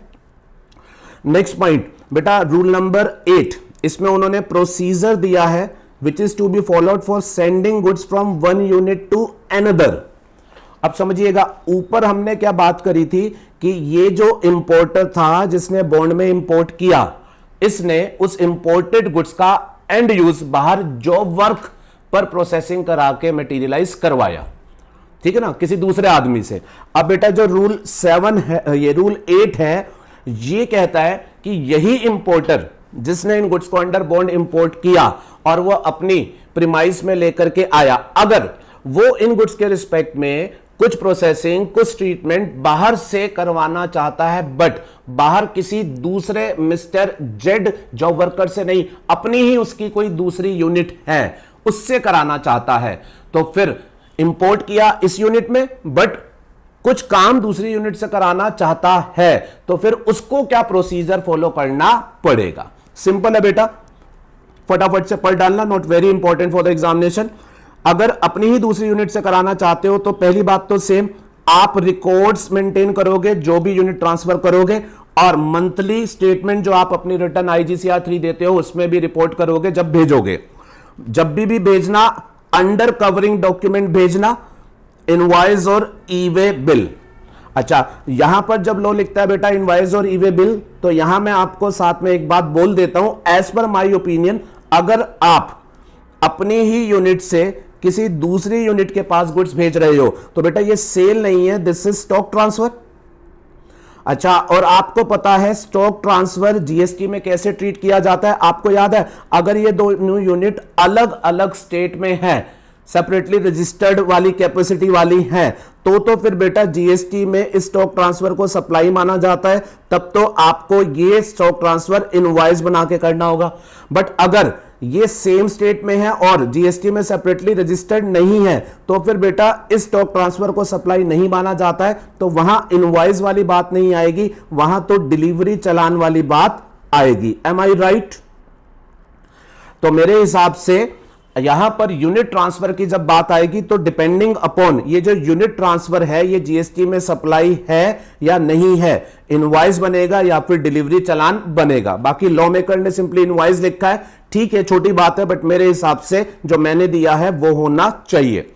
नेक्स्ट पॉइंट बेटा रूल नंबर 8, इसमें उन्होंने प्रोसीजर दिया है which is to be followed for sending goods from one unit to another। अब समझिएगा, ऊपर हमने क्या बात करी थी कि ये जो इंपोर्टर था जिसने बॉन्ड में इंपोर्ट किया, इसने उस इंपोर्टेड गुड्स का एंड यूज बाहर जॉब वर्क पर प्रोसेसिंग करा के मटेरियलाइज करवाया, ठीक है ना, किसी दूसरे आदमी से। अब बेटा जो रूल 7 है, ये रूल 8 है, ये कहता है कि यही इंपोर्टर जिसने इन गुड्स को अंडर बॉन्ड इंपोर्ट किया और वो अपनी प्रीमाइस में लेकर के आया, अगर वो इन गुड्स के रिस्पेक्ट में कुछ प्रोसेसिंग कुछ ट्रीटमेंट बाहर से करवाना चाहता है, बट बाहर किसी दूसरे मिस्टर जेड जॉब वर्कर से नहीं, अपनी ही उसकी कोई दूसरी यूनिट है उससे कराना चाहता है, तो फिर इंपोर्ट किया इस यूनिट में बट कुछ काम दूसरी यूनिट से कराना चाहता है तो फिर उसको क्या प्रोसीजर फॉलो करना पड़ेगा। सिंपल है बेटा, फटाफट से पढ़ डालना, not very important for the examination. अगर अपनी ही दूसरी यूनिट से कराना चाहते हो तो पहली बात तो सेम, आप रिकॉर्ड्स मेंटेन करोगे जो भी यूनिट ट्रांसफर करोगे, और मंथली स्टेटमेंट जो आप अपनी रिटर्न IGCR 3 देते हो उसमें भी रिपोर्ट करोगे जब भेजोगे। जब भी भेजना अंडर कवरिंग डॉक्यूमेंट भेजना, इनवॉइस और ई-वे बिल। अच्छा, यहां पर जब लो लिखता है बेटा इनवॉइस और ई-वे बिल, तो यहां मैं आपको साथ में एक बात बोल देता हूं, एज पर माय ओपिनियन, अगर आप अपनी ही यूनिट से किसी दूसरी यूनिट के पास गुड्स भेज रहे हो तो बेटा ये सेल नहीं है, दिस इज स्टॉक ट्रांसफर। अच्छा, और आपको पता है स्टॉक ट्रांसफर जीएसटी में कैसे ट्रीट किया जाता है, आपको याद है, अगर ये दोनों यूनिट अलग अलग स्टेट में है, सेपरेटली रजिस्टर्ड वाली कैपेसिटी वाली है, तो फिर बेटा जीएसटी में इस स्टॉक ट्रांसफर को सप्लाई माना जाता है, तब तो आपको ये स्टॉक ट्रांसफर इनवॉइस बना के करना होगा। बट अगर ये सेम स्टेट में है और जीएसटी में सेपरेटली रजिस्टर्ड नहीं है, तो फिर बेटा इस स्टॉक ट्रांसफर को सप्लाई नहीं माना जाता है, तो वहां इनवॉइस वाली बात नहीं आएगी, वहां तो डिलीवरी चालान वाली बात आएगी। एम आई राइट? तो मेरे हिसाब से यहां पर यूनिट ट्रांसफर की जब बात आएगी तो डिपेंडिंग अपॉन ये जो यूनिट ट्रांसफर है ये जीएसटी में सप्लाई है या नहीं है, इनवॉइस बनेगा या फिर डिलीवरी चालान बनेगा। बाकी लॉ मेकर ने सिंपली इनवॉइस लिखा है, ठीक है, छोटी बात है, बट मेरे हिसाब से जो मैंने दिया है वो होना चाहिए।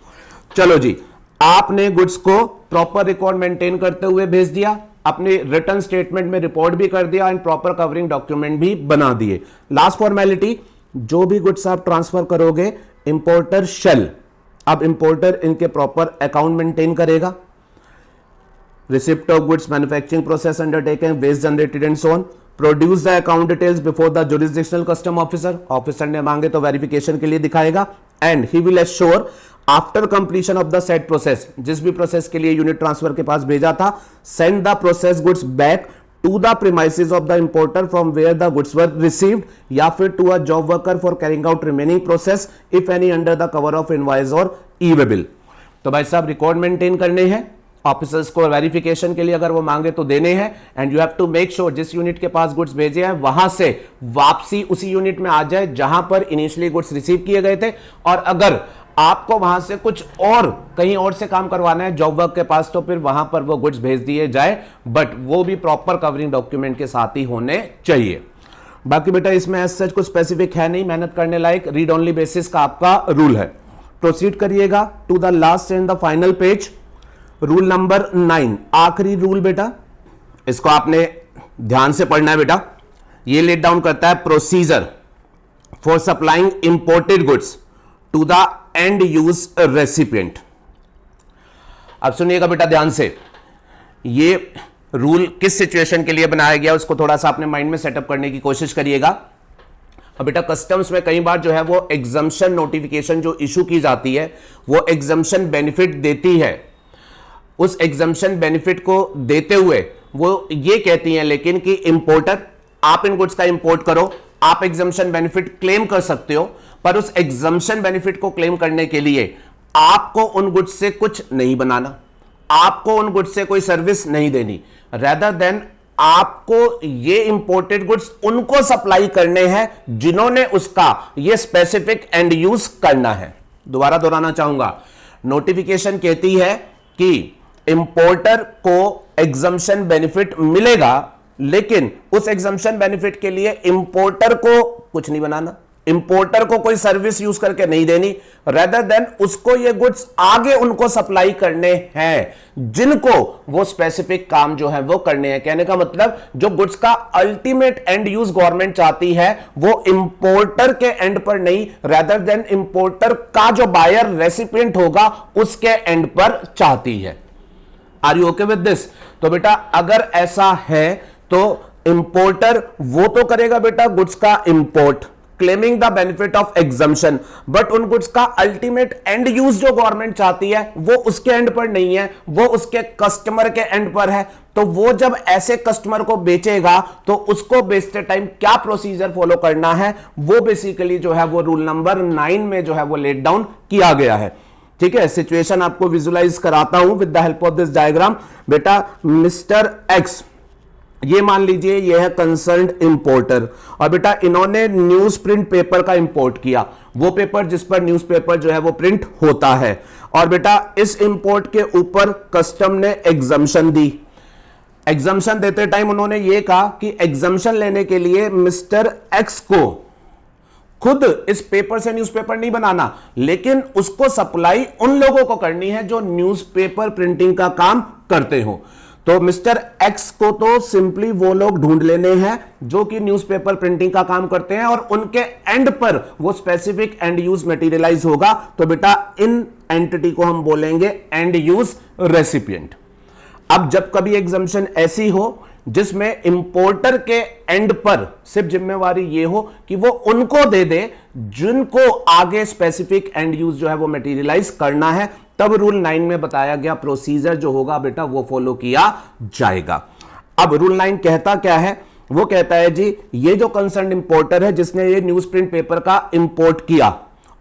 चलो जी, आपने गुड्स को प्रॉपर रिकॉर्ड मेंटेन करते हुए भेज दिया, अपने रिटर्न स्टेटमेंट में रिपोर्ट भी कर दिया एंड प्रॉपर कवरिंग डॉक्यूमेंट भी बना दिए। लास्ट फॉर्मेलिटी, जो भी गुड्स आप ट्रांसफर करोगे इंपोर्टर शेल, अब इंपोर्टर इनके प्रॉपर अकाउंट मेंटेन करेगा। Receipt of goods manufacturing process undertaken, waste generated and so on, produce the account details before the jurisdictional custom officer, officer ने मांगे तो वेरिफिकेशन के लिए दिखाएगा, and he will assure after completion of the set process, जिस भी process के लिए यूनिट ट्रांसफर के पास भेजा था, send the process goods back to the premises of the importer from where the goods were received, या फिर to a job worker for carrying out remaining process if any under the cover of invoice or e-bill। तो भाई साहब record maintain करने हैं, officers को verification के लिए अगर वो मांगे तो देने हैं, and you have to make sure जिस यूनिट के पास गुड्स भेजे हैं वहां से वापसी उसी यूनिट में आ जाए जहां पर इनिशियली गुड्स रिसीव किए गए थे। और अगर आपको वहां से कुछ और कहीं और से काम करवाना है जॉब वर्क के पास, तो फिर वहां पर वो गुड्स भेज दिए जाए, बट वो भी प्रॉपर कवरिंग डॉक्यूमेंट के साथ ही होने चाहिए। बाकी बेटा इसमें एज सच कुछ स्पेसिफिक है नहीं, मेहनत करने लायक रीड ओनली बेसिस का आपका रूल है। प्रोसीड करिएगा to the last and the final page, rule number 9, आखिरी रूल बेटा, इसको आपने ध्यान से पढ़ना है बेटा। ये लेट डाउन करता है procedure for supplying imported goods to the end use recipient. अब सुनिएगा बेटा ध्यान से, ये रूल किस सिचुएशन के लिए बनाया गया उसको थोड़ा सा अपने माइंड में सेटअप करने की कोशिश करिएगा। अब बेटा कस्टम्स में कई बार जो है वो एग्जम्पशन नोटिफिकेशन जो इशू की जाती है वो एग्जम्पशन बेनिफिट देती है। उस एग्जम्पशन बेनिफिट को देते हुए वो ये कहती हैं लेकिन कि इंपोर्टर आप इन गुड्स का इंपोर्ट करो, आप एग्जम्पशन बेनिफिट क्लेम कर सकते हो, पर उस एग्जम्पशन बेनिफिट को क्लेम करने के लिए आपको उन गुड्स से कुछ नहीं बनाना, आपको उन गुड्स से कोई सर्विस नहीं देनी, रेदर देन आपको ये इंपोर्टेड गुड्स उनको सप्लाई करने हैं जिन्होंने उसका ये स्पेसिफिक एंड यूज करना है। दोबारा दोहराना चाहूंगा, नोटिफिकेशन कहती है कि इंपोर्टर को एग्जम्पशन बेनिफिट मिलेगा, लेकिन उस एग्जम्पशन बेनिफिट के लिए इंपोर्टर को कुछ नहीं बनाना, इंपोर्टर को कोई सर्विस यूज करके नहीं देनी, रेदर देन उसको ये गुड्स आगे उनको सप्लाई करने हैं जिनको वो स्पेसिफिक काम जो है वो करने हैं। कहने का मतलब जो गुड्स का अल्टीमेट एंड यूज गवर्नमेंट चाहती है वो इंपोर्टर के एंड पर नहीं, रेदर देन इंपोर्टर का जो बायर रेसिपिएंट होगा उसके एंड पर चाहती है। Are you okay with this? तो बेटा अगर ऐसा है तो इंपोर्टर वो तो करेगा बेटा गुड्स का import, claiming the benefit of exemption, but उन गुड्स का अल्टीमेट एंड यूज जो गवर्नमेंट चाहती है वो उसके एंड पर नहीं है, वो उसके कस्टमर के एंड पर है। तो वो जब ऐसे कस्टमर को बेचेगा तो उसको बेचते टाइम क्या प्रोसीजर फॉलो करना है वो बेसिकली जो है वो रूल नंबर 9 में जो है वो लेट डाउन किया गया है। ठीक है, सिचुएशन आपको विजुलाइज कराता हूं with the help of this diagram. बेटा मिस्टर एक्स, ये मान लीजिए ये है कंसर्न्ड इंपोर्टर, और बेटा इन्होंने न्यूज प्रिंट पेपर का इंपोर्ट किया, वो पेपर जिस पर न्यूज़पेपर जो है वो प्रिंट होता है, और बेटा इस इंपोर्ट के ऊपर कस्टम ने एग्जम्पशन दी। एग्जम्पशन देते टाइम उन्होंने ये कहा कि एग्जम्पशन लेने के लिए मिस्टर एक्स को खुद इस पेपर से न्यूज़पेपर नहीं बनाना, लेकिन उसको सप्लाई उन लोगों को करनी है जो न्यूज़पेपर प्रिंटिंग का काम करते हो। तो मिस्टर एक्स को तो सिंपली वो लोग ढूंढ लेने हैं जो कि न्यूज़पेपर प्रिंटिंग का काम करते हैं और उनके एंड पर वो स्पेसिफिक एंड यूज मटेरियलाइज होगा। तो बेटा इन एंटिटी को हम बोलेंगे एंड यूज रेसिपिएंट। अब जब कभी एग्जम्पशन ऐसी हो जिसमें इंपोर्टर के एंड पर सिर्फ जिम्मेवारी ये हो कि वो उनको दे दे जिनको आगे स्पेसिफिक एंड यूज जो है वो मटेरियलाइज करना है, तब रूल 9 में बताया गया प्रोसीजर जो होगा बेटा वो फॉलो किया जाएगा। अब रूल 9 कहता क्या है? वो कहता है जी, ये जो कंसर्न इंपोर्टर है जिसने ये न्यूज प्रिंट पेपर का इंपोर्ट किया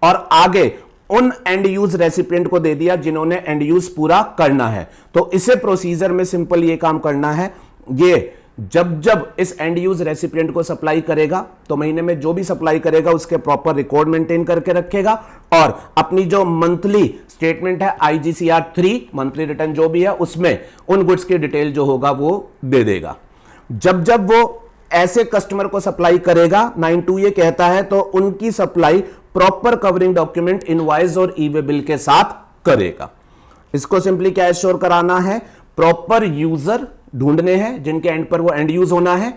और आगे उन एंड यूज रेसिपिएंट को दे दिया जिन्होंने एंड यूज पूरा करना है, तो इसे प्रोसीजर में सिंपल ये काम करना है, ये जब जब इस एंड यूज रेसिपिएंट को सप्लाई करेगा तो महीने में जो भी सप्लाई करेगा उसके प्रॉपर रिकॉर्ड मेंटेन करके रखेगा और अपनी जो मंथली स्टेटमेंट है IGCR 3 मंथली रिटर्न जो भी है उसमें उन गुड्स की डिटेल जो होगा वो दे देगा। जब जब वो ऐसे कस्टमर को सप्लाई करेगा 9(2) ये कहता है तो उनकी supply proper covering document invoice और ई वे बिल के साथ करेगा। इसको सिंपली क्या एश्योर कराना है? प्रॉपर यूजर ढूंढने हैं जिनके एंड पर वो एंड यूज होना है,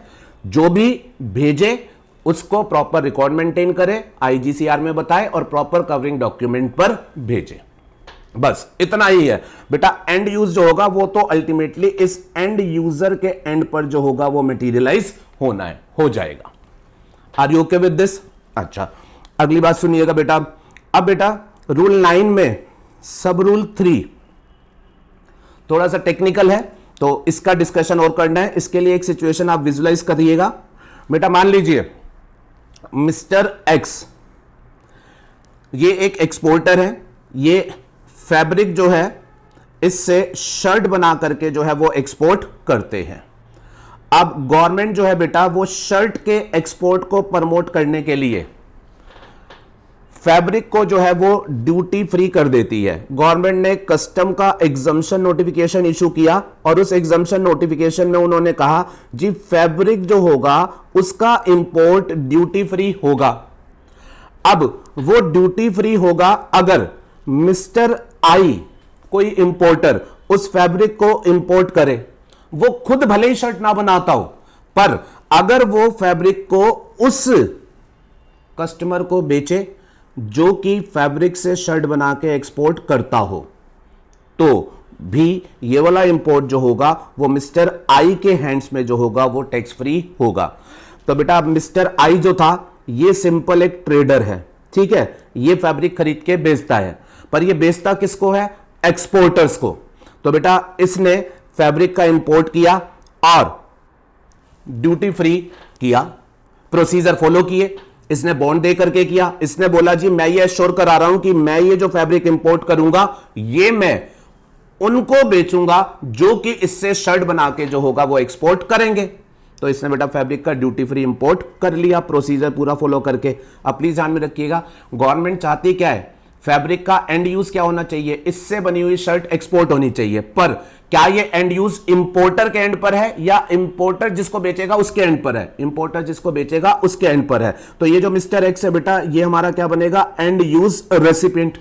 जो भी भेजे उसको प्रॉपर रिकॉर्ड मेंटेन करे, IGCR में बताए और प्रॉपर कवरिंग डॉक्यूमेंट पर भेजे। बस इतना ही है बेटा। एंड यूज जो होगा वो तो अल्टीमेटली इस एंड यूजर के एंड पर जो होगा वो मटेरियलाइज होना है, हो जाएगा। Are you okay with this? अच्छा, अगली बात सुनिएगा बेटा। अब बेटा रूल 9 में सब रूल 3 थोड़ा सा टेक्निकल है तो इसका डिस्कशन और करना है। इसके लिए एक सिचुएशन आप विजुलाइज करिएगा बेटा। मान लीजिए मिस्टर एक्स ये एक एक्सपोर्टर है, ये फैब्रिक जो है इससे शर्ट बना करके जो है वो एक्सपोर्ट करते हैं। अब गवर्नमेंट जो है बेटा वो शर्ट के एक्सपोर्ट को प्रमोट करने के लिए फैब्रिक को जो है वो ड्यूटी फ्री कर देती है। गवर्नमेंट ने कस्टम का एग्जम्पशन नोटिफिकेशन इशू किया और उस एग्जम्पशन नोटिफिकेशन में उन्होंने कहा जी फैब्रिक जो होगा उसका इंपोर्ट ड्यूटी फ्री होगा। अब वो ड्यूटी फ्री होगा अगर मिस्टर आई कोई इंपोर्टर उस फैब्रिक को इंपोर्ट करे, वो खुद भले ही शर्ट ना बनाता हो, पर अगर वो फैब्रिक को उस कस्टमर को बेचे जो कि फैब्रिक से शर्ट बना के एक्सपोर्ट करता हो, तो भी ये वाला इंपोर्ट जो होगा वो मिस्टर आई के हैंड्स में जो होगा वो टैक्स फ्री होगा। तो बेटा मिस्टर आई जो था ये सिंपल एक ट्रेडर है, ठीक है, ये फैब्रिक खरीद के बेचता है, पर ये बेचता किसको है? एक्सपोर्टर्स को। तो बेटा इसने फैब्रिक का इंपोर्ट किया और ड्यूटी फ्री किया, प्रोसीजर फॉलो किए, इसने बॉन्ड दे करके किया। इसने बोला जी मैं ये एश्योर करा रहा हूं कि मैं ये जो फैब्रिक इंपोर्ट करूंगा ये मैं उनको बेचूंगा जो कि इससे शर्ट बना के जो होगा वो एक्सपोर्ट करेंगे। तो इसने बेटा फैब्रिक का ड्यूटी फ्री इंपोर्ट कर लिया, प्रोसीजर पूरा फॉलो करके। अब प्लीज ध्यान में रखिएगा, गवर्नमेंट चाहती क्या है? फैब्रिक का एंड यूज क्या होना चाहिए? इससे बनी हुई शर्ट एक्सपोर्ट होनी चाहिए। पर क्या ये एंड यूज इंपोर्टर के एंड पर है या इंपोर्टर जिसको बेचेगा उसके एंड पर है? इंपोर्टर जिसको बेचेगा उसके एंड पर है। तो ये जो मिस्टर एक्स है बेटा ये हमारा क्या बनेगा? And use recipient.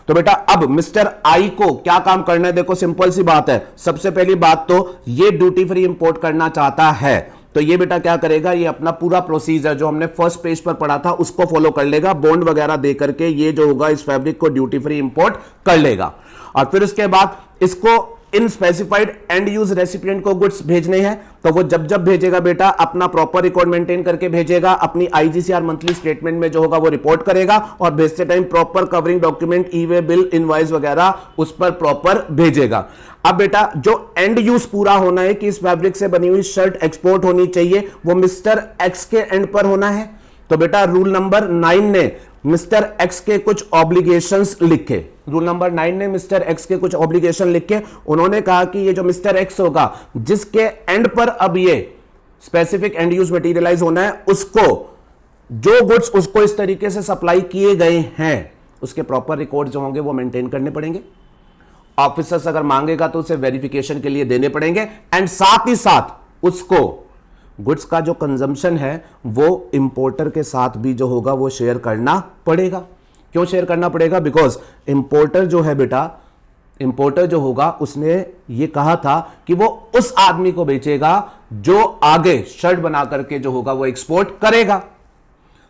तो बेटा अब मिस्टर आई को क्या काम करना है? देखो सिंपल सी बात है। सबसे पहली बात तो ये ड्यूटी फ्री इंपोर्ट करना चाहता है, तो ये बेटा क्या करेगा? ये अपना पूरा प्रोसीजर जो हमने फर्स्ट पेज पर पढ़ा था उसको फॉलो कर लेगा, बॉन्ड वगैरह दे करके ये जो होगा इस फैब्रिक को ड्यूटी फ्री इंपोर्ट कर लेगा। और फिर उसके बाद इसको इन स्पेसिफाइड एंड यूज रेसिपिएंट को गुड्स भेजने हैं, तो वो जब जब भेजेगा बेटा अपना प्रॉपर रिकॉर्ड मेंटेन करके भेजेगा, अपनी IGCR मंथली स्टेटमेंट में जो होगा वो रिपोर्ट करेगा और भेजते टाइम प्रॉपर कवरिंग डॉक्यूमेंट, ई वे बिल, इनवॉइस वगैरह उस पर प्रॉपर भेजेगा। अब बेटा जो एंड यूज पूरा होना है कि इस फैब्रिक से बनी हुई शर्ट एक्सपोर्ट होनी चाहिए, वो मिस्टर एक्स के एंड पर होना है। तो बेटा रूल नंबर 9 ने मिस्टर एक्स के कुछ ऑब्लिगेशंस लिखे। रूल नंबर 9 ने मिस्टर एक्स के कुछ ऑब्लिगेशन लिखे। उन्होंने कहा कि ये जो मिस्टर एक्स होगा जिसके एंड पर अब ये स्पेसिफिक एंड यूज मटेरियलाइज होना है, उसको जो गुड्स उसको इस तरीके से सप्लाई किए गए हैं उसके प्रॉपर रिकॉर्ड जो होंगे वो मेंटेन करने पड़ेंगे। ऑफिसर्स अगर मांगेगा तो उसे वेरिफिकेशन के लिए देने पड़ेंगे एंड साथ ही साथ उसको गुड्स का जो कंजम्पशन है वो इंपोर्टर के साथ भी जो होगा वो शेयर करना पड़ेगा। क्यों शेयर करना पड़ेगा? बिकॉज इंपोर्टर जो है बेटा, इंपोर्टर जो होगा उसने ये कहा था कि वो उस आदमी को बेचेगा जो आगे शर्ट बना करके जो होगा वो एक्सपोर्ट करेगा।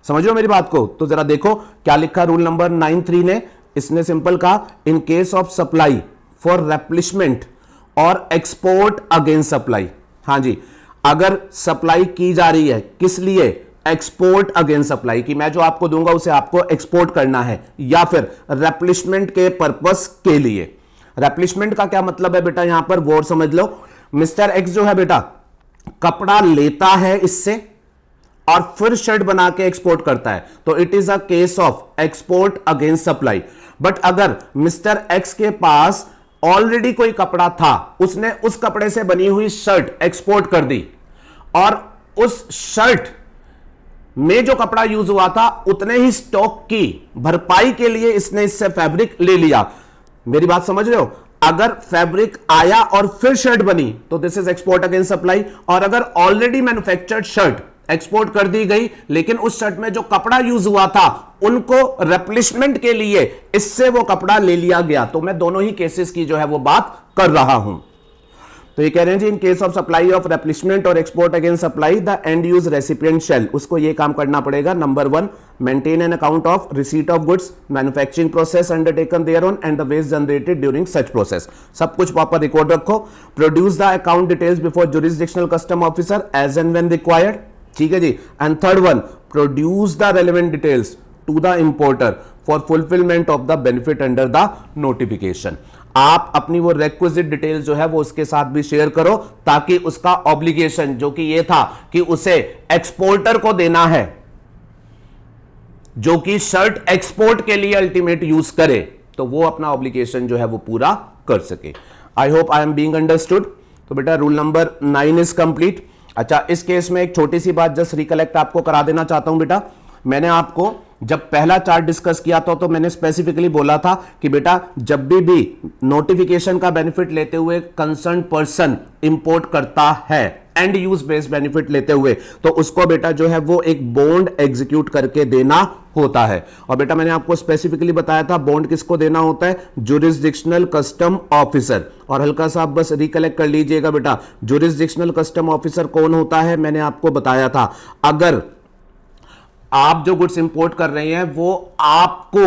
समझ लो मेरी बात को? तो जरा देखो क्या लिखा रूल नंबर 9(3) ने। इसने सिंपल कहा in case of supply for replenishment और एक्सपोर्ट अगेंस्ट सप्लाई। हाँ जी, अगर सप्लाई की जा रही है किस लिए? एक्सपोर्ट अगेंस्ट सप्लाई, कि मैं जो आपको दूंगा उसे आपको एक्सपोर्ट करना है, या फिर रेप्लिशमेंट के पर्पस के लिए। रेप्लिशमेंट का क्या मतलब है बेटा, यहां पर गौर समझ लो। मिस्टर एक्स जो है बेटा कपड़ा लेता है इससे और फिर शर्ट बना के एक्सपोर्ट करता है, तो it is a case of export against supply. But अगर मिस्टर एक्स के पास ऑलरेडी कोई कपड़ा था, उसने उस कपड़े से बनी हुई शर्ट एक्सपोर्ट कर दी और उस शर्ट में जो कपड़ा यूज हुआ था उतने ही स्टॉक की भरपाई के लिए इसने इससे फैब्रिक ले लिया। मेरी बात समझ रहे हो? अगर फैब्रिक आया और फिर शर्ट बनी तो this is export against supply. और अगर ऑलरेडी मैन्युफैक्चर्ड शर्ट एक्सपोर्ट कर दी गई लेकिन उस शर्ट में जो कपड़ा यूज हुआ था उनको रिप्लेसमेंट के लिए इससे वो कपड़ा ले लिया गया, तो मैं दोनों ही केसेस की जो है वो बात कर रहा हूं। तो ये कह रहे हैं जी in case of supply of replacement और export against supply the end use recipient shall, उसको ये काम करना पड़ेगा। Number 1, maintain an account of receipt of goods, manufacturing process undertaken there on and the waste generated during such process, सब कुछ proper record रखो। Produce the account details before jurisdictional custom officer as and when required, ठीक है जी। And third one, produce the relevant details to the importer for fulfilment of the benefit under the notification. आप अपनी वो requisite details जो है वो उसके साथ भी शेयर करो ताकि उसका ऑब्लिगेशन जो कि ये था कि उसे एक्सपोर्टर को देना है जो कि शर्ट एक्सपोर्ट के लिए अल्टीमेट यूज करे, तो वो अपना ऑब्लिगेशन जो है वो पूरा कर सके। I hope I am being understood. तो बेटा रूल नंबर 9 इज कंप्लीट। अच्छा, इस केस में एक छोटी सी बात जस्ट रिकलेक्ट आपको करा देना चाहता हूं बेटा। मैंने आपको जब पहला चार्ट डिस्कस किया था तो मैंने स्पेसिफिकली बोला था कि बेटा जब भी नोटिफिकेशन का बेनिफिट लेते हुए कंसर्न पर्सन इंपोर्ट करता है एंड यूज बेस्ड बेनिफिट लेते हुए, तो उसको बेटा जो है वो एक बॉन्ड एग्जीक्यूट करके देना होता है। और बेटा मैंने आपको स्पेसिफिकली बताया था बॉन्ड किसको देना होता है, जुरिसडिक्शनल कस्टम ऑफिसर। और हल्का सा आप बस रिकलेक्ट कर लीजिएगा बेटा, जुरिसडिक्शनल कस्टम ऑफिसर कौन होता है, मैंने आपको बताया था। अगर आप जो गुड्स इंपोर्ट कर रहे हैं वो आपको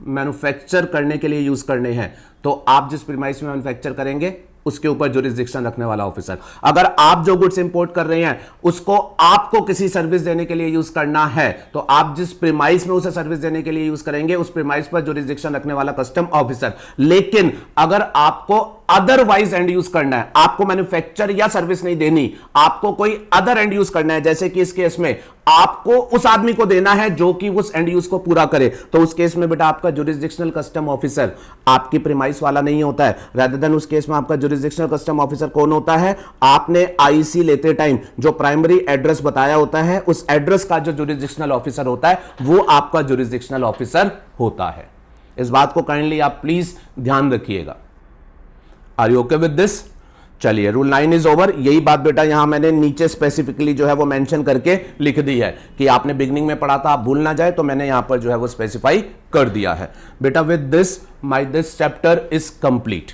मैन्युफैक्चर करने के लिए यूज करने हैं, तो आप जिस प्रीमाइस में मैन्युफैक्चर करेंगे उसके ऊपर जुरिसडिक्शन रखने वाला ऑफिसर। अगर आप जो गुड्स इंपोर्ट कर रहे हैं उसको आपको किसी सर्विस देने के लिए यूज करना है, तो आप जिस प्रीमाइस में उसे सर्विस देने के लिए यूज करेंगे उस प्रीमाइस पर जुरिसडिक्शन रखने वाला कस्टम ऑफिसर। लेकिन अगर आपको अदरवाइज एंड यूज करना है, आपको मैन्युफैक्चर या सर्विस नहीं देनी, आपको कोई अदर एंड यूज करना है, जैसे कि इस केस में आपको उस आदमी को देना है जो कि उस एंड यूज को पूरा करे, तो उस केस में बेटा आपका जुरिसडिक्शनल कस्टम ऑफिसर आपकी प्रीमाइस वाला नहीं होता है। रादर देन उस केस में आपका जुरिसडिक्शनल कस्टम ऑफिसर कौन होता है, आपने आईसी लेते टाइम जो प्राइमरी एड्रेस बताया होता है उस एड्रेस का जो जुरिसडिक्शनल ऑफिसर होता है वो आपका जुरिसडिक्शनल ऑफिसर होता है। इस बात को काइंडली आप प्लीज ध्यान रखिएगा। Are you okay with this? चलिए रूल 9 इज ओवर। यही बात बेटा यहां मैंने नीचे स्पेसिफिकली जो है वो मेंशन करके लिख दी है कि आपने बिगनिंग में पढ़ा था, आप भूल ना जाए, तो मैंने यहां पर जो है वो स्पेसिफाई कर दिया है बेटा। With this my this chapter is complete.